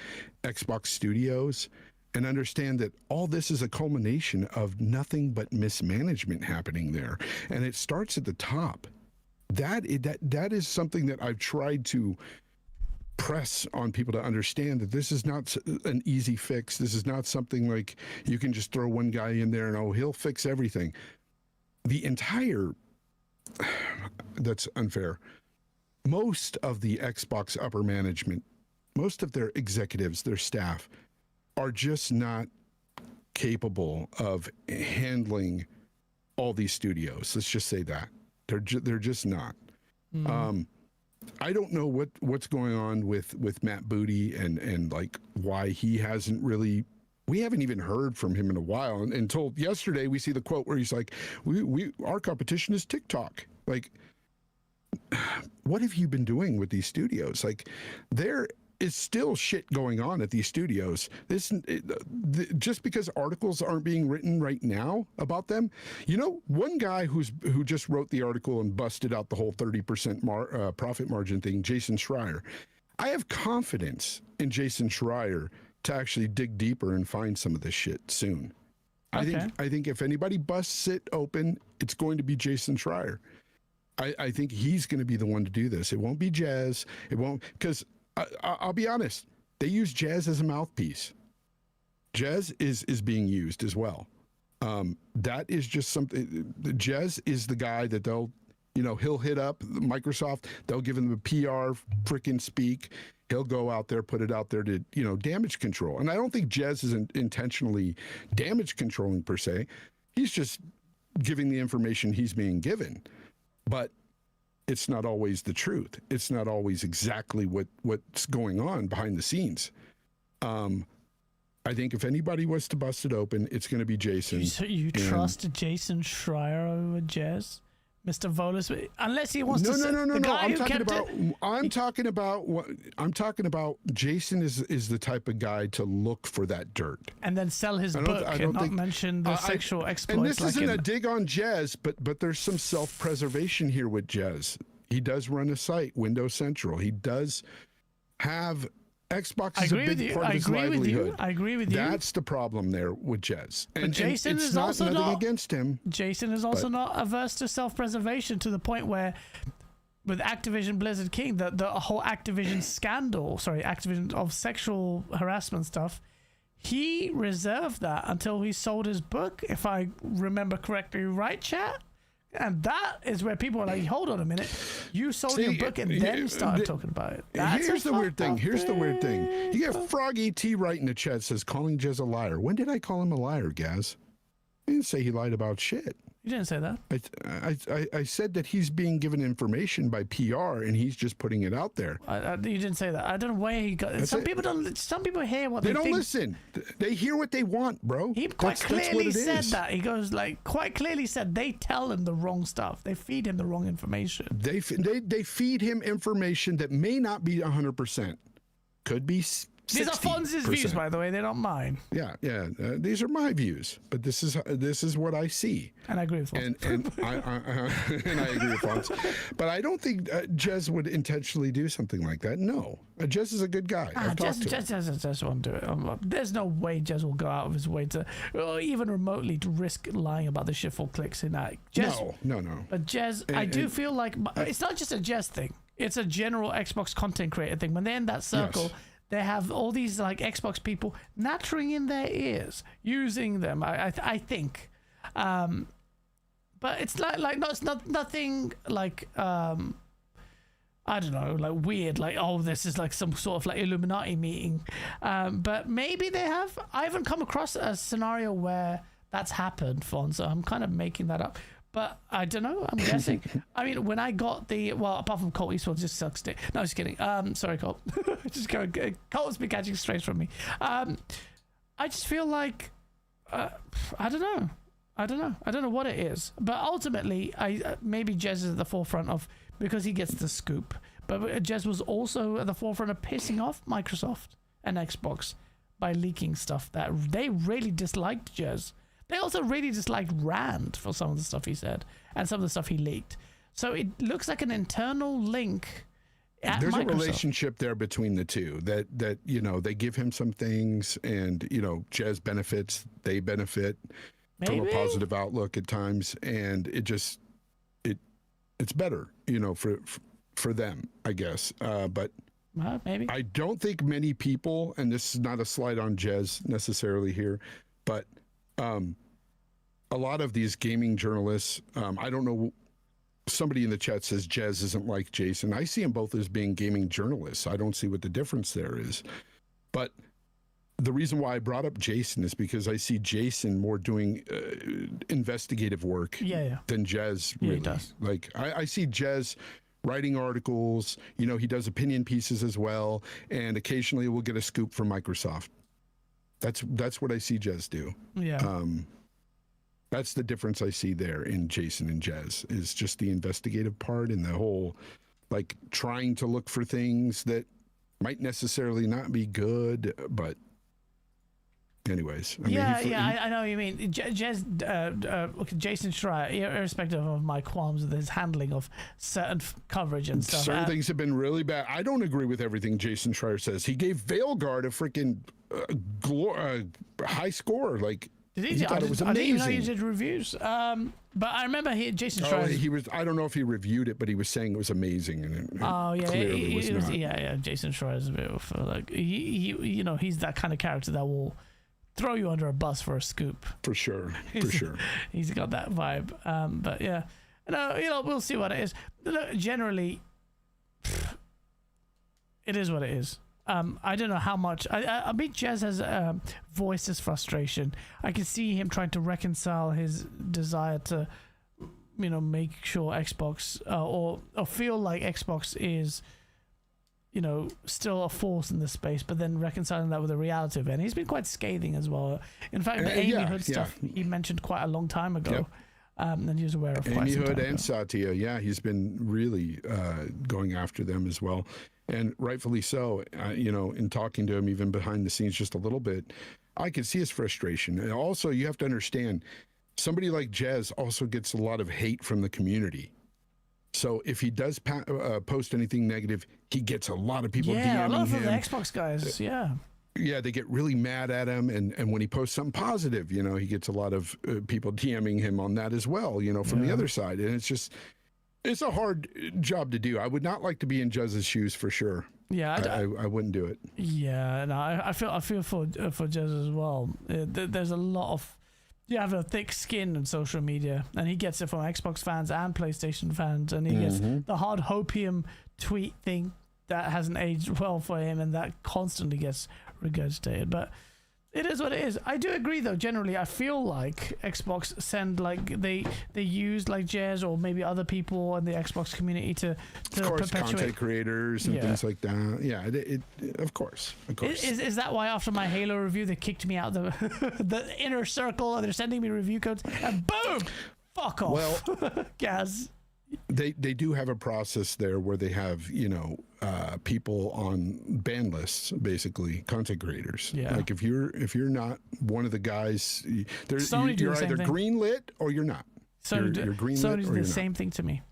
Xbox Studios and understand that all this is a culmination of nothing but mismanagement happening there. And it starts at the top. That is something that I've tried to press on people to understand, that this is not an easy fix. This is not something like you can just throw one guy in there and he'll fix everything. That's unfair. Most of the Xbox upper management, most of their executives, their staff, are just not capable of handling all these studios. Let's just say that. They're just not. I don't know what's going on with Matt Booty and like why he hasn't really, we haven't even heard from him in a while. And until yesterday, we see the quote where he's like, our competition is TikTok. Like, what have you been doing with these studios? Like, there is still shit going on at these studios. Just because articles aren't being written right now about them, one guy who just wrote the article and busted out the whole 30% profit margin thing, Jason Schreier. I have confidence in Jason Schreier to actually dig deeper and find some of this shit soon. Okay. I think if anybody busts it open, it's going to be Jason Schreier. I think he's going to be the one to do this. It won't be Jazz. It won't, because I'll be honest, they use Jazz as a mouthpiece. Jazz is being used as well. That is just something. Jazz is the guy that he'll hit up Microsoft. They'll give him the PR frickin' speak. He'll go out there, put it out there to, damage control. And I don't think Jazz is intentionally damage controlling per se. He's just giving the information he's being given. But it's not always the truth. It's not always exactly what's going on behind the scenes. I think if anybody was to bust it open, it's going to be Jason. So you trust Jason Schreier over Jazz? Mr. Volus, unless he wants to say the guy who kept it. I'm talking about Jason is the type of guy to look for that dirt and then sell his book and not mention the sexual exploits. And this isn't a dig on Jez, but there's some self-preservation here with Jez. He does run a site, Windows Central. He does have Xbox is a big part of his livelihood. I agree with you. That's the problem there with Jez. And Jason it's is not also nothing not against him. Jason is also not averse to self-preservation to the point where, with Activision Blizzard King, the whole Activision Activision of sexual harassment stuff, he reserved that until he sold his book, if I remember correctly, right, chat? And that is where people are like, hold on a minute, you sold your book and then you started talking about it. Here's the weird thing. You get Froggy T right in the chat says, calling Jez a liar. When did I call him a liar, Gaz? I didn't say he lied about shit. You didn't say that. I said that he's being given information by PR and he's just putting it out there. You didn't say that. I don't know where he got it. Some people don't. Some people hear what they don't think. listen. They hear what they want, bro. He quite clearly said that. He goes like quite clearly said they tell him the wrong stuff. They feed him the wrong information. They feed him information that may not be 100%. Could be 60%. These are Fonz's views, by the way. They don't mine. Yeah. These are my views, but this is what I see. And I agree with Fonz. And I agree with Fonz. But I don't think Jez would intentionally do something like that. No. Jez is a good guy. Jez won't do it. There's no way Jez will go out of his way to, or even remotely, to risk lying about the shit for clicks in that. No. But Jez, I do feel like it's not just a Jez thing. It's a general Xbox content creator thing. When they're in that circle, yes, they have all these like Xbox people nattering in their ears, using them. I think, but it's like no, it's nothing like I don't know, like weird, like oh this is like some sort of like Illuminati meeting. But maybe they have. I haven't come across a scenario where that's happened, Fonz. So I'm kind of making that up. But I don't know. I'm guessing. I mean, when I got apart from Colt Eastwood just sucks dick. No, just kidding. Sorry, Colt. Just go. Colt's been catching strays from me. I just feel like I don't know. I don't know what it is. But ultimately, maybe Jez is at the forefront of because he gets the scoop. But Jez was also at the forefront of pissing off Microsoft and Xbox by leaking stuff that they really disliked Jez. They also really disliked Rand for some of the stuff he said and some of the stuff he leaked. So it looks like an internal link at There's Microsoft. A relationship there between the two that you know, they give him some things and, you know, Jez benefits, they benefit from a positive outlook at times. And it just, it's better, you know, for them, I guess. But maybe I don't think many people, and this is not a slight on Jez necessarily here, but a lot of these gaming journalists, I don't know, somebody in the chat says Jez isn't like Jason. I see them both as being gaming journalists. I don't see what the difference there is. But the reason why I brought up Jason is because I see Jason more doing investigative work than Jez really. He does. Like I see Jez writing articles, you know, he does opinion pieces as well, and occasionally we'll get a scoop from Microsoft. That's what I see Jez do. Yeah. That's the difference I see there in Jason and Jez, is just the investigative part and the whole, like, trying to look for things that might necessarily not be good, but anyways. I mean, I know what you mean. Jason Schreier, irrespective of my qualms with his handling of certain coverage and stuff. Certain things have been really bad. I don't agree with everything Jason Schreier says. He gave Veilguard a freaking high score. Like, he thought it was amazing. I didn't know he did reviews. But I remember Jason Schreier. He was. I don't know if he reviewed it, but he was saying it was amazing. And it clearly was not. Yeah. Jason Schreier is a bit of like you know, he's that kind of character that will throw you under a bus for a scoop. For sure. He's got that vibe. But yeah, you know, we'll see what it is. Generally, it is what it is. I don't know how much. I mean, Jez has voiced his frustration. I can see him trying to reconcile his desire to, you know, make sure Xbox or feel like Xbox is, you know, still a force in the space, but then reconciling that with the reality of it. And he's been quite scathing as well. In fact, the Amy Hood stuff he mentioned quite a long time ago. And he was aware of Amy Hood and Satya. Yeah, he's been really going after them as well. And rightfully so. You know, in talking to him, even behind the scenes just a little bit, I could see his frustration. And also, you have to understand, somebody like Jez also gets a lot of hate from the community. So if he does post anything negative, he gets a lot of people DMing him. Yeah, a lot of the Xbox guys, Yeah, they get really mad at him, and when he posts something positive, you know, he gets a lot of people DMing him on that as well, you know, from the other side. And it's just, it's a hard job to do. I would not like to be in Jez's shoes for sure. Yeah, I wouldn't do it. Yeah, no, I feel for Jez as well. There's a lot of you have a thick skin in social media, and he gets it from Xbox fans and PlayStation fans, and he gets the hard hopium tweet thing that hasn't aged well for him, and that constantly gets regurgitated. But it is what it is. I do agree, though. Generally, I feel like Xbox send like they use like Jez or maybe other people in the Xbox community to of course, perpetuate content creators and things like that. Yeah, it of course. Is that why after my Halo review they kicked me out the the inner circle and they're sending me review codes and boom, fuck off. Well, Gaz. They do have a process there where they have people on ban lists, basically content creators. Yeah. Like if you're not one of the guys, you're either greenlit or you're not. Sony you're greenlit Sony or did you're the not. same thing to me.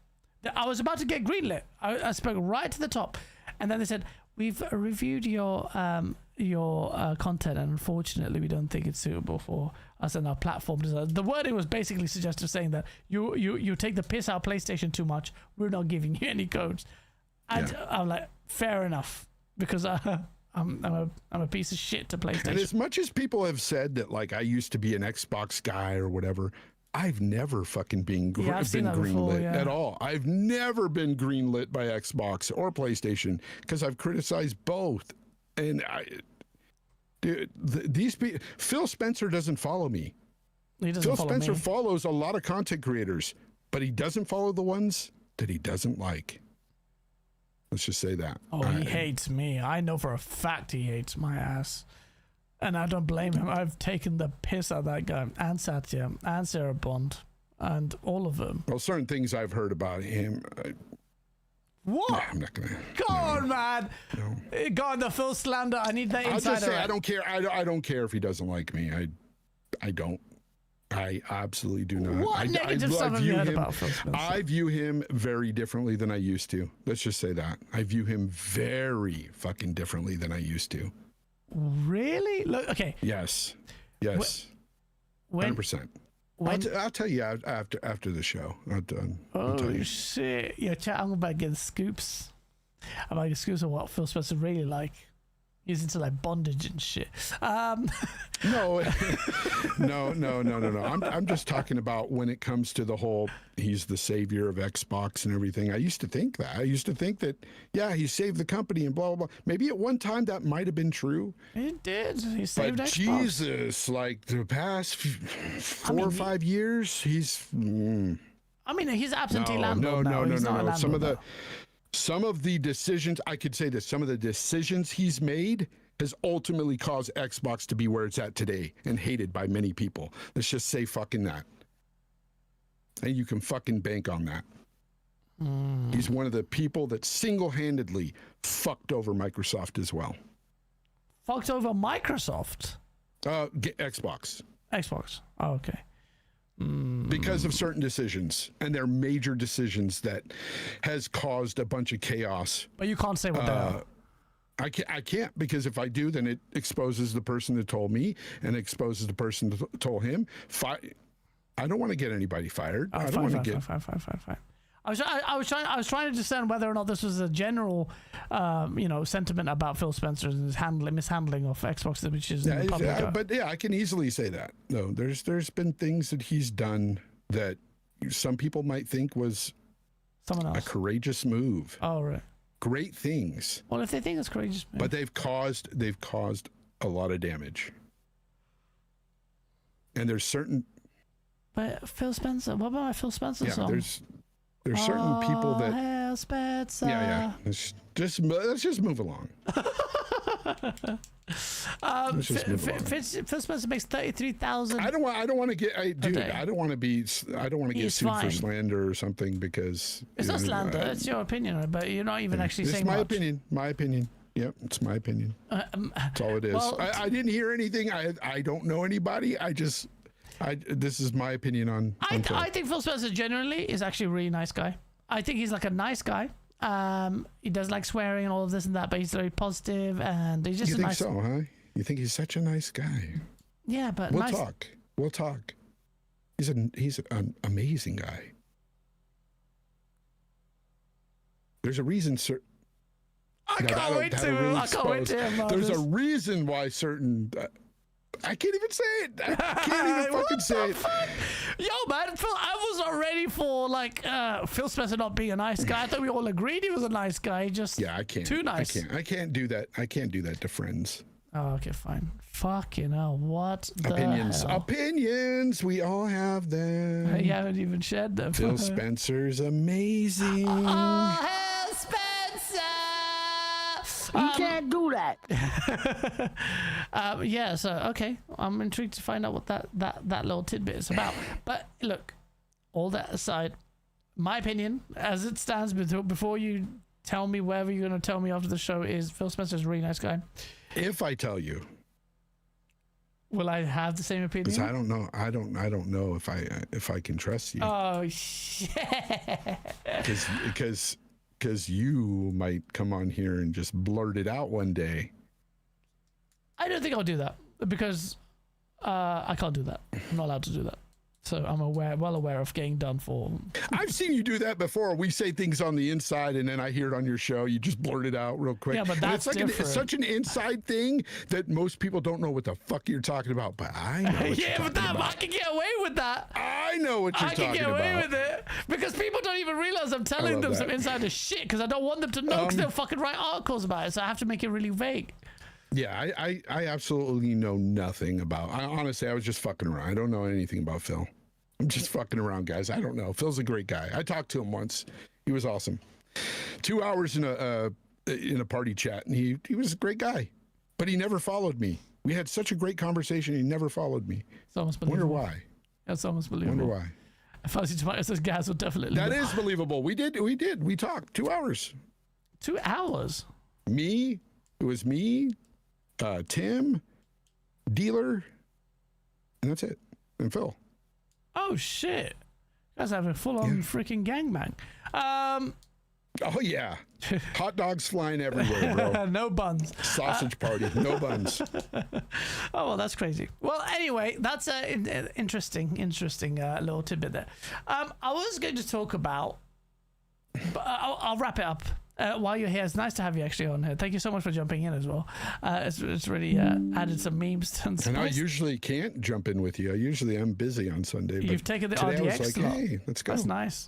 I was about to get greenlit. I spoke right to the top, and then they said, "We've reviewed your content, and unfortunately, we don't think it's suitable for us and our platform design." The wording was basically suggestive, saying that you take the piss out of PlayStation too much. We're not giving you any codes. And I'm like, fair enough, because I'm a piece of shit to PlayStation. And as much as people have said that, like, I used to be an Xbox guy or whatever, I've never fucking been greenlit at all. I've never been greenlit by Xbox or PlayStation because I've criticized both. And these people, Phil Spencer doesn't follow me. Phil Spencer follows a lot of content creators, but he doesn't follow the ones that he doesn't like. Let's just say that. Oh, he hates me. I know for a fact he hates my ass. And I don't blame him. I've taken the piss out of that guy and Satya and Sarah Bond and all of them. Well, certain things I've heard about him. What? Nah, I'm not gonna. Go on, man. No. Go on, the Phil slander. I need that insider. I'll just say I don't care. I don't care if he doesn't like me. I don't. I absolutely do not. What negative stuff have you heard about Phil Spencer? I view him very differently than I used to. Let's just say that. I view him very fucking differently than I used to. Really? Look, okay. Yes. 100%. I'll tell you after the show. I'll tell you. Shit. Yeah, chat, I'm about to get the scoops. I'm about to get scoops of what Phil Spencer really like. He's into like bondage and shit. No. I'm just talking about when it comes to the whole, he's the savior of Xbox and everything. I used to think that. I used to think that, yeah, he saved the company and blah, blah, blah. Maybe at one time that might have been true. It did. He saved Xbox. Jesus, like the past 4 or 5 years, he's... I mean, he's absentee landlord now. No. Some of the decisions, I could say this, some of the decisions he's made has ultimately caused Xbox to be where it's at today and hated by many people. Let's just say fucking that. And you can fucking bank on that. He's one of the people that single-handedly fucked over Microsoft as well. Fucked over Microsoft? Xbox. Xbox. Oh, okay. Because of certain decisions, and they're major decisions that has caused a bunch of chaos. But you can't say what they are. I can't, because if I do, then it exposes the person that told me and exposes the person that told him. I don't want to get anybody fired. I don't want to get. Fine. I was trying to discern whether or not this was a general, sentiment about Phil Spencer's mishandling of Xbox, which is in the public. But yeah, I can easily say that. No, there's been things that he's done that some people might think was someone else. A courageous move. Oh, right. Great things. Well, if they think it's courageous, but they've caused a lot of damage. And there's certain. But Phil Spencer, what about my Phil Spencer song? There's certain people that. Hell, Spencer. Yeah. Let's just move along. Phil Spencer makes 33,000. I don't want to get. I don't want to get sued for slander or something, because it's not slander. It's your opinion, but you're not even actually saying much. My opinion. Yep, it's my opinion. That's all it is. Well, I didn't hear anything. I don't know anybody. This is my opinion on I think Phil Spencer generally is actually a really nice guy. I think he's like a nice guy. He does like swearing and all of this and that, but he's very positive and he's just You think so, huh? You think he's such a nice guy? Yeah, but We'll talk. He's an amazing guy. There's a reason, sir. I can't wait to hear him. There's a reason why certain I can't even say it. I can't even fucking say it. Yo, man, Phil, I was not ready for like Phil Spencer not being a nice guy. I thought we all agreed he was a nice guy. Just Yeah, I can't. Too nice. I can't do that. I can't do that to friends. Oh, okay, fine. Fucking hell, what the Opinions. hell? Opinions. We all have them. You haven't even shared them. Phil Spencer's amazing. Oh, hell, Spencer! You can't do that. Yeah, so, okay. I'm intrigued to find out what that little tidbit is about. But, look, all that aside, my opinion, as it stands before you tell me wherever you're going to tell me after the show, is Phil Spencer's a really nice guy. If I tell you. Will I have the same opinion? Because I don't know. I don't know if I can trust you. Oh, shit. Because you might come on here and just blurt it out one day. I don't think I'll do that because I can't do that. I'm not allowed to do that. So I'm well aware of getting done for. I've seen you do that before. We say things on the inside, and then I hear it on your show. You just blurt it out real quick. Yeah, but that's it's different. It's such an inside thing that most people don't know what the fuck you're talking about. But I know what Yeah, you're but talking about. I can get away with that. I know what you're I talking can get away about. with it because people don't even realize I'm telling love them that. some insider shit because I don't want them to know because they'll fucking write articles about it. So I have to make it really vague. Yeah, I absolutely know nothing about. Honestly, I was just fucking around. I don't know anything about Phil. I'm just fucking around, guys. I don't know. Phil's a great guy. I talked to him once. He was awesome. 2 hours in a party chat, and he was a great guy. But he never followed me. We had such a great conversation. He never followed me. It's almost Wonder believable. why. That's almost believable. Wonder why. Fuzzy Tomato says Gaz will definitely. That is believable. We did. We talked 2 hours. 2 hours. Me. It was me, Tim, Dealer, and that's it. And Phil. Oh shit! You guys have a full-on freaking gangbang. Oh yeah, hot dogs flying everywhere, bro. No buns. Sausage party, no buns. Oh well, that's crazy. Well, anyway, that's an interesting little tidbit there. I was going to talk about, but I'll wrap it up. While you're here, it's nice to have you actually on here. Thank you so much for jumping in as well. It's really added some memes and And I spice. usually can't jump in with you. I am busy on Sunday. But You've taken the today I was RDX like, slot. hey, let's go. That's nice.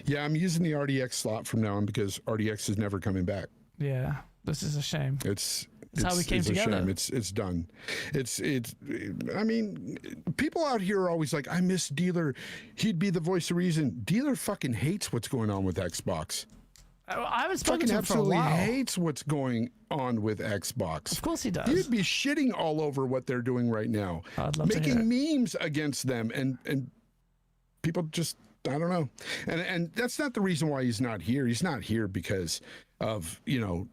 Yeah, I'm using the RDX slot from now on because RDX is never coming back. Yeah, this is a shame. It's how we came it's together. A shame. It's done. It's. I mean, people out here are always like, I miss Dealer. He'd be the voice of reason. Dealer fucking hates what's going on with Xbox. I haven't spoken Fucking to him for a absolutely while. hates what's going on with Xbox. Of course he does. You'd be shitting all over what they're doing right now. I'd love to hear Making memes against them and people just, I don't know. And that's not the reason why he's not here. He's not here because of,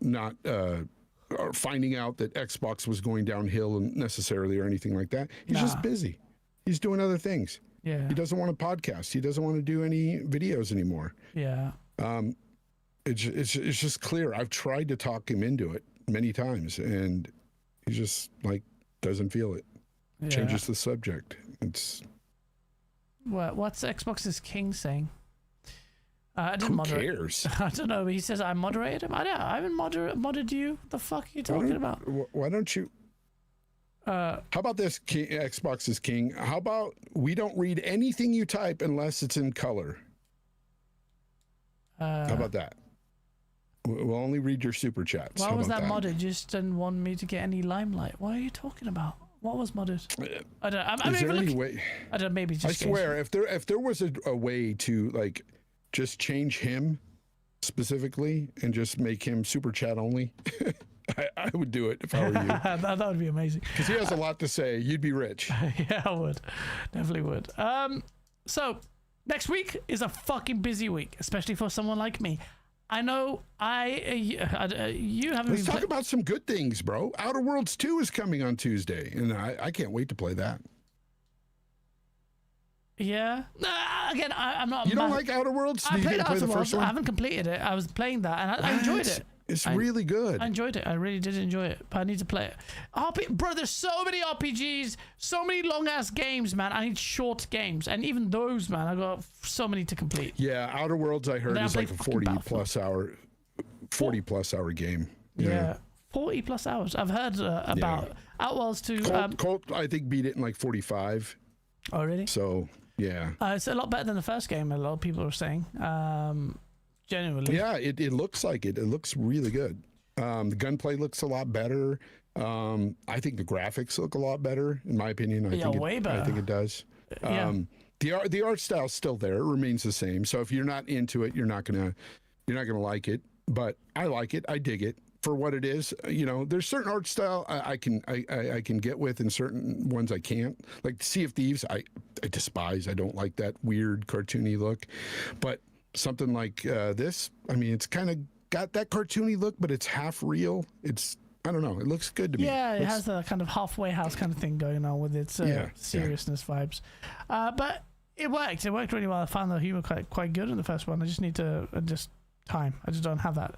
not or finding out that Xbox was going downhill necessarily or anything like that. He's just busy. He's doing other things. Yeah. He doesn't want to podcast. He doesn't want to do any videos anymore. Yeah. It's just clear. I've tried to talk him into it many times, and he just doesn't feel it. Yeah. Changes the subject. It's What's Xbox's King saying? I didn't who moderate. cares? I don't know. He says I moderated him. I haven't modded you. The fuck are you talking about? Why don't you? How about this? Xbox's King. How about we don't read anything you type unless it's in color? How about that? We'll only read your super chats. Why How was that about modded? Just didn't want me to get any limelight. What are you talking about? What was modded? I don't. I'm Is there even any looking. way? I don't. Maybe just. I swear, if there was a way to just change him specifically and just make him super chat only, I would do it if I were you. that would be amazing. Because he has a lot to say. You'd be rich. Yeah, I would. Definitely would. So next week is a fucking busy week, especially for someone like me. I know you haven't. Let's talk about some good things, bro. Outer Worlds 2 is coming on Tuesday, and I can't wait to play that. Yeah. Again, I'm not. You don't like Outer Worlds? I You played didn't play Outer the Worlds. first I one? haven't completed it. I was playing that, and I enjoyed it. It's really good. I enjoyed it. I really did enjoy it, but I need to play it. Bro, there's so many RPGs, so many long ass games, man. I need short games, and even those, man, I got so many to complete. Yeah, Outer Worlds I heard Then I is like a played fucking 40 plus hour game. Yeah. 40 plus hours. I've heard about Outworlds 2. Colt, I think, beat it in like 45. Oh, really? So, yeah. It's a lot better than the first game, a lot of people are saying. Genuinely. Yeah, it looks like it. It looks really good. The gunplay looks a lot better. I think the graphics look a lot better, in my opinion. Way better. I think it does. The art style's still there. It remains the same. So if you're not into it, you're not gonna like it. But I like it. I dig it for what it is. You know, there's certain art style I can get with, and certain ones I can't. Like Sea of Thieves, I despise. I don't like that weird cartoony look. But something like this, I mean, it's kind of got that cartoony look, but it's half real. I don't know. It looks good to me. Yeah, it has a kind of halfway house kind of thing going on with its seriousness vibes. But it worked. It worked really well. I found the humor quite good in the first one. I just need to time. I just don't have that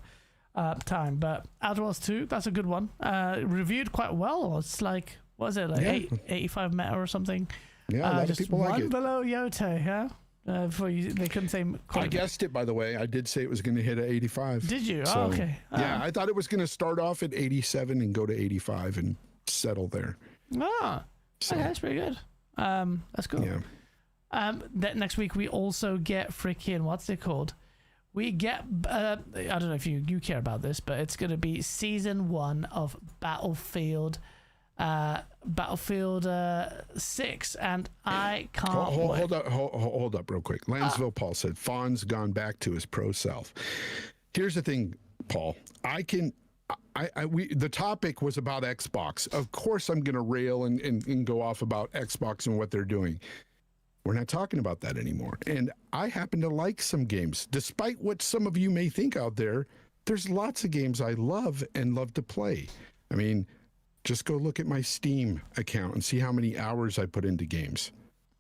time. But Outworlds 2, that's a good one. Reviewed quite well. It's like, what is it, like 85 meta or something? Yeah, a lot of people like it. Below Yote, huh? They couldn't say. I guessed it, by the way. I did say it was going to hit at 85. Did you? So, okay. Yeah, I thought it was going to start off at 87 and go to 85 and settle there. Oh, so, okay, that's pretty good. That's cool. Yeah. That next week we also get freaking, what's it called? We get I don't know if you care about this, but it's going to be season 1 of Battlefield 6, and I can't hold up real quick. Lansville Paul said Fonz gone back to his pro self. Here's the thing, Paul. The topic was about Xbox. Of course I'm gonna rail and go off about Xbox and what they're doing. We're not talking about that anymore. And I happen to like some games. Despite what some of you may think out there, there's lots of games I love and love to play. I mean, just go look at my Steam account and see how many hours I put into games.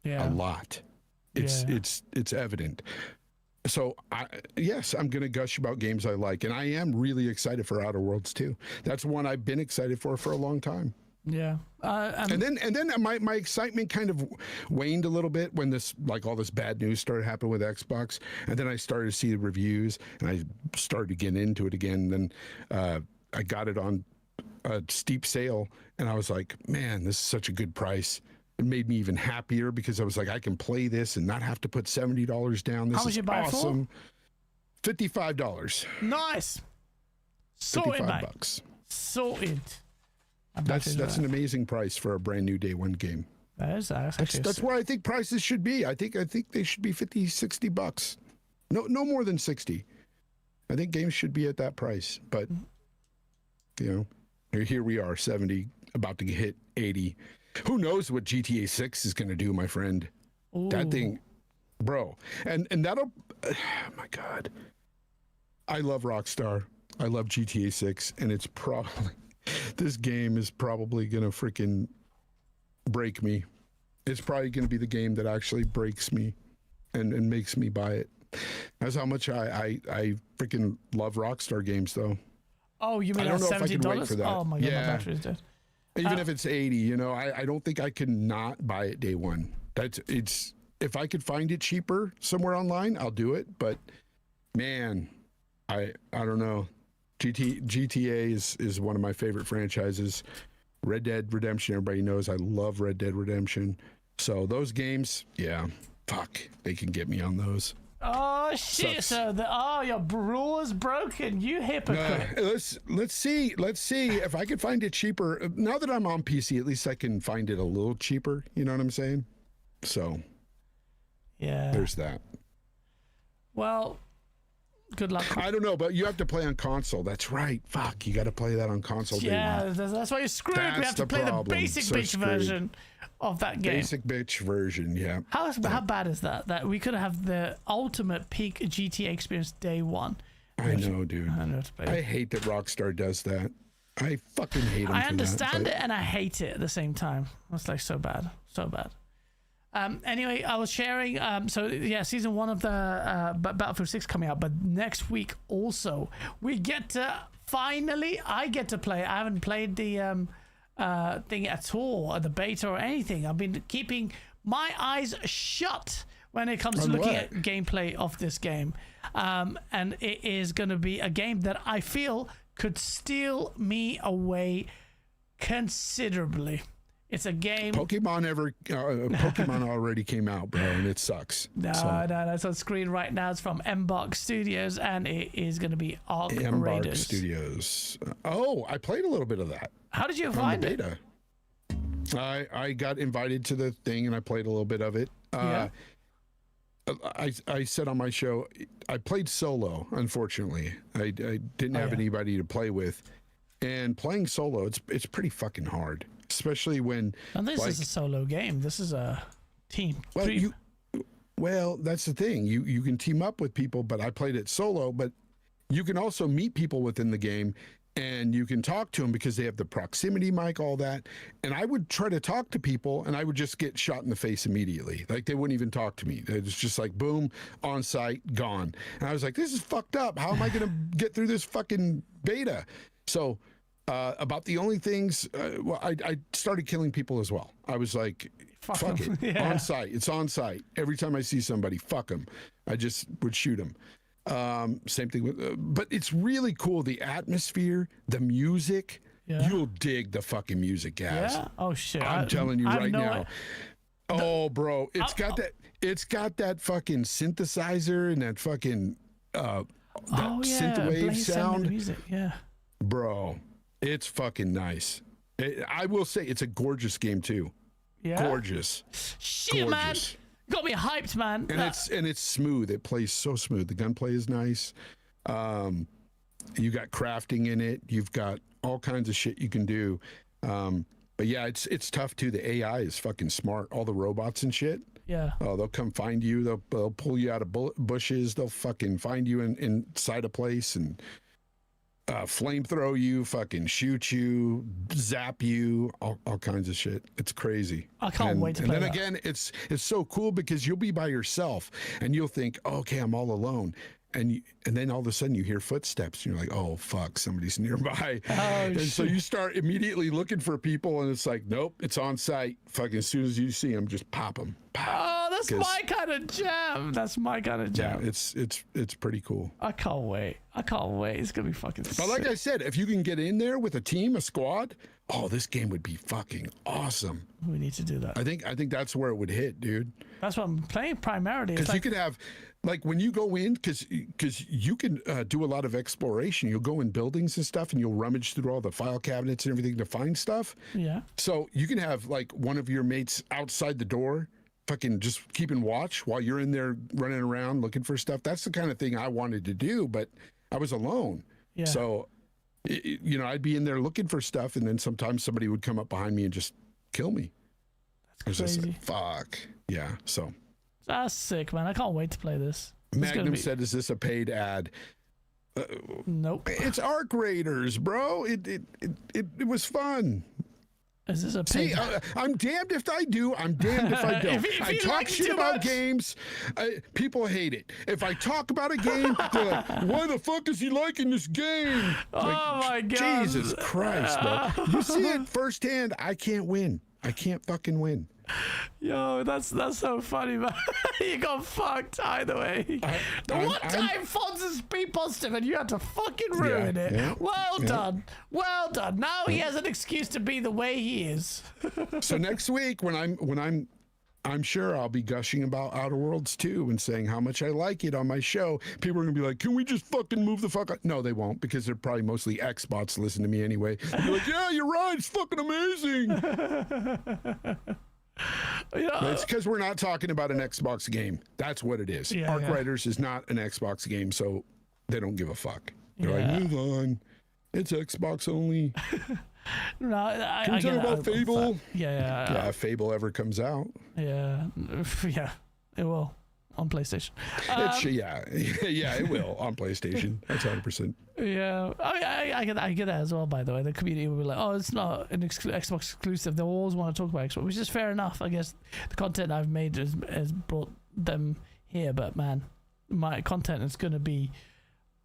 Yeah. A lot. It's evident. So yes, I'm going to gush about games I like, and I am really excited for Outer Worlds 2. That's one I've been excited for a long time. Yeah. And then my excitement kind of waned a little bit when all this bad news started happening with Xbox, and then I started to see the reviews, and I started to get into it again. Then I got it on a steep sale, and I was like, man, this is such a good price. It made me even happier because I was like, I can play this and not have to put $70 down. This is awesome. $55. Nice. Sorted, $55. Sorted. That's an amazing price for a brand new day one game. That's where I think prices should be. I think they should be $50, $60. No more than 60. I think games should be at that price. But you know, here we are, 70, about to hit 80. Who knows what GTA 6 is going to do, my friend? Ooh. That thing, bro. And that'll, my God. I love Rockstar. I love GTA 6, and it's probably, this game is probably going to freaking break me. It's probably going to be the game that actually breaks me and makes me buy it. That's how much I freaking love Rockstar games, though. Oh, you mean $70? Oh my God, my battery's dead. Even if it's 80, you know, I don't think I could not buy it day one. If I could find it cheaper somewhere online, I'll do it. But man, I don't know. GTA is one of my favorite franchises. Red Dead Redemption, everybody knows I love Red Dead Redemption. So those games, yeah, fuck, they can get me on those. Oh shit! Sucks. So your rule is broken. You hypocrite. Let's see if I can find it cheaper. Now that I'm on PC, at least I can find it a little cheaper. You know what I'm saying? So yeah, there's that. Well, good luck. I don't know, but you have to play on console. That's right. Fuck, you got to play that on console. Yeah, that's why you're screwed. We have to play the basic bitch version of that game. Basic bitch version, yeah. How bad is that? That we could have the ultimate peak GTA experience day one. I know, dude. I hate that Rockstar does that. I fucking hate them. I understand it and I hate it at the same time. It's like so bad. Anyway, I was sharing. So yeah, season 1 of the Battlefield 6 coming out, but next week also we get to I get to play. I haven't played the thing at all, the beta or anything. I've been keeping my eyes shut when it comes to looking at gameplay of this game, and it is going to be a game that I feel could steal me away considerably. It's a game. Pokemon already came out, bro, and it sucks. No, it's on screen right now. It's from Mbox Studios, and it is going to be Arc Mbox Raiders. Studios. Oh, I played a little bit of that. How did you On the find it? beta. I got invited to the thing and I played a little bit of it. Yeah. I said on my show, I played solo. Unfortunately, I didn't have anybody to play with, and playing solo, it's pretty fucking hard, especially when. And this is a solo game. This is a team. Well, that's the thing. You can team up with people, but I played it solo. But you can also meet people within the game. And you can talk to them because they have the proximity mic, all that. And I would try to talk to people and I would just get shot in the face immediately. Like they wouldn't even talk to me. It was just like, boom, on site, gone. And I was like, this is fucked up. How am I going to get through this fucking beta? So about the only things, I started killing people as well. I was like, fuck it, Yeah. on site. It's on site. Every time I see somebody, fuck them. I just would shoot them. Same thing with, but it's really cool. The atmosphere, the music, you'll dig the fucking music, guys. Yeah. Oh shit. I'm telling you right now. Oh, bro, it's got that fucking synthesizer and that fucking synthwave sound. Music. Yeah. Bro, it's fucking nice. I will say it's a gorgeous game too. Yeah. Gorgeous. Shit, man. Got me hyped, man. And it's smooth. It plays so smooth. The gunplay is nice. You got crafting in it. You've got all kinds of shit you can do. But yeah, it's tough too. The AI is fucking smart. All the robots and shit. Yeah. Oh, they'll come find you. They'll pull you out of bushes. They'll fucking find you inside a place and flamethrow you, fucking shoot you, zap you, all kinds of shit. It's crazy. I can't wait to play that. And then again, it's so cool because you'll be by yourself and you'll think, oh, okay, I'm all alone. And then all of a sudden you hear footsteps and you're like, oh, fuck, somebody's nearby. And so you start immediately looking for people and it's like, nope, it's on site. Fucking as soon as you see them, just pop them. Oh, that's my kind of jam. That's my kind of jam. Yeah, it's pretty cool. I can't wait. It's going to be fucking sick. But like I said, if you can get in there with a team, a squad, oh, this game would be fucking awesome. We need to do that. I think that's where it would hit, dude. That's what I'm playing primarily. Because you could have, like, when you go in, because you can do a lot of exploration. You'll go in buildings and stuff, and you'll rummage through all the file cabinets and everything to find stuff. Yeah. So you can have, like, one of your mates outside the door, fucking just keeping watch while you're in there running around looking for stuff. That's the kind of thing I wanted to do, but I was alone. Yeah. So, I'd be in there looking for stuff, and then sometimes somebody would come up behind me and just kill me. That's crazy. Just like, fuck. Yeah, so. That's sick, man. I can't wait to play this. Magnum said, is this a paid ad? Nope. It's Arc Raiders, bro. It was fun. Is this a paid ad? I'm damned if I do. I'm damned if I don't. if I you talk like shit too about much. games. People hate it. If I talk about a game, they're like, why the fuck is he liking this game? Oh my God. Jesus Christ, bro. You see it firsthand. I can't win. I can't fucking win. Yo, that's so funny, man. You got fucked either way. The one time Fonz is be positive and you had to fucking ruin it. Yeah, well done. Well done. Now he has an excuse to be the way he is. So next week when I'm sure I'll be gushing about Outer Worlds 2 and saying how much I like it on my show. People are going to be like, can we just fucking move the fuck out? No, they won't, because they're probably mostly Xbots listen to me anyway. They'll be like, yeah, you're right. It's fucking amazing. But it's because we're not talking about an Xbox game. That's what it is. Arc Raiders is not an Xbox game, so they don't give a fuck. They're like, move on. It's Xbox only. No, Can we talk about Fable? Yeah. If Fable ever comes out. Yeah, it will on PlayStation. It will on PlayStation. That's 100%. Yeah, I get that as well. By the way, the community will be like, "Oh, it's not an Xbox exclusive." They always want to talk about Xbox, which is fair enough. I guess the content I've made has brought them here, but man, my content is going to be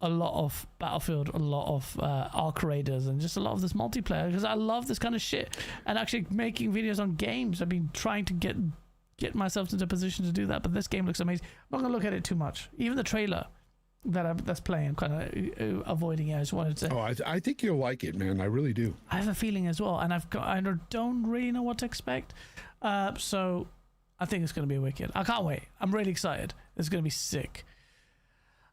a lot of Battlefield, a lot of Arc Raiders, and just a lot of this multiplayer, because I love this kind of shit. And actually making videos on games, I've been trying to get myself into a position to do that, but this game looks amazing. I'm not gonna look at it too much. Even the trailer that's playing. I'm kind of avoiding it. I just wanted to. Oh, I think you'll like it, man. I really do. I have a feeling as well, and I don't really know what to expect. So I think it's going to be wicked. I can't wait. I'm really excited. It's going to be sick.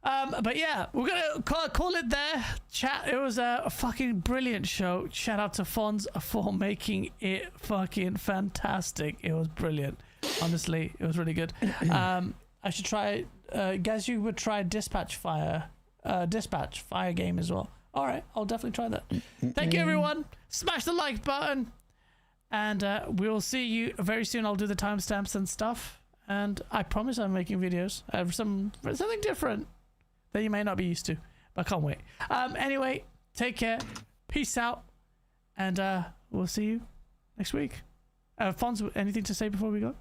But yeah, we're going to call it there. Chat, it was a fucking brilliant show. Shout out to Fonz for making it fucking fantastic. It was brilliant. Honestly, it was really good. I should try, guess you would try Dispatch Fire game as well. All right, I'll definitely try that. Thank you, everyone. Smash the like button. And we'll see you very soon. I'll do the timestamps and stuff. And I promise I'm making videos. I have something different that you may not be used to. But I can't wait. Anyway, take care. Peace out. And we'll see you next week. Fonz, anything to say before we go?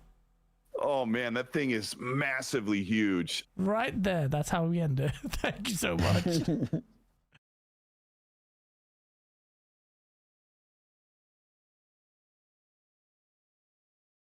Oh, man, that thing is massively huge. Right there. That's how we end it. Thank you so much.